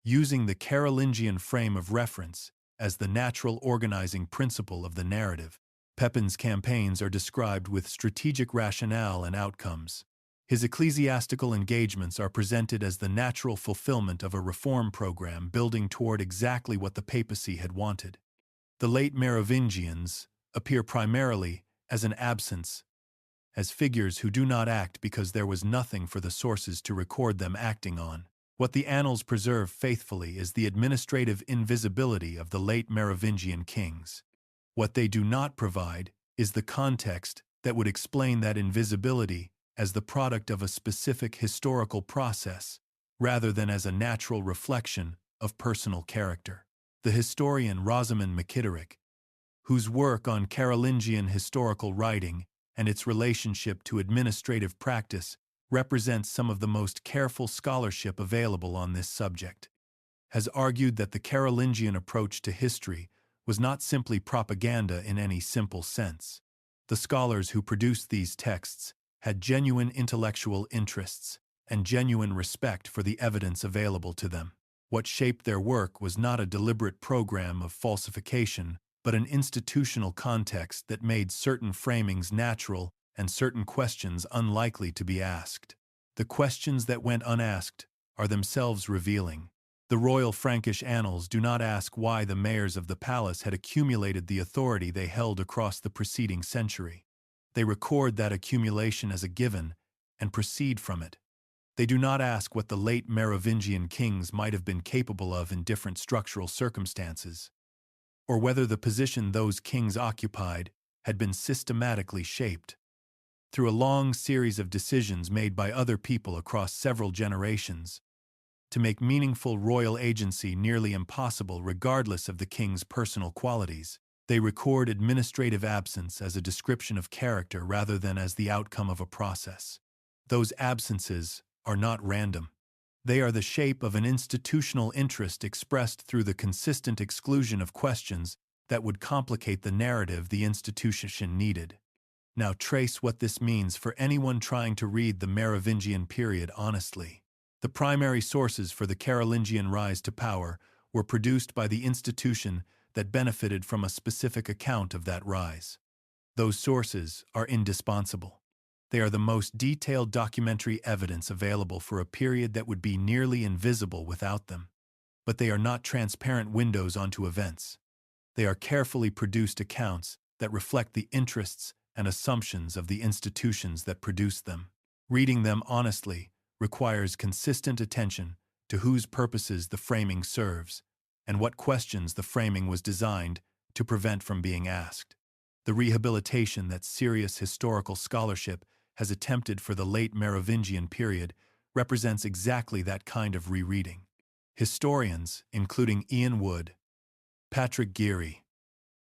using the Carolingian frame of reference as the natural organizing principle of the narrative. Pepin's campaigns are described with strategic rationale and outcomes. His ecclesiastical engagements are presented as the natural fulfillment of a reform program building toward exactly what the papacy had wanted. The late Merovingians appear primarily as an absence, as figures who do not act because there was nothing for the sources to record them acting on. What the annals preserve faithfully is the administrative invisibility of the late Merovingian kings. What they do not provide is the context that would explain that invisibility as the product of a specific historical process, rather than as a natural reflection of personal character. The historian Rosamund McKitterick, whose work on Carolingian historical writing and its relationship to administrative practice represents some of the most careful scholarship available on this subject, has argued that the Carolingian approach to history was not simply propaganda in any simple sense. The scholars who produced these texts had genuine intellectual interests and genuine respect for the evidence available to them. What shaped their work was not a deliberate program of falsification, but an institutional context that made certain framings natural and certain questions unlikely to be asked. The questions that went unasked are themselves revealing. The royal Frankish annals do not ask why the mayors of the palace had accumulated the authority they held across the preceding century. They record that accumulation as a given and proceed from it. They do not ask what the late Merovingian kings might have been capable of in different structural circumstances, or whether the position those kings occupied had been systematically shaped through a long series of decisions made by other people across several generations to make meaningful royal agency nearly impossible regardless of the king's personal qualities. They record administrative absence as a description of character rather than as the outcome of a process. Those absences are not random. They are the shape of an institutional interest expressed through the consistent exclusion of questions that would complicate the narrative the institution needed. Now trace what this means for anyone trying to read the Merovingian period honestly. The primary sources for the Carolingian rise to power were produced by the institution that benefited from a specific account of that rise. Those sources are indispensable. They are the most detailed documentary evidence available for a period that would be nearly invisible without them. But they are not transparent windows onto events. They are carefully produced accounts that reflect the interests and assumptions of the institutions that produced them. Reading them honestly requires consistent attention to whose purposes the framing serves and what questions the framing was designed to prevent from being asked. The rehabilitation that serious historical scholarship has attempted for the late Merovingian period represents exactly that kind of rereading. Historians, including Ian Wood, Patrick Geary,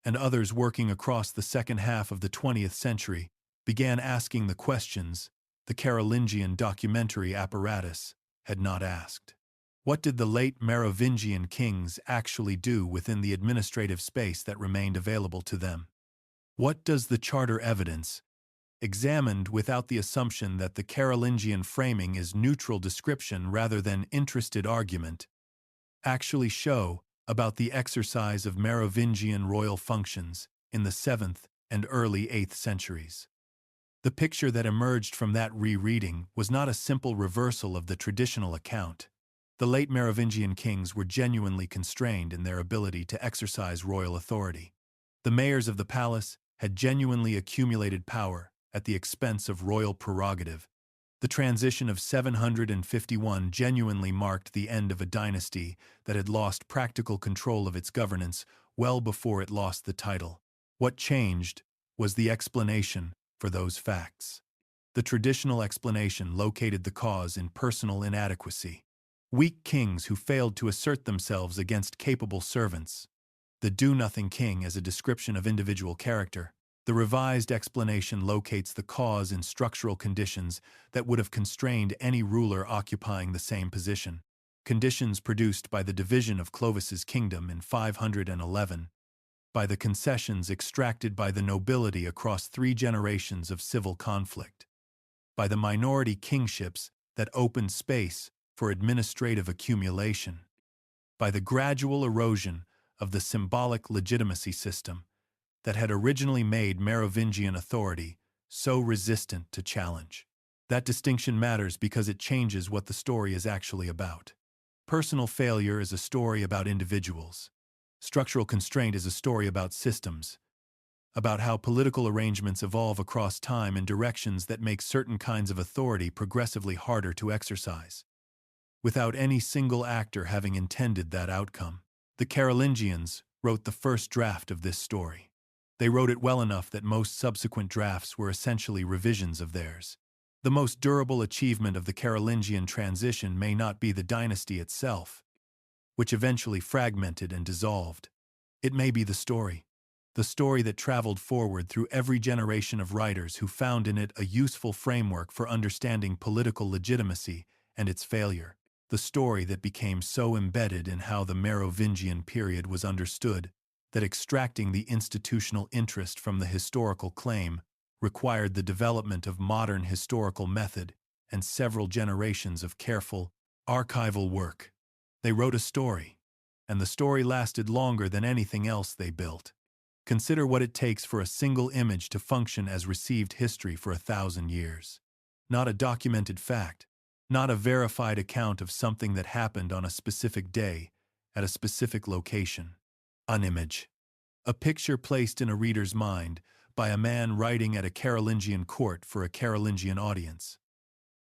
and others working across the second half of the 20th century, began asking the questions the Carolingian documentary apparatus had not asked. What did the late Merovingian kings actually do within the administrative space that remained available to them? What does the charter evidence, examined without the assumption that the Carolingian framing is neutral description rather than interested argument, actually show about the exercise of Merovingian royal functions in the 7th and early 8th centuries? The picture that emerged from that rereading was not a simple reversal of the traditional account. The late Merovingian kings were genuinely constrained in their ability to exercise royal authority. The mayors of the palace had genuinely accumulated power at the expense of royal prerogative. The transition of 751 genuinely marked the end of a dynasty that had lost practical control of its governance well before it lost the title. What changed was the explanation for those facts. The traditional explanation located the cause in personal inadequacy. Weak kings who failed to assert themselves against capable servants. The do-nothing king as a description of individual character. The revised explanation locates the cause in structural conditions that would have constrained any ruler occupying the same position. Conditions produced by the division of Clovis's kingdom in 511. by the concessions extracted by the nobility across 3 generations of civil conflict, by the minority kingships that opened space for administrative accumulation, by the gradual erosion of the symbolic legitimacy system that had originally made Merovingian authority so resistant to challenge. That distinction matters because it changes what the story is actually about. Personal failure is a story about individuals. Structural constraint is a story about systems, about how political arrangements evolve across time in directions that make certain kinds of authority progressively harder to exercise, without any single actor having intended that outcome. The Carolingians wrote the first draft of this story. They wrote it well enough that most subsequent drafts were essentially revisions of theirs. The most durable achievement of the Carolingian transition may not be the dynasty itself, which eventually fragmented and dissolved. It may be the story that traveled forward through every generation of writers who found in it a useful framework for understanding political legitimacy and its failure. The story that became so embedded in how the Merovingian period was understood that extracting the institutional interest from the historical claim required the development of modern historical method and several generations of careful, archival work. They wrote a story, and the story lasted longer than anything else they built. Consider what it takes for a single image to function as received history for 1,000 years. Not a documented fact, not a verified account of something that happened on a specific day, at a specific location. An image. A picture placed in a reader's mind by a man writing at a Carolingian court for a Carolingian audience,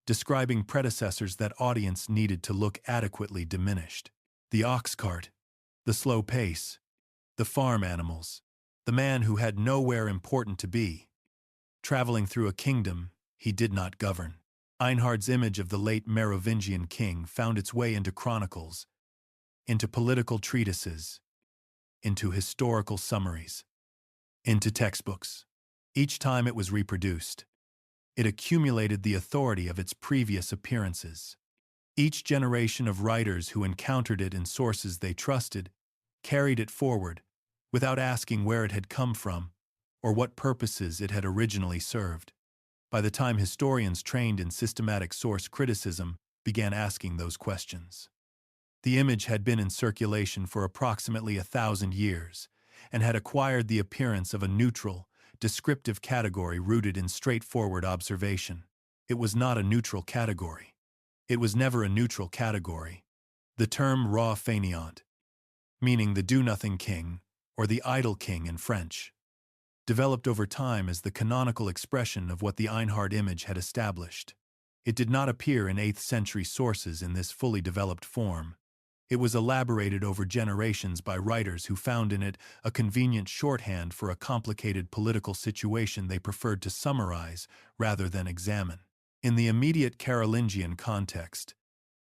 describing predecessors that audience needed to look adequately diminished. The ox cart, the slow pace, the farm animals, the man who had nowhere important to be, traveling through a kingdom he did not govern. Einhard's image of the late Merovingian king found its way into chronicles, into political treatises, into historical summaries, into textbooks. Each time it was reproduced, it accumulated the authority of its previous appearances. Each generation of writers who encountered it in sources they trusted carried it forward without asking where it had come from or what purposes it had originally served. By the time historians trained in systematic source criticism began asking those questions, the image had been in circulation for approximately 1,000 years and had acquired the appearance of a neutral, descriptive category rooted in straightforward observation. It was not a neutral category. It was never a neutral category. The term roi fainéant, meaning the do-nothing king, or the idle king in French, developed over time as the canonical expression of what the Einhard image had established. It did not appear in 8th century sources in this fully developed form. It was elaborated over generations by writers who found in it a convenient shorthand for a complicated political situation they preferred to summarize rather than examine. In the immediate Carolingian context,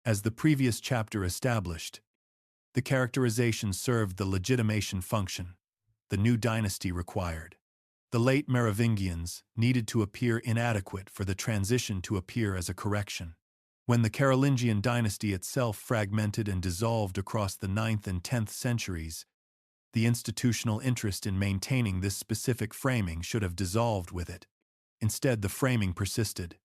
as the previous chapter established, the characterization served the legitimation function the new dynasty required. The late Merovingians needed to appear inadequate for the transition to appear as a correction. When the Carolingian dynasty itself fragmented and dissolved across the 9th and 10th centuries, the institutional interest in maintaining this specific framing should have dissolved with it. Instead, the framing persisted,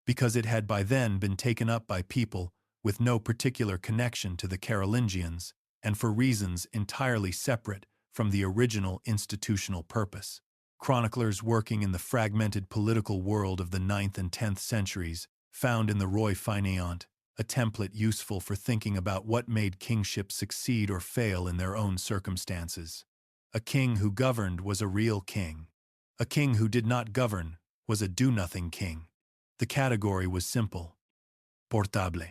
because it had by then been taken up by people with no particular connection to the Carolingians and for reasons entirely separate from the original institutional purpose. Chroniclers working in the fragmented political world of the 9th and 10th centuries found in the roi fainéant a template useful for thinking about what made kingship succeed or fail in their own circumstances. A king who governed was a real king. A king who did not govern was a do-nothing king. The category was simple, portable,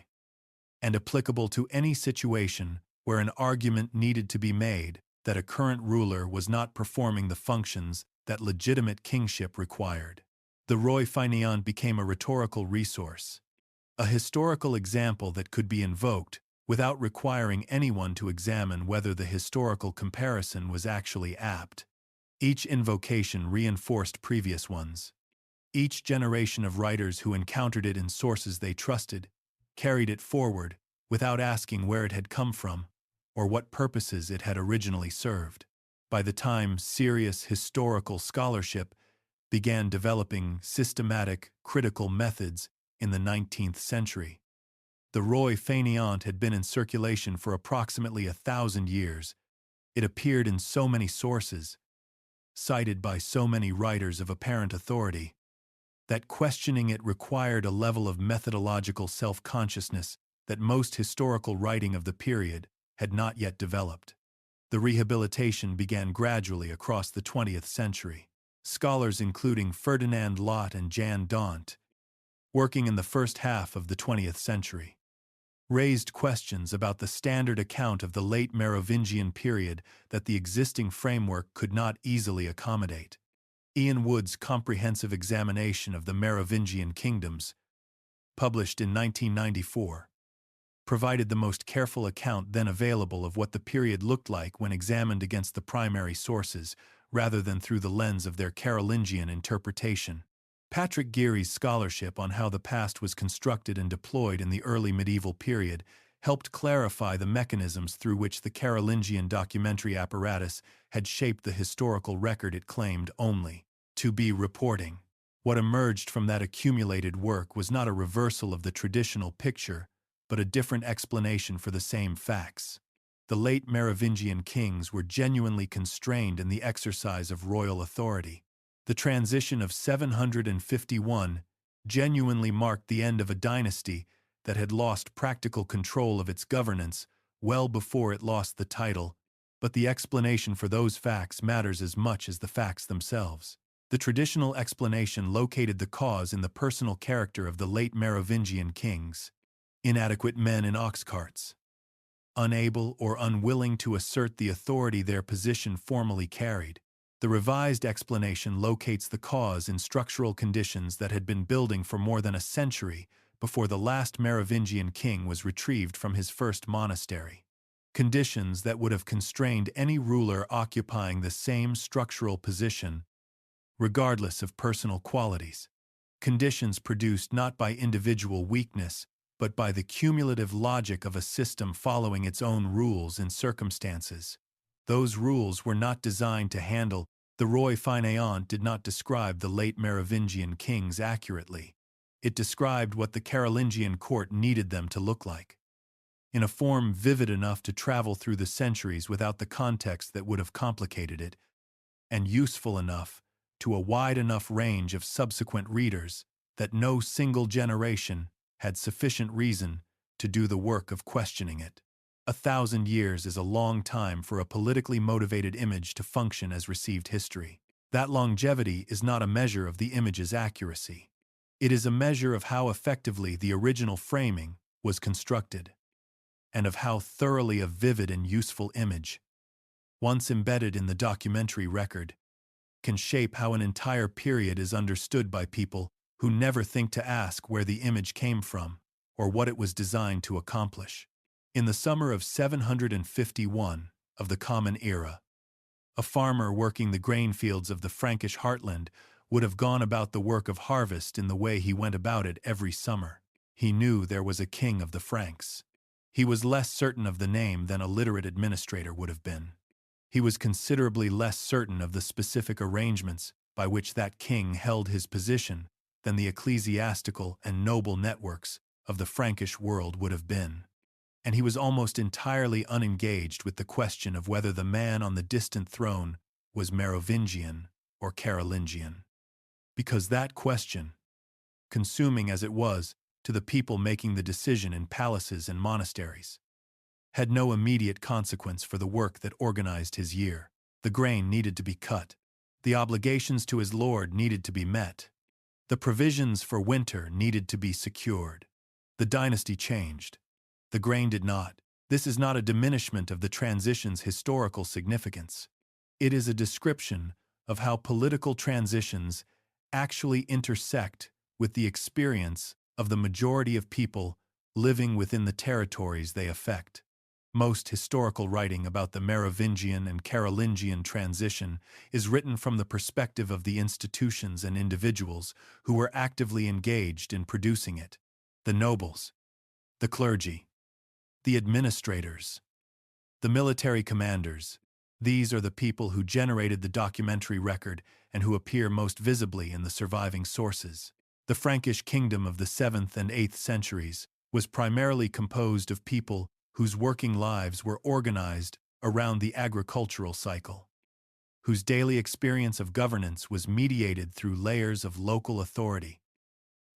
and applicable to any situation where an argument needed to be made that a current ruler was not performing the functions that legitimate kingship required. The roi fainéant became a rhetorical resource, a historical example that could be invoked without requiring anyone to examine whether the historical comparison was actually apt. Each invocation reinforced previous ones. Each generation of writers who encountered it in sources they trusted carried it forward without asking where it had come from or what purposes it had originally served. By the time serious historical scholarship began developing systematic, critical methods in the 19th century, the Roi fainéant had been in circulation for approximately 1,000 years. It appeared in so many sources, cited by so many writers of apparent authority, that questioning it required a level of methodological self-consciousness that most historical writing of the period had not yet developed. The rehabilitation began gradually across the 20th century. Scholars including Ferdinand Lot and Jan Dont, working in the first half of the 20th century, raised questions about the standard account of the late Merovingian period that the existing framework could not easily accommodate. Ian Wood's comprehensive examination of the Merovingian kingdoms, published in 1994, provided the most careful account then available of what the period looked like when examined against the primary sources, rather than through the lens of their Carolingian interpretation. Patrick Geary's scholarship on how the past was constructed and deployed in the early medieval period helped clarify the mechanisms through which the Carolingian documentary apparatus had shaped the historical record it claimed only to be reporting. What emerged from that accumulated work was not a reversal of the traditional picture, but a different explanation for the same facts. The late Merovingian kings were genuinely constrained in the exercise of royal authority. The transition of 751 genuinely marked the end of a dynasty that had lost practical control of its governance well before it lost the title, but the explanation for those facts matters as much as the facts themselves. The traditional explanation located the cause in the personal character of the late Merovingian kings: inadequate men in ox carts, unable or unwilling to assert the authority their position formally carried. The revised explanation locates the cause in structural conditions that had been building for more than a century before the last Merovingian king was retrieved from his first monastery. Conditions that would have constrained any ruler occupying the same structural position, regardless of personal qualities. Conditions produced not by individual weakness, but by the cumulative logic of a system following its own rules and circumstances. Those rules were not designed to handle. The Roi fainéant did not describe the late Merovingian kings accurately. It described what the Carolingian court needed them to look like, in a form vivid enough to travel through the centuries without the context that would have complicated it, and useful enough to a wide enough range of subsequent readers that no single generation had sufficient reason to do the work of questioning it. 1,000 years is a long time for a politically motivated image to function as received history. That longevity is not a measure of the image's accuracy. It is a measure of how effectively the original framing was constructed, and of how thoroughly a vivid and useful image, once embedded in the documentary record, can shape how an entire period is understood by people who never think to ask where the image came from or what it was designed to accomplish. In the summer of 751 of the Common Era, a farmer working the grain fields of the Frankish heartland would have gone about the work of harvest in the way he went about it every summer. He knew there was a king of the Franks. He was less certain of the name than a literate administrator would have been. He was considerably less certain of the specific arrangements by which that king held his position than the ecclesiastical and noble networks of the Frankish world would have been. And he was almost entirely unengaged with the question of whether the man on the distant throne was Merovingian or Carolingian. Because that question, consuming as it was to the people making the decision in palaces and monasteries, had no immediate consequence for the work that organized his year. The grain needed to be cut. The obligations to his lord needed to be met. The provisions for winter needed to be secured. The dynasty changed. The grain did not. This is not a diminishment of the transition's historical significance. It is a description of how political transitions actually intersect with the experience of the majority of people living within the territories they affect. Most historical writing about the Merovingian and Carolingian transition is written from the perspective of the institutions and individuals who were actively engaged in producing it: the nobles, the clergy, the administrators, the military commanders, These are the people who generated the documentary record and who appear most visibly in the surviving sources. The Frankish kingdom of the 7th and 8th centuries was primarily composed of people whose working lives were organized around the agricultural cycle, whose daily experience of governance was mediated through layers of local authority,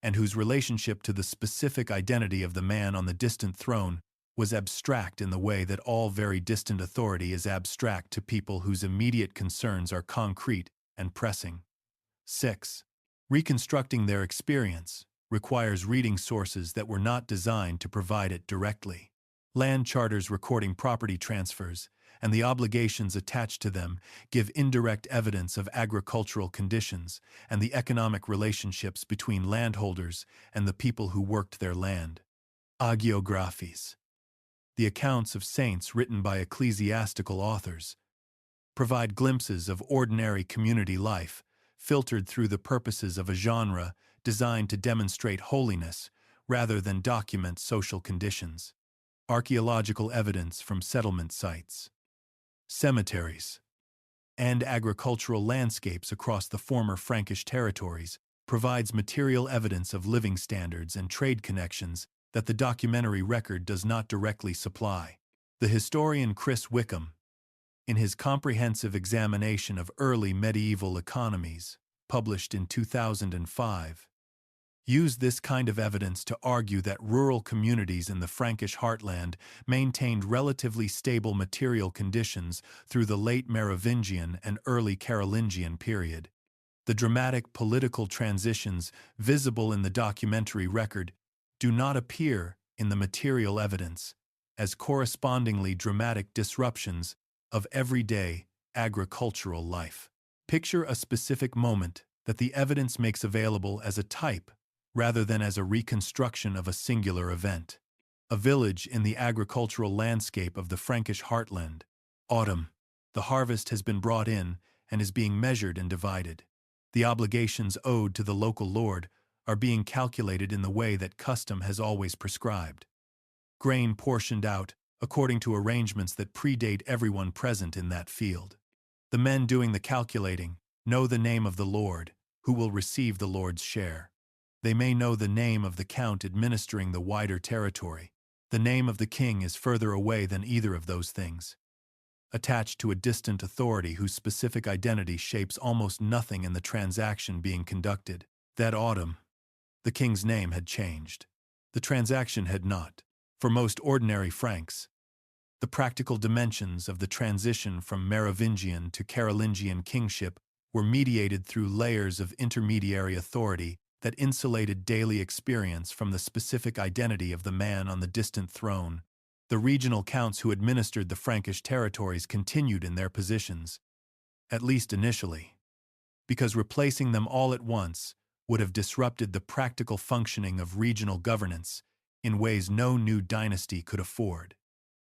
and whose relationship to the specific identity of the man on the distant throne was abstract in the way that all very distant authority is abstract to people whose immediate concerns are concrete and pressing. 6. Reconstructing their experience requires reading sources that were not designed to provide it directly. Land charters recording property transfers and the obligations attached to them give indirect evidence of agricultural conditions and the economic relationships between landholders and the people who worked their land. Hagiographies, the accounts of saints written by ecclesiastical authors, provide glimpses of ordinary community life, filtered through the purposes of a genre designed to demonstrate holiness rather than document social conditions. Archaeological evidence from settlement sites, cemeteries, and agricultural landscapes across the former Frankish territories provides material evidence of living standards and trade connections that the documentary record does not directly supply. The historian Chris Wickham, in his comprehensive examination of early medieval economies, published in 2005, used this kind of evidence to argue that rural communities in the Frankish heartland maintained relatively stable material conditions through the late Merovingian and early Carolingian period. The dramatic political transitions visible in the documentary record do not appear in the material evidence as correspondingly dramatic disruptions of everyday agricultural life. Picture a specific moment that the evidence makes available as a type rather than as a reconstruction of a singular event. A village in the agricultural landscape of the Frankish heartland. Autumn. The harvest has been brought in and is being measured and divided. The obligations owed to the local lord are being calculated in the way that custom has always prescribed. Grain portioned out according to arrangements that predate everyone present in that field. The men doing the calculating know the name of the lord, who will receive the lord's share. They may know the name of the count administering the wider territory. The name of the king is further away than either of those things, attached to a distant authority whose specific identity shapes almost nothing in the transaction being conducted. That autumn, the king's name had changed. The transaction had not. For most ordinary Franks, the practical dimensions of the transition from Merovingian to Carolingian kingship were mediated through layers of intermediary authority that insulated daily experience from the specific identity of the man on the distant throne. The regional counts who administered the Frankish territories continued in their positions, at least initially, because replacing them all at once would have disrupted the practical functioning of regional governance in ways no new dynasty could afford.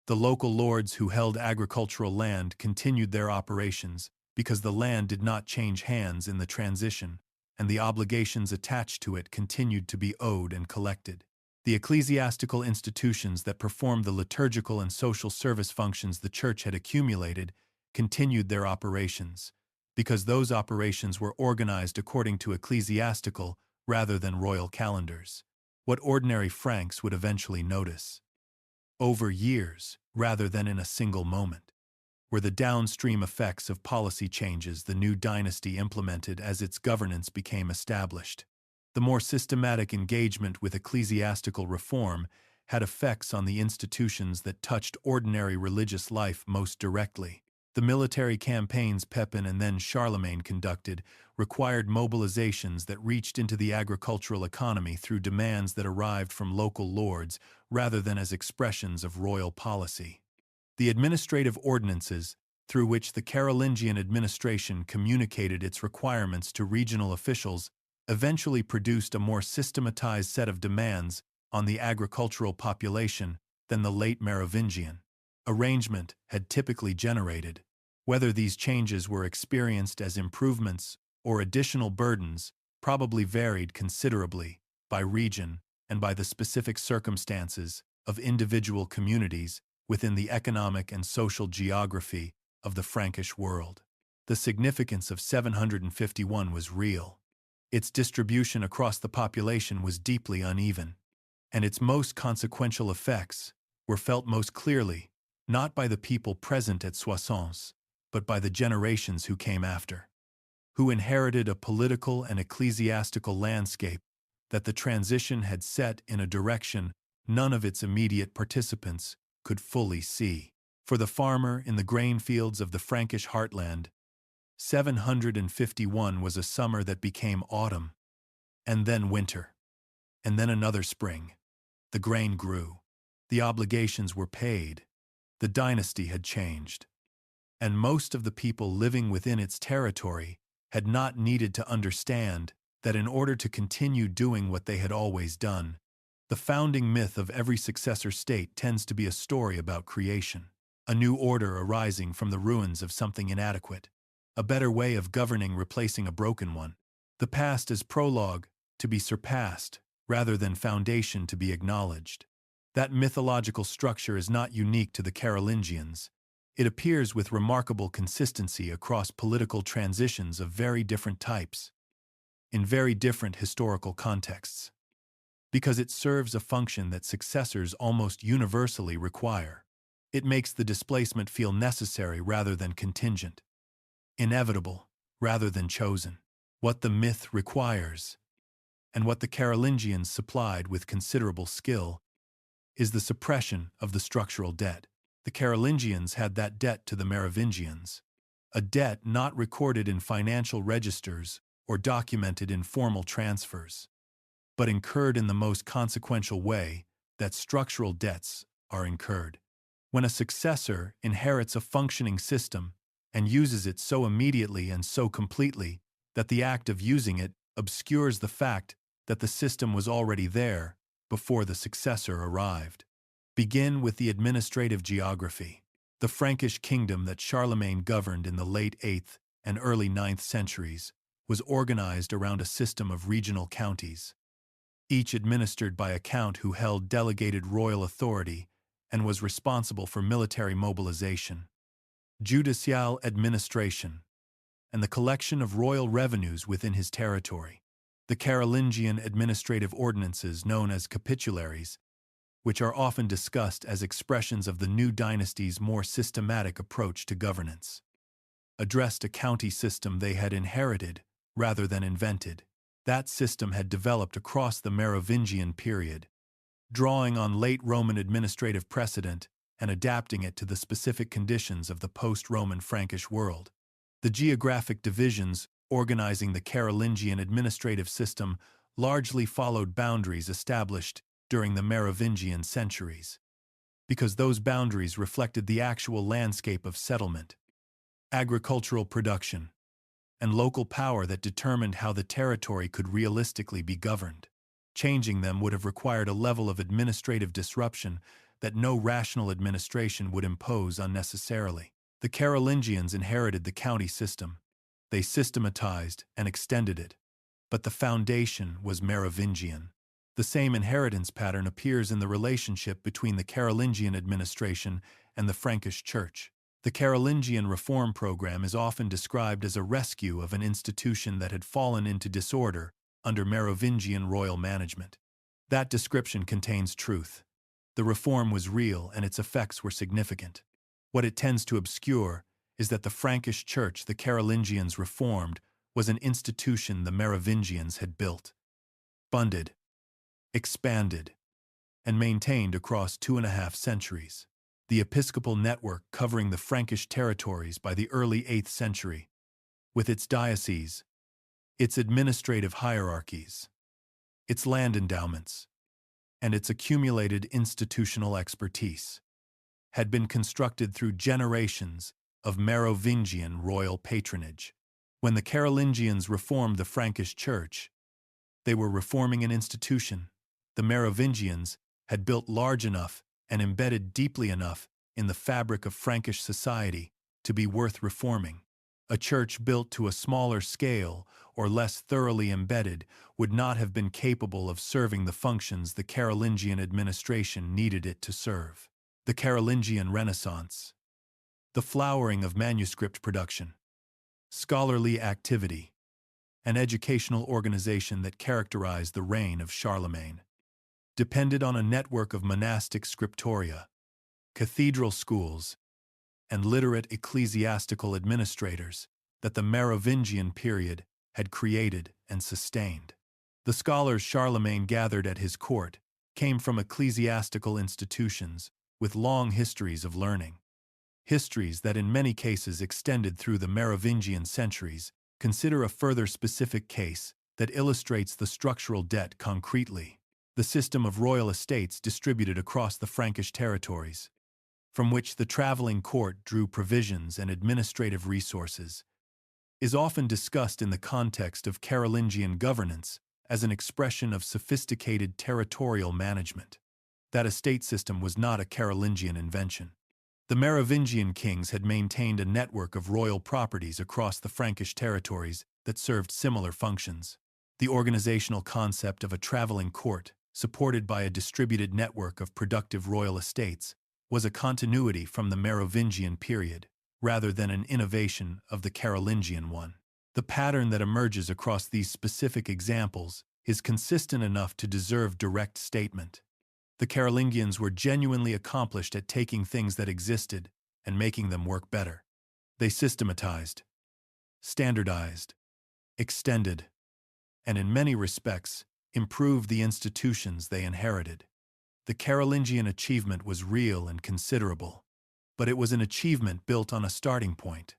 The local lords who held agricultural land continued their operations because the land did not change hands in the transition, and the obligations attached to it continued to be owed and collected. The ecclesiastical institutions that performed the liturgical and social service functions the Church had accumulated continued their operations, because those operations were organized according to ecclesiastical rather than royal calendars. What ordinary Franks would eventually notice, over years rather than in a single moment, were the downstream effects of policy changes the new dynasty implemented as its governance became established. The more systematic engagement with ecclesiastical reform had effects on the institutions that touched ordinary religious life most directly. The military campaigns Pepin and then Charlemagne conducted required mobilizations that reached into the agricultural economy through demands that arrived from local lords rather than as expressions of royal policy. The administrative ordinances, through which the Carolingian administration communicated its requirements to regional officials, eventually produced a more systematized set of demands on the agricultural population than the late Merovingian arrangement had typically generated. Whether these changes were experienced as improvements or additional burdens probably varied considerably by region and by the specific circumstances of individual communities within the economic and social geography of the Frankish world. The significance of 751 was real. Its distribution across the population was deeply uneven, and its most consequential effects were felt most clearly, not by the people present at Soissons, but by the generations who came after, who inherited a political and ecclesiastical landscape that the transition had set in a direction none of its immediate participants could fully see. For the farmer in the grain fields of the Frankish heartland, 751 was a summer that became autumn, and then winter, and then another spring. The grain grew, the obligations were paid, the dynasty had changed, and most of the people living within its territory had not needed to understand that in order to continue doing what they had always done, the founding myth of every successor state tends to be a story about creation, a new order arising from the ruins of something inadequate, a better way of governing replacing a broken one. The past is prologue to be surpassed, rather than foundation to be acknowledged. That mythological structure is not unique to the Carolingians. It appears with remarkable consistency across political transitions of very different types, in very different historical contexts, because it serves a function that successors almost universally require. It makes the displacement feel necessary rather than contingent, inevitable rather than chosen. What the myth requires, and what the Carolingians supplied with considerable skill, is the suppression of the structural debt. The Carolingians had that debt to the Merovingians, a debt not recorded in financial registers or documented in formal transfers, but incurred in the most consequential way that structural debts are incurred. When a successor inherits a functioning system and uses it so immediately and so completely that the act of using it obscures the fact that the system was already there before the successor arrived. Begin with the administrative geography. The Frankish kingdom that Charlemagne governed in the late 8th and early 9th centuries was organized around a system of regional counties, each administered by a count who held delegated royal authority and was responsible for military mobilization, judicial administration, and the collection of royal revenues within his territory. The Carolingian administrative ordinances, known as capitularies, which are often discussed as expressions of the new dynasty's more systematic approach to governance, addressed a county system they had inherited rather than invented. That system had developed across the Merovingian period, drawing on late Roman administrative precedent and adapting it to the specific conditions of the post-Roman Frankish world. The geographic divisions organizing the Carolingian administrative system largely followed boundaries established during the Merovingian centuries, because those boundaries reflected the actual landscape of settlement, agricultural production, and local power that determined how the territory could realistically be governed. Changing them would have required a level of administrative disruption that no rational administration would impose unnecessarily. The Carolingians inherited the county system. They systematized and extended it, but the foundation was Merovingian. The same inheritance pattern appears in the relationship between the Carolingian administration and the Frankish Church. The Carolingian reform program is often described as a rescue of an institution that had fallen into disorder under Merovingian royal management. That description contains truth. The reform was real and its effects were significant. What it tends to obscure is that the Frankish Church the Carolingians reformed was an institution the Merovingians had built, funded, expanded, and maintained across 2.5 centuries. The episcopal network covering the Frankish territories by the early 8th century, with its dioceses, its administrative hierarchies, its land endowments, and its accumulated institutional expertise, had been constructed through generations of Merovingian royal patronage. When the Carolingians reformed the Frankish Church, they were reforming an institution the Merovingians had built large enough and embedded deeply enough in the fabric of Frankish society to be worth reforming. A church built to a smaller scale or less thoroughly embedded would not have been capable of serving the functions the Carolingian administration needed it to serve. The Carolingian Renaissance. the flowering of manuscript production, scholarly activity, and educational organization that characterized the reign of Charlemagne depended on a network of monastic scriptoria, cathedral schools, and literate ecclesiastical administrators that the Merovingian period had created and sustained. The scholars Charlemagne gathered at his court came from ecclesiastical institutions with long histories of learning. Histories that in many cases extended through the Merovingian centuries. Consider a further specific case that illustrates the structural debt concretely. The system of royal estates distributed across the Frankish territories, from which the traveling court drew provisions and administrative resources, is often discussed in the context of Carolingian governance as an expression of sophisticated territorial management. That estate system was not a Carolingian invention. The Merovingian kings had maintained a network of royal properties across the Frankish territories that served similar functions. The organizational concept of a traveling court, supported by a distributed network of productive royal estates, was a continuity from the Merovingian period, rather than an innovation of the Carolingian one. The pattern that emerges across these specific examples is consistent enough to deserve direct statement. The Carolingians were genuinely accomplished at taking things that existed and making them work better. They systematized, standardized, extended, and in many respects, improved the institutions they inherited. The Carolingian achievement was real and considerable, but it was an achievement built on a starting point,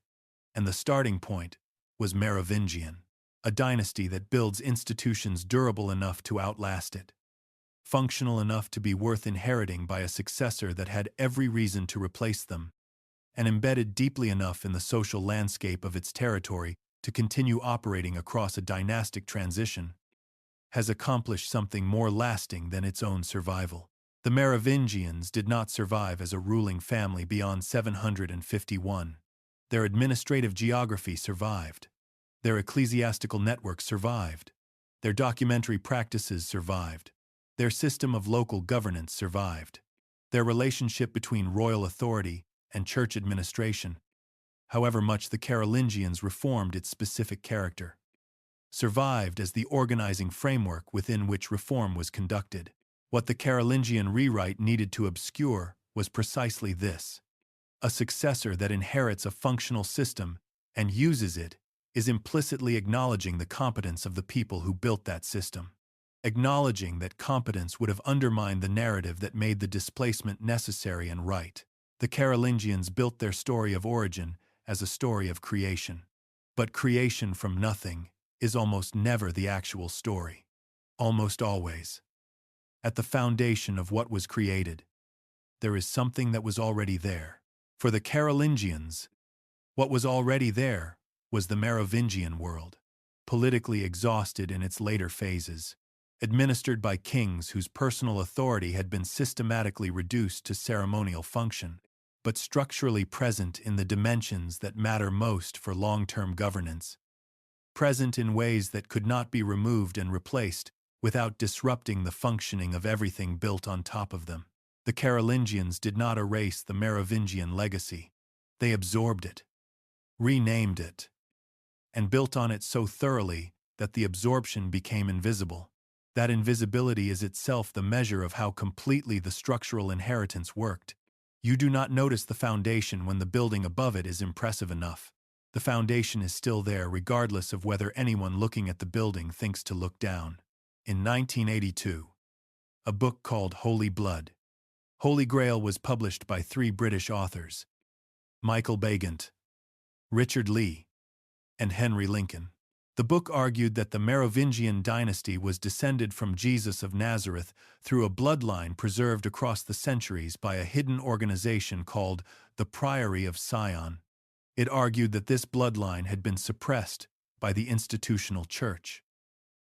and the starting point was Merovingian, a dynasty that builds institutions durable enough to outlast it, functional enough to be worth inheriting by a successor that had every reason to replace them, and embedded deeply enough in the social landscape of its territory to continue operating across a dynastic transition, has accomplished something more lasting than its own survival. The Merovingians did not survive as a ruling family beyond 751. Their administrative geography survived. Their ecclesiastical network survived. Their documentary practices survived. Their system of local governance survived. Their relationship between royal authority and church administration, however much the Carolingians reformed its specific character, survived as the organizing framework within which reform was conducted. What the Carolingian rewrite needed to obscure was precisely this. A successor that inherits a functional system and uses it is implicitly acknowledging the competence of the people who built that system. Acknowledging that competence would have undermined the narrative that made the displacement necessary and right. The Carolingians built their story of origin as a story of creation. But creation from nothing is almost never the actual story. Almost always, at the foundation of what was created, there is something that was already there. For the Carolingians, what was already there was the Merovingian world, politically exhausted in its later phases, administered by kings whose personal authority had been systematically reduced to ceremonial function, but structurally present in the dimensions that matter most for long-term governance, present in ways that could not be removed and replaced without disrupting the functioning of everything built on top of them. The Carolingians did not erase the Merovingian legacy. They absorbed it, renamed it, and built on it so thoroughly that the absorption became invisible. That invisibility is itself the measure of how completely the structural inheritance worked. You do not notice the foundation when the building above it is impressive enough. The foundation is still there regardless of whether anyone looking at the building thinks to look down. In 1982, a book called Holy Blood, Holy Grail was published by 3 British authors, Michael Begant, Richard Lee, and Henry Lincoln. The book argued that the Merovingian dynasty was descended from Jesus of Nazareth through a bloodline preserved across the centuries by a hidden organization called the Priory of Sion. It argued that this bloodline had been suppressed by the institutional church,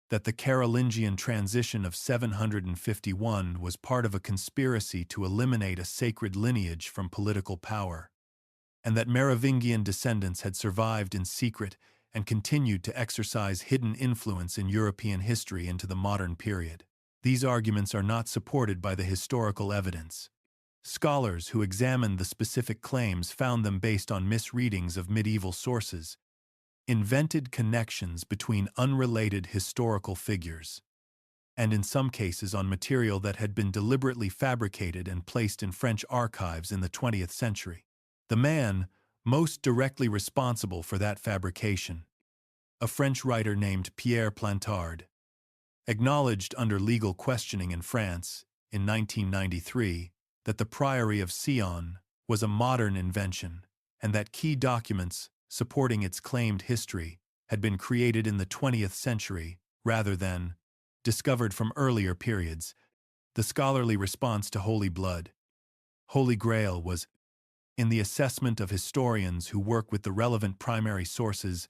that the Carolingian transition of 751 was part of a conspiracy to eliminate a sacred lineage from political power, and that Merovingian descendants had survived in secret and continued to exercise hidden influence in European history into the modern period. These arguments are not supported by the historical evidence. Scholars who examined the specific claims found them based on misreadings of medieval sources, invented connections between unrelated historical figures, and in some cases on material that had been deliberately fabricated and placed in French archives in the 20th century. The man most directly responsible for that fabrication, a French writer named Pierre Plantard, acknowledged under legal questioning in France in 1993 that the Priory of Sion was a modern invention and that key documents supporting its claimed history had been created in the 20th century rather than discovered from earlier periods. The scholarly response to Holy Blood, Holy Grail, was, in the assessment of historians who work with the relevant primary sources,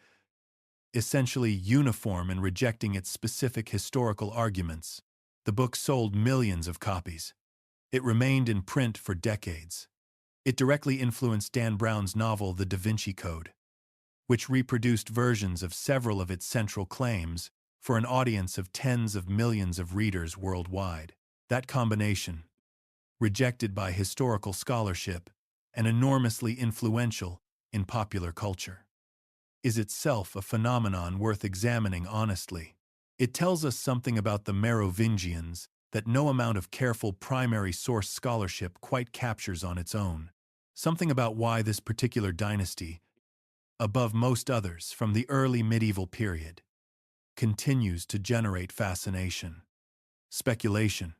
essentially uniform in rejecting its specific historical arguments. The book sold millions of copies. It remained in print for decades. It directly influenced Dan Brown's novel The Da Vinci Code, which reproduced versions of several of its central claims for an audience of tens of millions of readers worldwide. That combination, rejected by historical scholarship and enormously influential in popular culture, is itself a phenomenon worth examining honestly. It tells us something about the Merovingians that no amount of careful primary source scholarship quite captures on its own. Something about why this particular dynasty, above most others from the early medieval period, continues to generate fascination, speculation,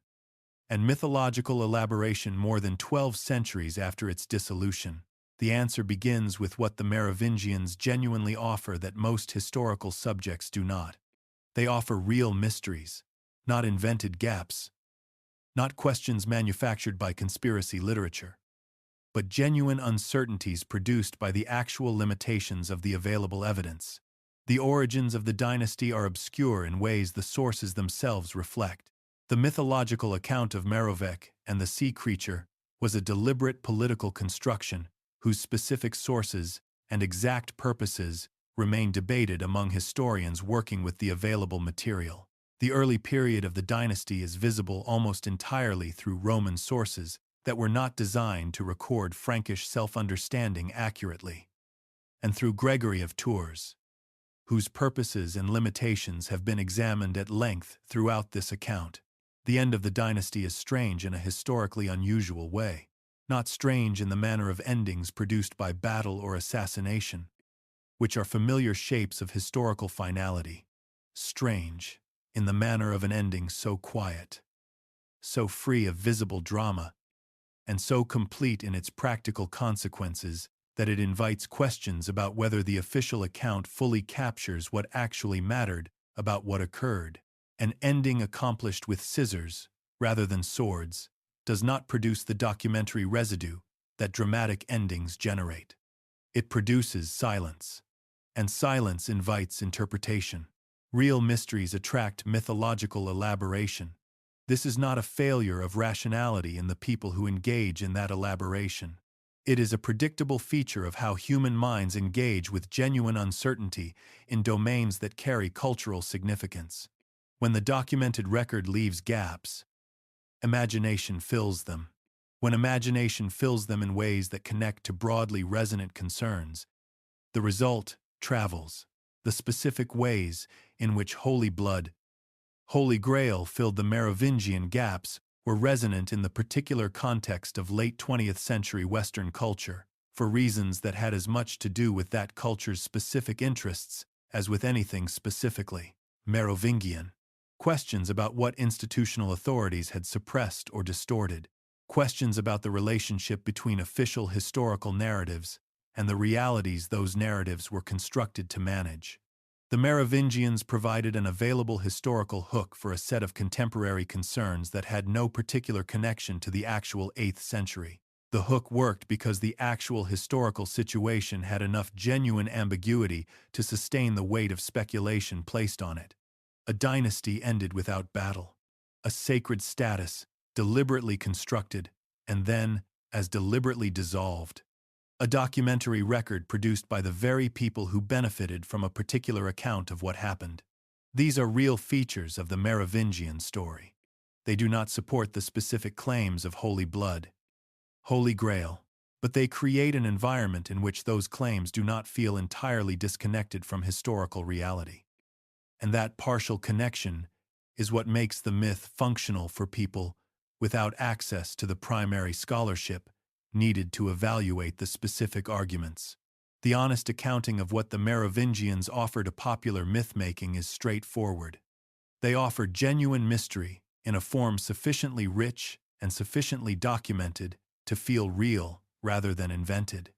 and mythological elaboration more than 12 centuries after its dissolution. The answer begins with what the Merovingians genuinely offer that most historical subjects do not. They offer real mysteries, not invented gaps, not questions manufactured by conspiracy literature, but genuine uncertainties produced by the actual limitations of the available evidence. The origins of the dynasty are obscure in ways the sources themselves reflect. The mythological account of Merovec and the sea creature was a deliberate political construction whose specific sources and exact purposes remain debated among historians working with the available material. The early period of the dynasty is visible almost entirely through Roman sources that were not designed to record Frankish self-understanding accurately, and through Gregory of Tours, whose purposes and limitations have been examined at length throughout this account. The end of the dynasty is strange in a historically unusual way, not strange in the manner of endings produced by battle or assassination, which are familiar shapes of historical finality. Strange in the manner of an ending so quiet, so free of visible drama, and so complete in its practical consequences that it invites questions about whether the official account fully captures what actually mattered about what occurred. An ending accomplished with scissors, rather than swords, does not produce the documentary residue that dramatic endings generate. It produces silence, and silence invites interpretation. Real mysteries attract mythological elaboration. This is not a failure of rationality in the people who engage in that elaboration. It is a predictable feature of how human minds engage with genuine uncertainty in domains that carry cultural significance. When the documented record leaves gaps, imagination fills them. When imagination fills them in ways that connect to broadly resonant concerns, the result travels. The specific ways in which Holy Blood, Holy Grail filled the Merovingian gaps were resonant in the particular context of late 20th century Western culture, for reasons that had as much to do with that culture's specific interests as with anything specifically Merovingian. Questions about what institutional authorities had suppressed or distorted, questions about the relationship between official historical narratives and the realities those narratives were constructed to manage. The Merovingians provided an available historical hook for a set of contemporary concerns that had no particular connection to the actual 8th century. The hook worked because the actual historical situation had enough genuine ambiguity to sustain the weight of speculation placed on it. A dynasty ended without battle, a sacred status deliberately constructed and then as deliberately dissolved. A documentary record produced by the very people who benefited from a particular account of what happened. These are real features of the Merovingian story. They do not support the specific claims of Holy Blood, Holy Grail. But they create an environment in which those claims do not feel entirely disconnected from historical reality. And that partial connection is what makes the myth functional for people without access to the primary scholarship needed to evaluate the specific arguments. The honest accounting of what the Merovingians offer to popular myth-making is straightforward. They offer genuine mystery in a form sufficiently rich and sufficiently documented to feel real rather than invented.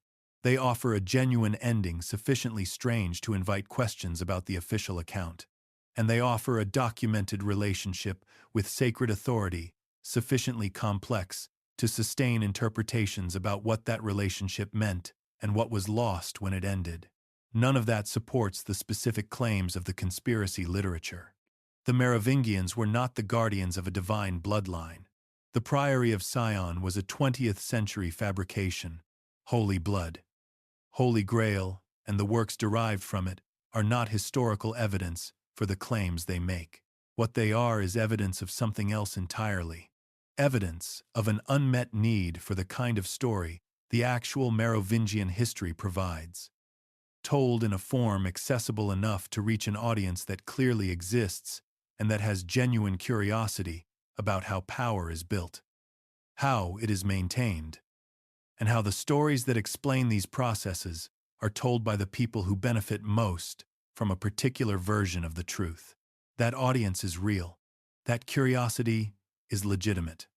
They offer a genuine ending sufficiently strange to invite questions about the official account. And they offer a documented relationship with sacred authority sufficiently complex to sustain interpretations about what that relationship meant and what was lost when it ended. None of that supports the specific claims of the conspiracy literature. The Merovingians were not the guardians of a divine bloodline. The Priory of Sion was a 20th century fabrication. Holy Blood, Holy Grail, and the works derived from it are not historical evidence for the claims they make. What they are is evidence of something else entirely. Evidence of an unmet need for the kind of story the actual Merovingian history provides, told in a form accessible enough to reach an audience that clearly exists and that has genuine curiosity about how power is built, how it is maintained, and how the stories that explain these processes are told by the people who benefit most from a particular version of the truth. That audience is real. That curiosity is legitimate.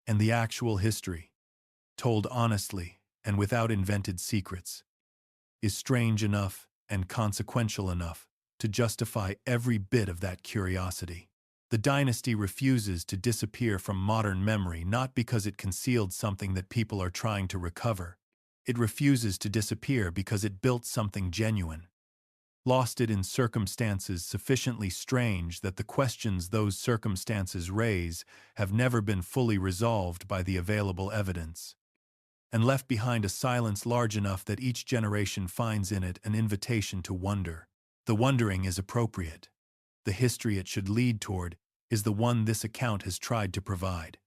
And the actual history, told honestly and without invented secrets, is strange enough and consequential enough to justify every bit of that curiosity. The dynasty refuses to disappear from modern memory not because it concealed something that people are trying to recover. It refuses to disappear because it built something genuine, lost it in circumstances sufficiently strange that the questions those circumstances raise have never been fully resolved by the available evidence, and left behind a silence large enough that each generation finds in it an invitation to wonder. The wondering is appropriate. The history it should lead toward is the one this account has tried to provide.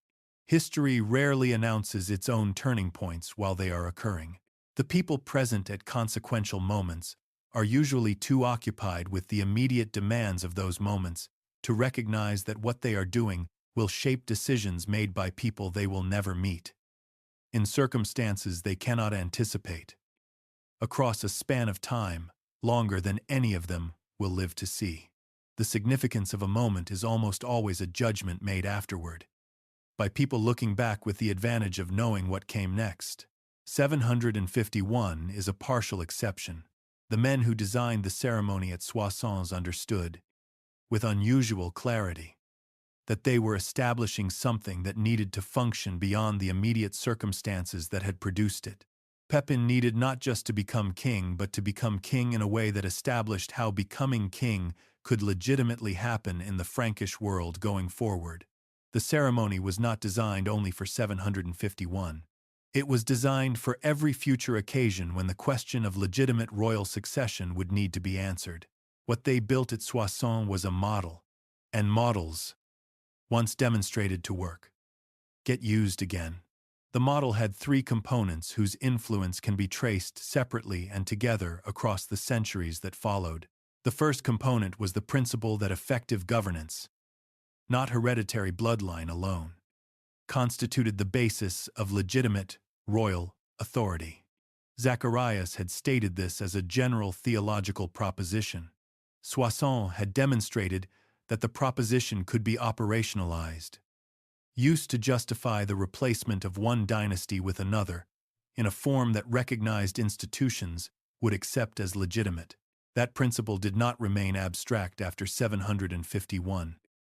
History rarely announces its own turning points while they are occurring. The people present at consequential moments are usually too occupied with the immediate demands of those moments to recognize that what they are doing will shape decisions made by people they will never meet, in circumstances they cannot anticipate, across a span of time longer than any of them will live to see. The significance of a moment is almost always a judgment made afterward, by people looking back with the advantage of knowing what came next. 751 is a partial exception. The men who designed the ceremony at Soissons understood, with unusual clarity, that they were establishing something that needed to function beyond the immediate circumstances that had produced it. Pepin needed not just to become king, but to become king in a way that established how becoming king could legitimately happen in the Frankish world going forward. The ceremony was not designed only for 751. It was designed for every future occasion when the question of legitimate royal succession would need to be answered. What they built at Soissons was a model, and models, once demonstrated to work, get used again. The model had three components whose influence can be traced separately and together across the centuries that followed. The first component was the principle that effective governance, not hereditary bloodline alone, constituted the basis of legitimate royal authority. Zacharias had stated this as a general theological proposition. Soissons had demonstrated that the proposition could be operationalized, used to justify the replacement of one dynasty with another, in a form that recognized institutions would accept as legitimate. That principle did not remain abstract after 751.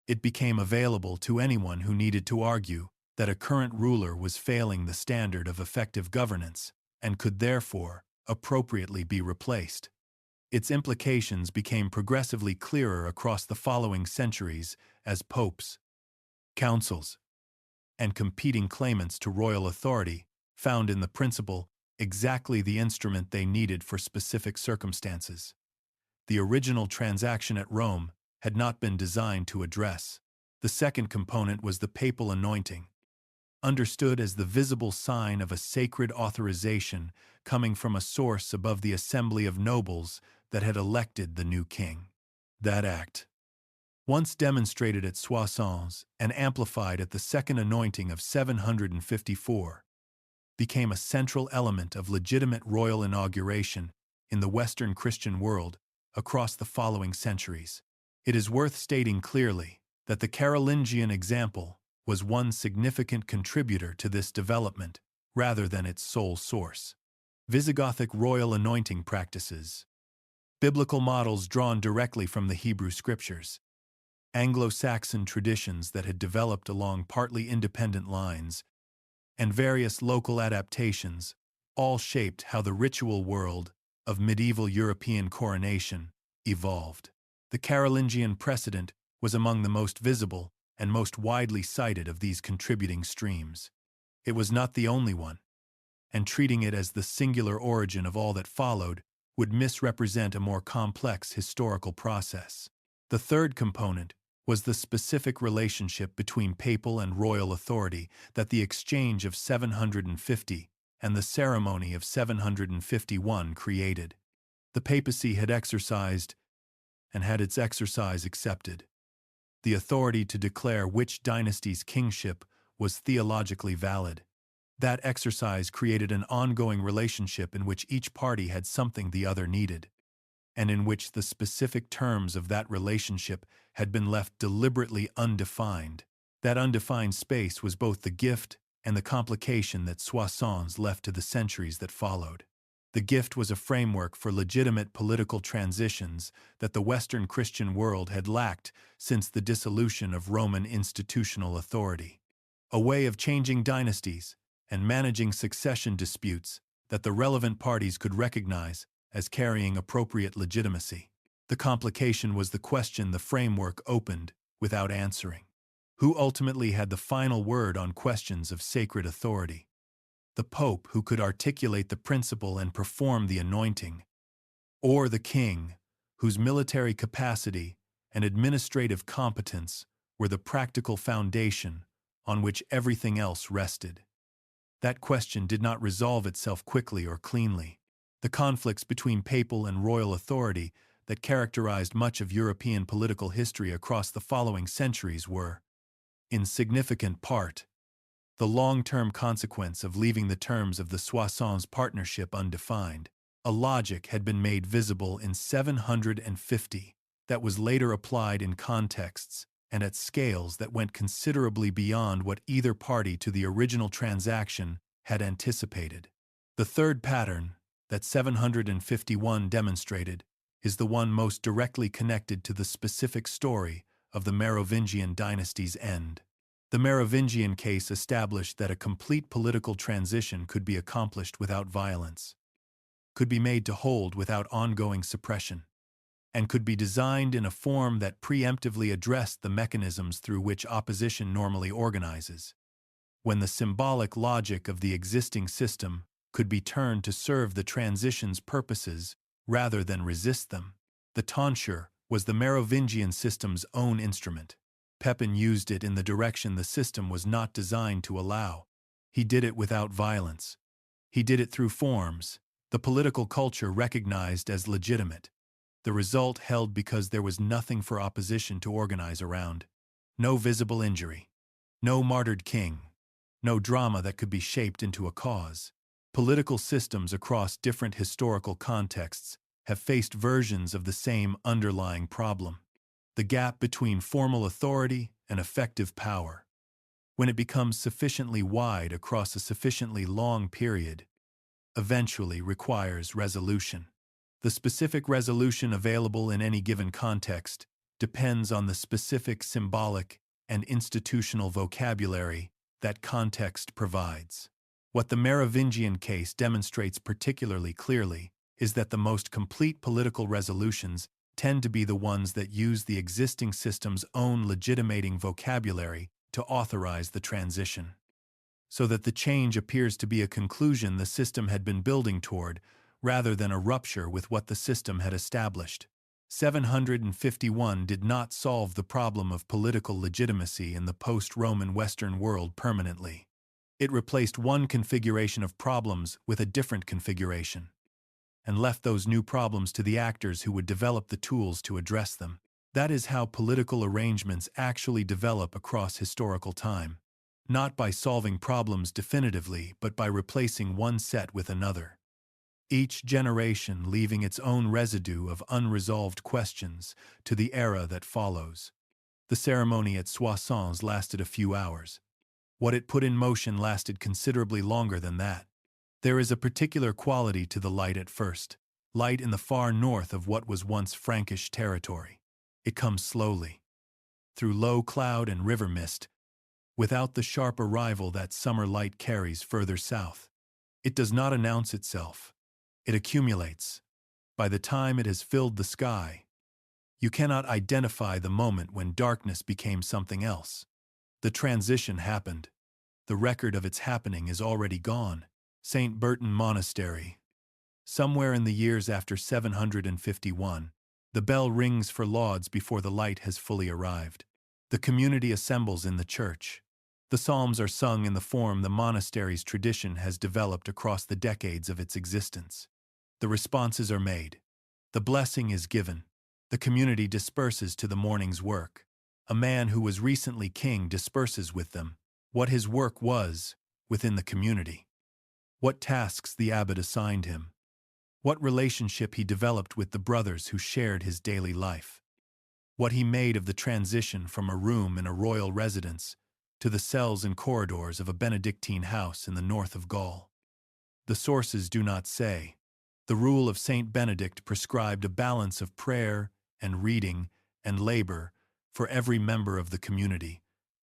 It became available to anyone who needed to argue that a current ruler was failing the standard of effective governance and could therefore appropriately be replaced. Its implications became progressively clearer across the following centuries as popes, councils, and competing claimants to royal authority found in the principle exactly the instrument they needed for specific circumstances. The original transaction at Rome had not been designed to address. The second component was the papal anointing, understood as the visible sign of a sacred authorization coming from a source above the assembly of nobles that had elected the new king. That act, once demonstrated at Soissons and amplified at the second anointing of 754, became a central element of legitimate royal inauguration in the Western Christian world across the following centuries. It is worth stating clearly that the Carolingian example was one significant contributor to this development rather than its sole source. Visigothic royal anointing practices, biblical models drawn directly from the Hebrew Scriptures, Anglo-Saxon traditions that had developed along partly independent lines, and various local adaptations all shaped how the ritual world of medieval European coronation evolved. The Carolingian precedent was among the most visible and most widely cited of these contributing streams. It was not the only one, and treating it as the singular origin of all that followed would misrepresent a more complex historical process. The third component was the specific relationship between papal and royal authority that the exchange of 750 and the ceremony of 751 created. The papacy had exercised, and had its exercise accepted, the authority to declare which dynasty's kingship was theologically valid. That exercise created an ongoing relationship in which each party had something the other needed, and in which the specific terms of that relationship had been left deliberately undefined. That undefined space was both the gift and the complication that Soissons left to the centuries that followed. The gift was a framework for legitimate political transitions that the Western Christian world had lacked since the dissolution of Roman institutional authority. A way of changing dynasties and managing succession disputes that the relevant parties could recognize as carrying appropriate legitimacy. The complication was the question the framework opened without answering. Who ultimately had the final word on questions of sacred authority? The Pope, who could articulate the principle and perform the anointing, or the king, whose military capacity and administrative competence were the practical foundation on which everything else rested? That question did not resolve itself quickly or cleanly. The conflicts between papal and royal authority that characterized much of European political history across the following centuries were, in significant part, the long-term consequence of leaving the terms of the Soissons partnership undefined. A logic had been made visible in 750 that was later applied in contexts and at scales that went considerably beyond what either party to the original transaction had anticipated. The third pattern that 751 demonstrated is the one most directly connected to the specific story of the Merovingian dynasty's end. The Merovingian case established that a complete political transition could be accomplished without violence, could be made to hold without ongoing suppression, and could be designed in a form that preemptively addressed the mechanisms through which opposition normally organizes, when the symbolic logic of the existing system could be turned to serve the transition's purposes rather than resist them. The tonsure was the Merovingian system's own instrument. Pepin used it in the direction the system was not designed to allow. He did it without violence. He did it through forms the political culture recognized as legitimate. The result held because there was nothing for opposition to organize around. No visible injury. No martyred king. No drama that could be shaped into a cause. Political systems across different historical contexts have faced versions of the same underlying problem. The gap between formal authority and effective power. When it becomes sufficiently wide across a sufficiently long period, eventually requires resolution. The specific resolution available in any given context depends on the specific symbolic and institutional vocabulary that context provides. What the Merovingian case demonstrates particularly clearly is that the most complete political resolutions tend to be the ones that use the existing system's own legitimating vocabulary to authorize the transition, so that the change appears to be a conclusion the system had been building toward, rather than a rupture with what the system had established. 751 did not solve the problem of political legitimacy in the post-Roman Western world permanently. It replaced one configuration of problems with a different configuration, and left those new problems to the actors who would develop the tools to address them. That is how political arrangements actually develop across historical time. Not by solving problems definitively, but by replacing one set with another. Each generation leaving its own residue of unresolved questions to the era that follows. The ceremony at Soissons lasted a few hours. What it put in motion lasted considerably longer than that. There is a particular quality to the light at first, light in the far north of what was once Frankish territory. It comes slowly, through low cloud and river mist, without the sharp arrival that summer light carries further south. It does not announce itself. It accumulates. By the time it has filled the sky, you cannot identify the moment when darkness became something else. The transition happened. The record of its happening is already gone. Saint-Bertin monastery. Somewhere in the years after 751, the bell rings for lauds before the light has fully arrived. The community assembles in the church. The psalms are sung in the form the monastery's tradition has developed across the decades of its existence. The responses are made. The blessing is given. The community disperses to the morning's work. A man who was recently king disperses with them. What his work was within the community. What tasks the abbot assigned him. What relationship he developed with the brothers who shared his daily life. What he made of the transition from a room in a royal residence to the cells and corridors of a Benedictine house in the north of Gaul. The sources do not say. The rule of Saint Benedict prescribed a balance of prayer and reading and labor for every member of the community,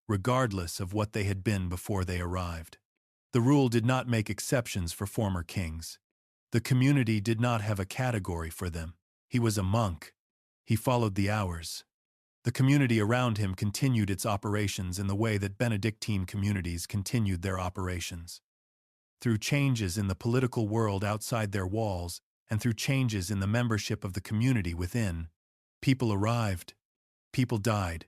regardless of what they had been before they arrived. The rule did not make exceptions for former kings. The community did not have a category for them. He was a monk. He followed the hours. The community around him continued its operations in the way that Benedictine communities continued their operations. Through changes in the political world outside their walls, and through changes in the membership of the community within, people arrived. People died.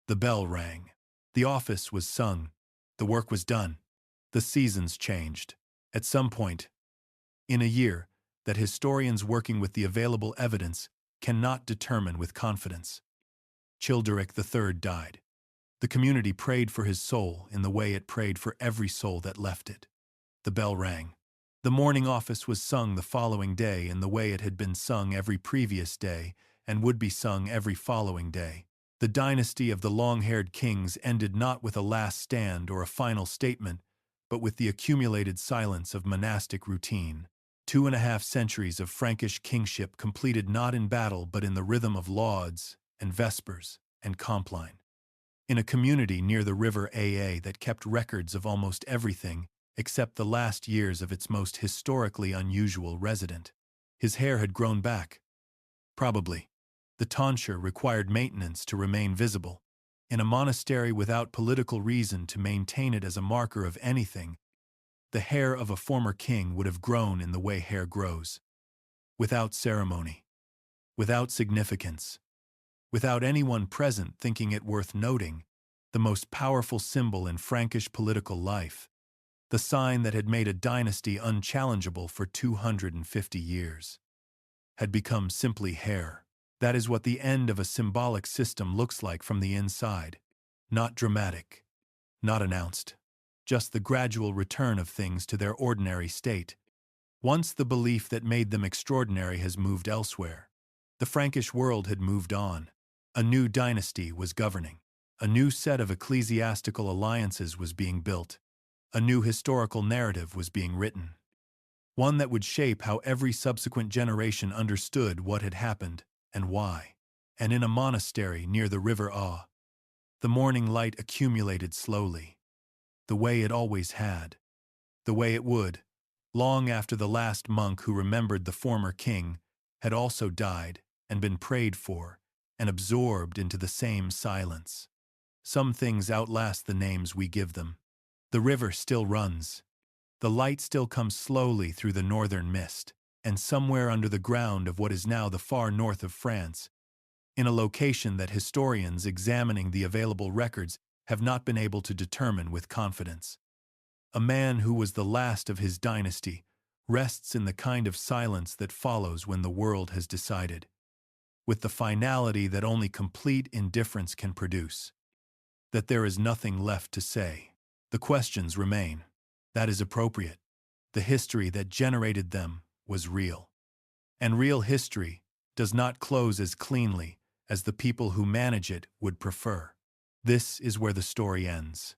The bell rang. The office was sung. The work was done. The seasons changed. At some point, in a year, that historians working with the available evidence cannot determine with confidence. Childeric III died. The community prayed for his soul in the way it prayed for every soul that left it. The bell rang. The morning office was sung the following day in the way it had been sung every previous day and would be sung every following day. The dynasty of the long-haired kings ended not with a last stand or a final statement, but with the accumulated silence of monastic routine. 2.5 centuries of Frankish kingship completed not in battle but in the rhythm of lauds and vespers and compline. In a community near the river Aa that kept records of almost everything except the last years of its most historically unusual resident. His hair had grown back. Probably. The tonsure required maintenance to remain visible. In a monastery without political reason to maintain it as a marker of anything, the hair of a former king would have grown in the way hair grows. Without ceremony. Without significance. Without anyone present thinking it worth noting, the most powerful symbol in Frankish political life, the sign that had made a dynasty unchallengeable for 250 years, had become simply hair. That is what the end of a symbolic system looks like from the inside. Not dramatic, not announced, just the gradual return of things to their ordinary state. Once the belief that made them extraordinary has moved elsewhere. The Frankish world had moved on. A new dynasty was governing. A new set of ecclesiastical alliances was being built. A new historical narrative was being written. One that would shape how every subsequent generation understood what had happened and why. And in a monastery near the river Aw, the morning light accumulated slowly, the way it always had, the way it would, long after the last monk who remembered the former king had also died and been prayed for and absorbed into the same silence. Some things outlast the names we give them. The river still runs. The light still comes slowly through the northern mist, and somewhere under the ground of what is now the far north of France, in a location that historians examining the available records have not been able to determine with confidence. A man who was the last of his dynasty rests in the kind of silence that follows when the world has decided, with the finality that only complete indifference can produce, that there is nothing left to say. The questions remain. That is appropriate. The history that generated them was real. And real history does not close as cleanly as the people who manage it would prefer. This is where the story ends.